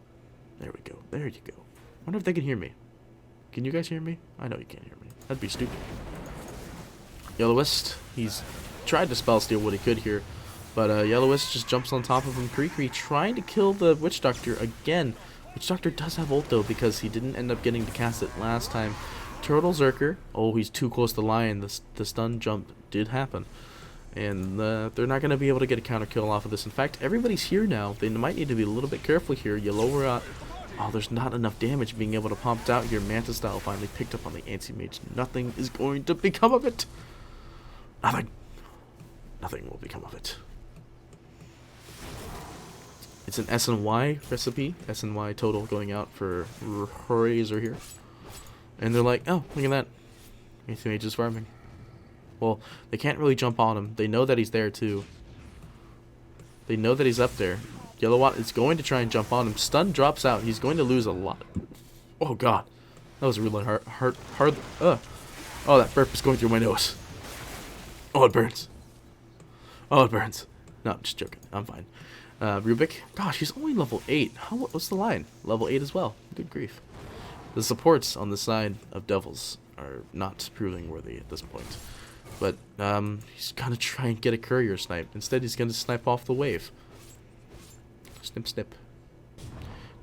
There we go. There you go. Wonder if they can hear me. Can you guys hear me? I know you can't hear me. That'd be stupid. Yellowist, he's tried to spell steal what he could here. But Yellowist just jumps on top of him. Kree trying to kill the Witch Doctor again. Witch Doctor does have ult though because he didn't end up getting to cast it last time. Turtle Zerker. Oh, he's too close to Lion. The stun jump did happen. And they're not going to be able to get a counter kill off of this. In fact, everybody's here now. They might need to be a little bit careful here. You lower out. Oh, there's not enough damage being able to pump out here. Manta style finally picked up on the Anti-Mage. Nothing is going to become of it. Nothing. Nothing will become of it. It's an SNY recipe. SNY total going out for Razor here. And they're like, oh, look at that. Anti-Mage is farming. Well, they can't really jump on him. They know that he's there, too. They know that he's up there. Yellowwatt is going to try and jump on him. Stun drops out. He's going to lose a lot. Oh, God. That was really hard. Oh, that burp is going through my nose. Oh, it burns. Oh, it burns. No, I'm just joking. I'm fine. Rubik. Gosh, he's only level 8. What's the line? Level 8 as well. Good grief. The supports on the side of Devils are not proving worthy at this point. But he's going to try and get a courier snipe. Instead, he's going to snipe off the wave. Snip, snip.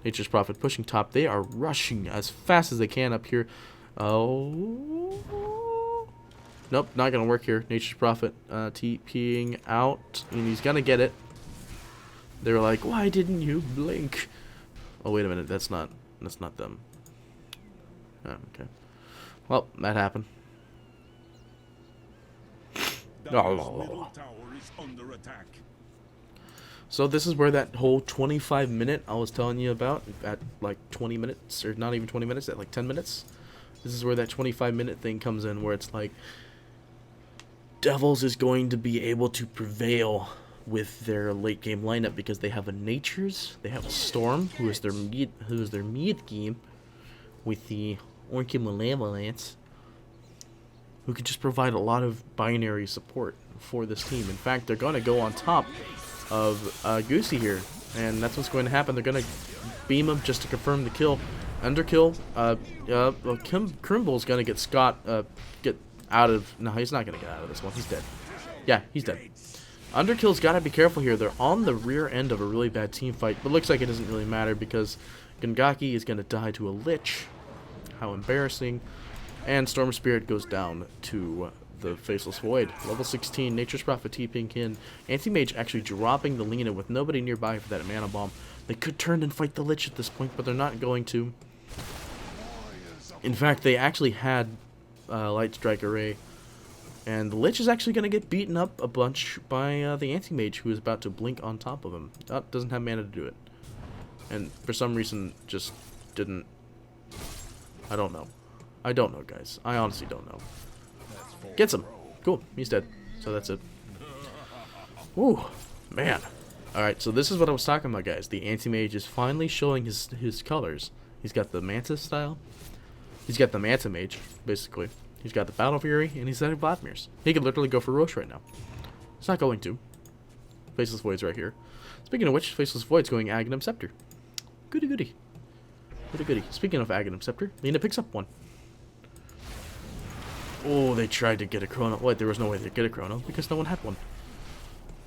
Nature's Prophet pushing top. They are rushing as fast as they can up here. Oh. Nope, not going to work here. Nature's Prophet TPing out. And he's going to get it. They're like, why didn't you blink? Oh, wait a minute. That's not them. Oh, okay. Well, that happened. So this is where that whole 25-minute I was telling you about at like 20 minutes, or not even 20 minutes, at like 10 minutes. This is where that 25-minute thing comes in, where it's like Devils is going to be able to prevail with their late game lineup because they have a Natures, they have a Storm, who is their mid game, with the Orchid Malevolence, who could just provide a lot of binary support for this team. In fact, they're going to go on top of Goosey here, and that's what's going to happen. They're going to beam him just to confirm the kill. Underkill, Krimble's going to get out of... No, he's not going to get out of this one. He's dead. Yeah, he's dead. Underkill's got to be careful here. They're on the rear end of a really bad team fight, but looks like it doesn't really matter because Gengaki is going to die to a Lich. How embarrassing. And Storm Spirit goes down to the Faceless Void. Level 16, Nature's Prophet TPing in. Anti-Mage actually dropping the Lena with nobody nearby for that Mana Bomb. They could turn and fight the Lich at this point, but they're not going to. In fact, they actually had Light Strike Array. And the Lich is actually going to get beaten up a bunch by the Anti-Mage, who is about to blink on top of him. Doesn't have mana to do it. And for some reason, just didn't... I don't know. I don't know, guys. I honestly don't know. Gets him. Cool. He's dead. So that's it. Woo. Man. Alright, so this is what I was talking about, guys. The Anti-Mage is finally showing his colors. He's got the Mantis style. He's got the Manta Mage, basically. He's got the Battle Fury, and he's got Vladmir's. He could literally go for Roche right now. He's not going to. Faceless Void's right here. Speaking of which, Faceless Void's going Aghanim Scepter. Goody goody. Goody goody. Speaking of Aghanim Scepter, Lena picks up one. Oh, they tried to get a Chrono. What? There was no way they'd get a Chrono because no one had one.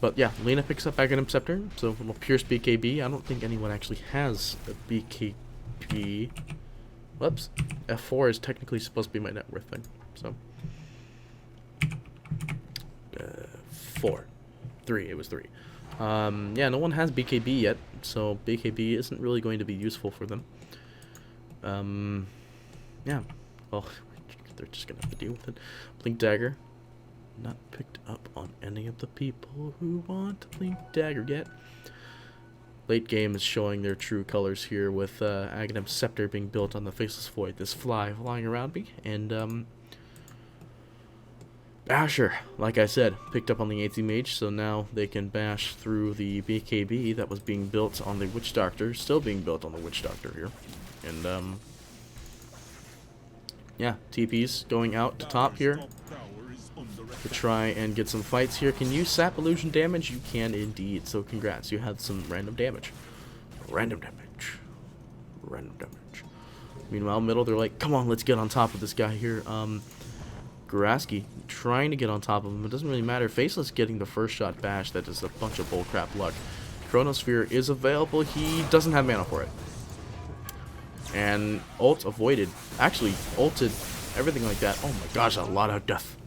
But yeah, Lena picks up Aghanim Scepter. So a little Pierce BKB. I don't think anyone actually has a BKB. Whoops. F4 is technically supposed to be my net worth thing. So 4. 3. It was 3. Yeah, no one has BKB yet, so BKB isn't really going to be useful for them. Yeah. Well, they're just gonna have to deal with it. Blink Dagger. Not picked up on any of the people who want to Blink Dagger yet. Late game is showing their true colors here with Aghanim Scepter being built on the Faceless Void. This fly flying around me. And Basher, like I said, picked up on the Anti-Mage, so now they can bash through the BKB that was being built on the Witch Doctor. Still being built on the Witch Doctor here. And yeah, TP's going out to top here to try and get some fights here. Can you sap illusion damage? You can indeed. So congrats, you had some random damage. Random damage. Random damage. Meanwhile, middle, they're like, come on, let's get on top of this guy here. Garaski trying to get on top of him. It doesn't really matter. Faceless getting the first shot bash. That is a bunch of bullcrap luck. Chronosphere is available. He doesn't have mana for it. And ult avoided. Actually, ulted. Everything like that. Oh my gosh, a lot of death.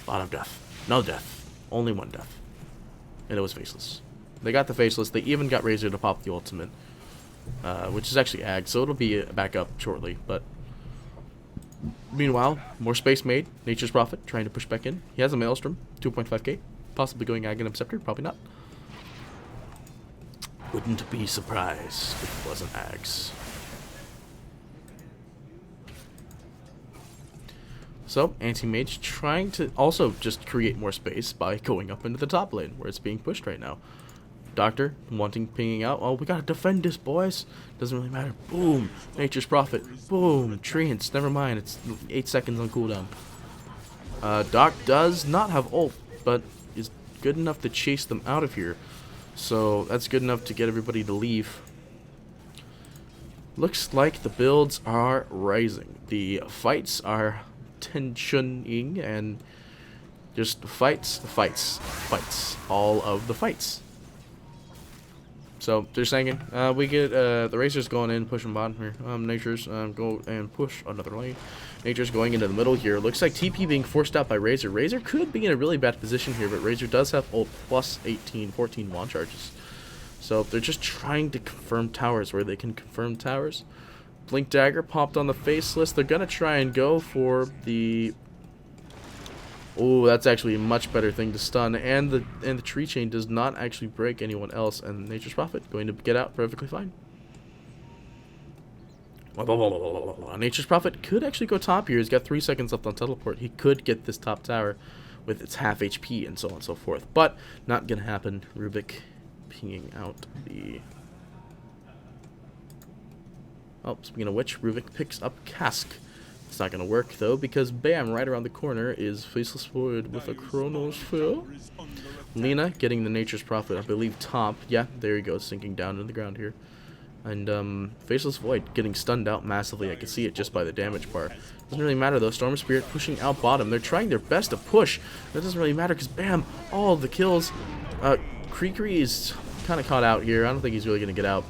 A lot of death. No death. Only one death. And it was Faceless. They got the Faceless. They even got Razor to pop the ultimate. Which is actually Ag, so it'll be back up shortly. But meanwhile, more space made. Nature's Prophet trying to push back in. He has a Maelstrom, 2.5k. Possibly going Aghanim Scepter, probably not. Wouldn't be surprised if it wasn't Ags. So, Anti-Mage trying to also just create more space by going up into the top lane, where it's being pushed right now. Doctor, wanting pinging out. Oh, we gotta defend this, boys. Doesn't really matter. Boom. Nature's Prophet. Boom. Treants. Never mind. It's 8 seconds on cooldown. Doc does not have ult, but is good enough to chase them out of here. So, that's good enough to get everybody to leave. Looks like the builds are rising. The fights are tensioning and just fights. All of the fights. So they're saying we get the Razor's going in, pushing bottom here. Nature's go and push another lane. Nature's going into the middle here. Looks like TP being forced out by Razor. Razor could be in a really bad position here, but Razor does have ult plus 14 wand charges. So they're just trying to confirm towers where they can confirm towers. Blink Dagger popped on the Faceless. They're gonna try and go for the... Oh, that's actually a much better thing to stun, and the tree chain does not actually break anyone else, and Nature's Prophet going to get out perfectly fine. Nature's Prophet could actually go top here. He's got 3 seconds left on teleport. He could get this top tower with its half HP and so on and so forth. But not gonna happen. Rubik pinging out the... Oh, speaking of which, Rubik picks up Cask. It's not gonna work though, because bam, right around the corner is Faceless Void with a Chronosphere. Lena getting the Nature's Prophet, I believe top. Yeah, there he goes, sinking down into the ground here. And Faceless Void getting stunned out massively. I can see it just by the damage bar. Doesn't really matter though. Storm Spirit pushing out bottom. They're trying their best to push. That doesn't really matter because bam, all of the kills. Creakery is kind of caught out here. I don't think he's really gonna get out.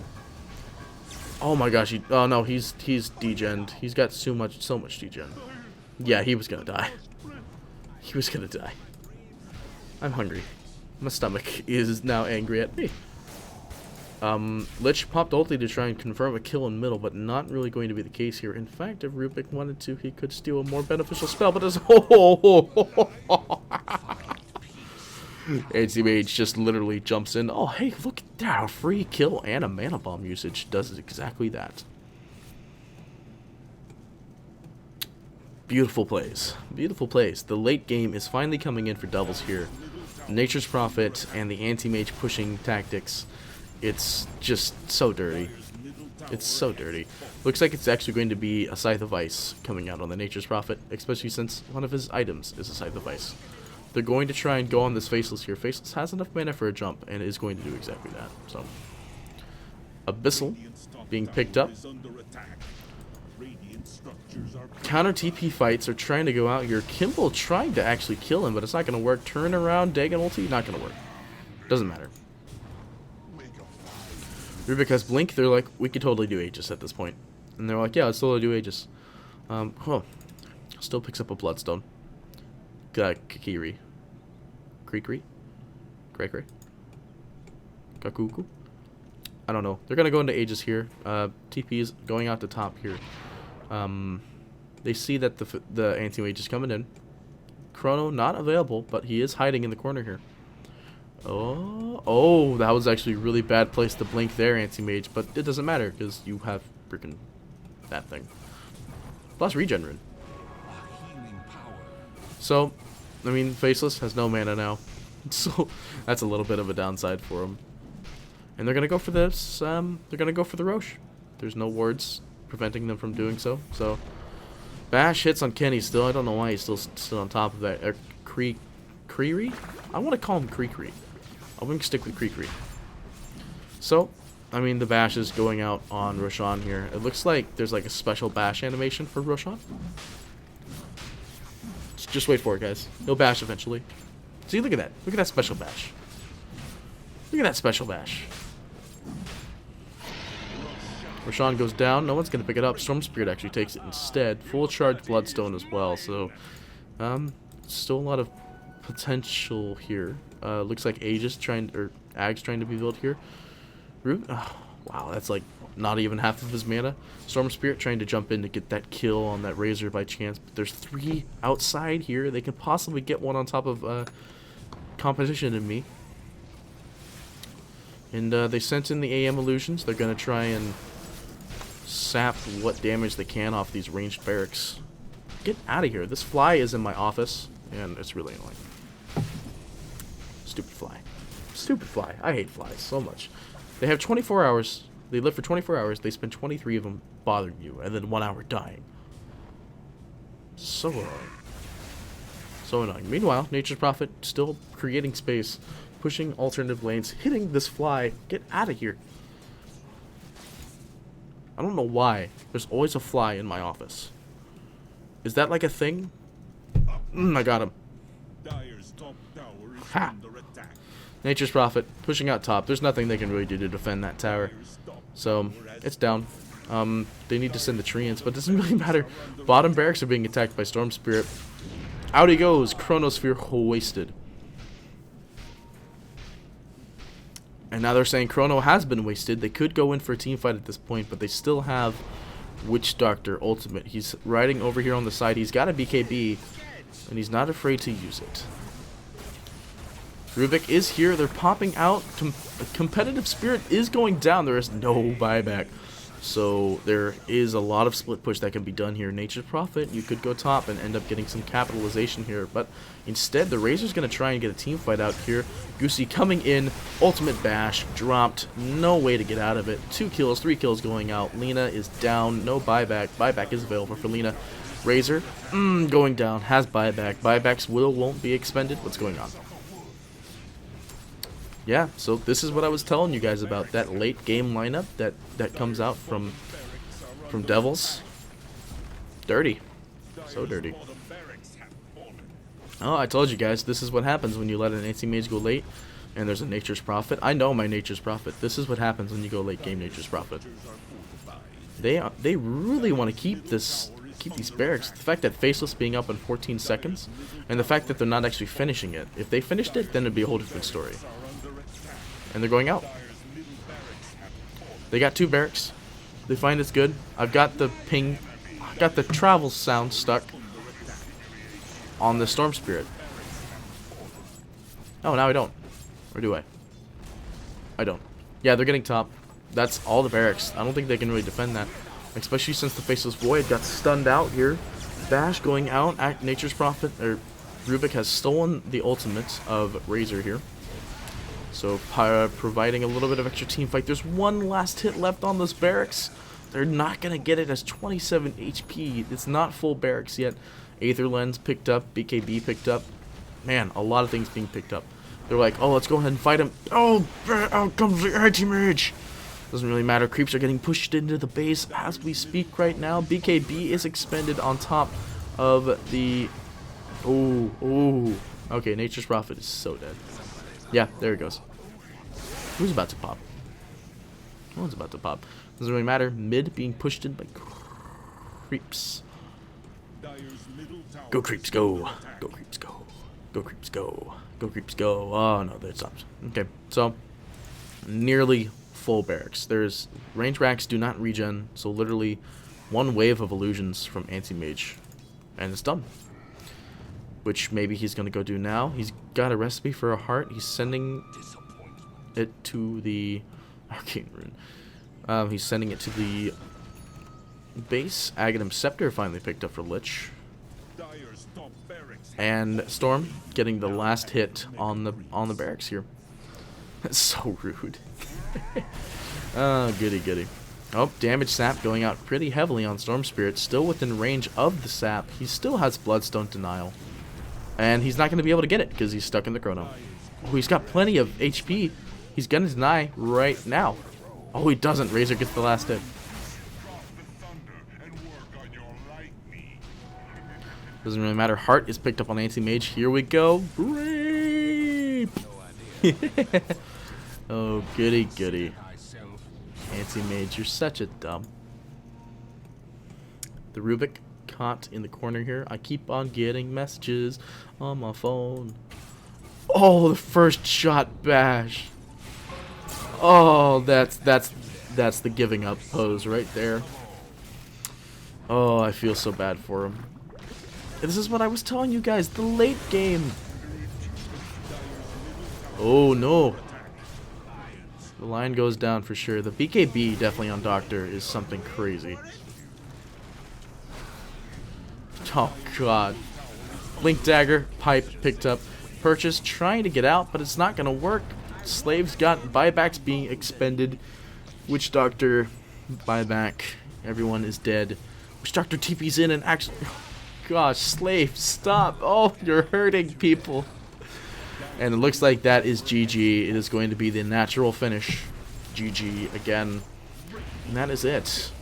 Oh my gosh, oh no, he's degened. He's got so much degen. Yeah, he was gonna die. He was gonna die. I'm hungry. My stomach is now angry at me. Lich popped ulti to try and confirm a kill in middle, but not really going to be the case here. In fact, if Rubik wanted to, he could steal a more beneficial spell, but as HDYK just literally jumps in. Oh, hey, look at that. A free kill and a mana bomb usage does exactly that. Beautiful plays. Beautiful plays. The late game is finally coming in for doubles here. Nature's Prophet and the anti-mage pushing tactics. It's just so dirty. It's so dirty. Looks like it's actually going to be a Scythe of Ice coming out on the Nature's Prophet, especially since one of his items is a Scythe of Ice. They're going to try and go on this Faceless here. Faceless has enough mana for a jump and is going to do exactly that. So, Abyssal being picked up. Counter TP fights are trying to go out here. Kimball trying to actually kill him, but it's not going to work. Turn around, Dagon ulti, not going to work. Doesn't matter. Rubik has Blink. They're like, we could totally do Aegis at this point. And they're like, yeah, let's totally do Aegis. Still picks up a Bloodstone. Kakiri. Creakery? Cray. Kakuku? I don't know. They're going to go into Aegis here. TP is going out the top here. They see that the anti-mage is coming in. Chrono not available, but he is hiding in the corner here. Oh, that was actually a really bad place to blink there, anti-mage, but it doesn't matter because you have freaking that thing. Plus regen rune. So, I mean, Faceless has no mana now, so that's a little bit of a downside for him. And they're gonna go for this. They're gonna go for the Roche. There's no wards preventing them from doing so. So, Bash hits on Kenny still. I don't know why he's still on top of that. Creery? I want to call him Creakery. I'm going to stick with Creakery. So, I mean, the Bash is going out on Roshan here. It looks like there's like a special Bash animation for Roshan. Just wait for it, guys. He'll Bash eventually. See, look at that. Look at that special Bash. Look at that special Bash. Roshan goes down. No one's going to pick it up. Storm Spirit actually takes it instead. Full charge Bloodstone as well. So, still a lot of potential here. Looks like Ag's trying to be built here. Wow, that's like not even half of his mana. Storm Spirit trying to jump in to get that kill on that Razor by chance. But there's 3 outside here. They can possibly get one on top of competition in me. And they sent in the AM illusions. They're going to try and sap what damage they can off these ranged barracks. Get out of here. This fly is in my office, and it's really annoying. Stupid fly. Stupid fly. I hate flies so much. They have 24 hours. They live for 24 hours. They spend 23 of them bothering you, and then 1 hour dying. So annoying. So annoying. Meanwhile, Nature's Prophet still creating space, pushing alternative lanes, hitting this fly. Get out of here. I don't know why. There's always a fly in my office. Is that like a thing? I got him. Ha! Nature's Prophet pushing out top. There's nothing they can really do to defend that tower. So, it's down. They need to send the treants, but it doesn't really matter. Bottom barracks are being attacked by Storm Spirit. Out he goes. Chronosphere wasted. And now they're saying Chrono has been wasted. They could go in for a team fight at this point, but they still have Witch Doctor Ultimate. He's riding over here on the side. He's got a BKB, and he's not afraid to use it. Rubik is here. They're popping out. Competitive Spirit is going down. There is no buyback. So there is a lot of split push that can be done here. Nature's Prophet, you could go top and end up getting some capitalization here, but instead the Razor's going to try and get a team fight out here. Goosey coming in, ultimate bash, dropped, no way to get out of it. 2 kills, 3 kills going out. Lena is down, no buyback. Buyback is available for Lena. Razor, going down, has buyback. Buybacks won't be expended. What's going on? Yeah, so this is what I was telling you guys about, that late game lineup that comes out from Devils. Dirty. So dirty. Oh, I told you guys, this is what happens when you let an AC Mage go late and there's a Nature's Prophet. I know my Nature's Prophet. This is what happens when you go late game Nature's Prophet. They really want to keep these barracks. The fact that Faceless being up in 14 seconds and the fact that they're not actually finishing it. If they finished it, then it'd be a whole different story. And they're going out. They got 2 barracks. They find it's good. I've got the ping, I got the travel sound stuck on the Storm Spirit. Oh, now I don't. Or do I? I don't. Yeah, they're getting top. That's all the barracks. I don't think they can really defend that. Especially since the Faceless Void got stunned out here. Bash going out at Nature's Prophet, or Rubik has stolen the ultimate of Razor here. So providing a little bit of extra team fight. There's one last hit left on this barracks. They're not going to get it as 27 HP. It's not full barracks yet. Aether Lens picked up. BKB picked up. Man, a lot of things being picked up. They're like, oh, let's go ahead and fight him. Oh, out comes the anti-mage. Doesn't really matter. Creeps are getting pushed into the base as we speak right now. BKB is expended on top of the... Oh. Okay, Nature's Prophet is so dead. Yeah, there it goes. Who's about to pop? No one's about to pop. Doesn't really matter. Mid being pushed in by creeps. Go creeps, go. Go creeps, go. Go creeps, go. Go creeps, go. Oh, no, that stops. Okay, so nearly full barracks. There's range racks do not regen, so literally one wave of illusions from Anti-Mage, and it's done. Which maybe he's gonna go do now. He's got a recipe for a heart. He's sending it to the Arcane Rune. He's sending it to the base. Aghanim Scepter finally picked up for Lich. And Storm getting the last hit on the barracks here. That's so rude. Oh, goody. Oh, damage sap going out pretty heavily on Storm Spirit. Still within range of the sap. He still has Bloodstone Denial. And he's not going to be able to get it because he's stuck in the chrono. Oh, he's got plenty of HP. He's going to deny right now. Oh, he doesn't. Razor gets the last hit. Doesn't really matter. Heart is picked up on Anti-Mage. Here we go. Rape! Oh, goody. Anti-Mage, you're such a dumb. The Rubik caught in the corner here. I keep on getting messages on my phone. Oh, the first shot bash. Oh, that's the giving up pose right there. Oh, I feel so bad for him. This is what I was telling you guys, the late game. Oh no. The line goes down for sure. The BKB definitely on Doctor is something crazy. Oh god. Blink Dagger, Pipe picked up. Purchase trying to get out, but it's not gonna work. Slaves got buybacks being expended. Witch Doctor buyback. Everyone is dead. Witch Doctor TP's in and actually... Gosh, Slave, stop. Oh, you're hurting people. And it looks like that is GG. It is going to be the natural finish. GG again. And that is it.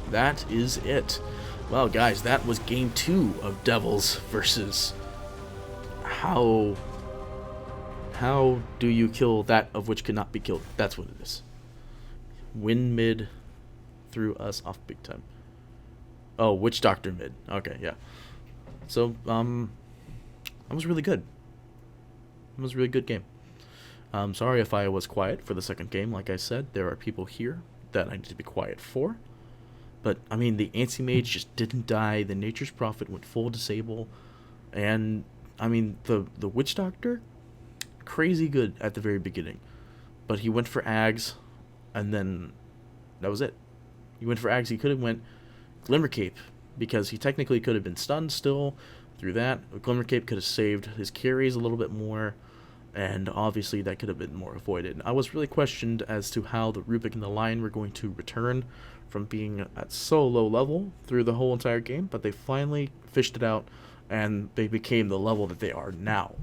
That is it. Well, guys, that was game 2 of Devils versus how do you kill that of which cannot be killed? That's what it is. Win mid threw us off big time. Oh, Witch Doctor mid. Okay, yeah. So, that was really good. It was a really good game. I'm sorry if I was quiet for the second game. Like I said, there are people here that I need to be quiet for. But, I mean, the Anti-Mage just didn't die. The Nature's Prophet went full disable. And, I mean, the Witch Doctor, crazy good at the very beginning. But he went for Ags, and then That was it. He went for Axe. He could have went Glimmer Cape, because he technically could have been stunned still through that. Glimmer Cape could have saved his carries a little bit more, and obviously that could have been more avoided. I was really questioned as to how the Rubik and the Lion were going to return from being at so low level through the whole entire game, but they finally fished it out, and they became the level that they are now.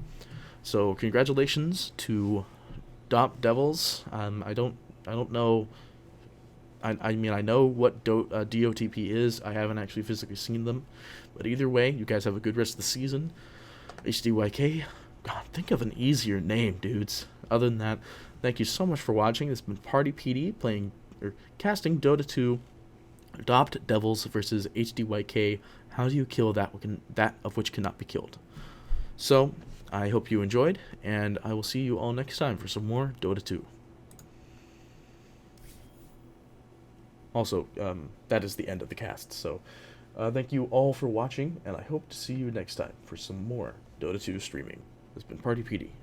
So congratulations to DOP Devils. I don't know. I mean, I know what DOTP is. I haven't actually physically seen them. But either way, you guys have a good rest of the season. HDYK, God, think of an easier name, dudes. Other than that, thank you so much for watching. This has been Party PD casting Dota 2 DOP Devils versus HDYK. How do you kill that of which cannot be killed? So, I hope you enjoyed, and I will see you all next time for some more Dota 2. Also, that is the end of the cast, so thank you all for watching, and I hope to see you next time for some more Dota 2 streaming. This has been Party PD.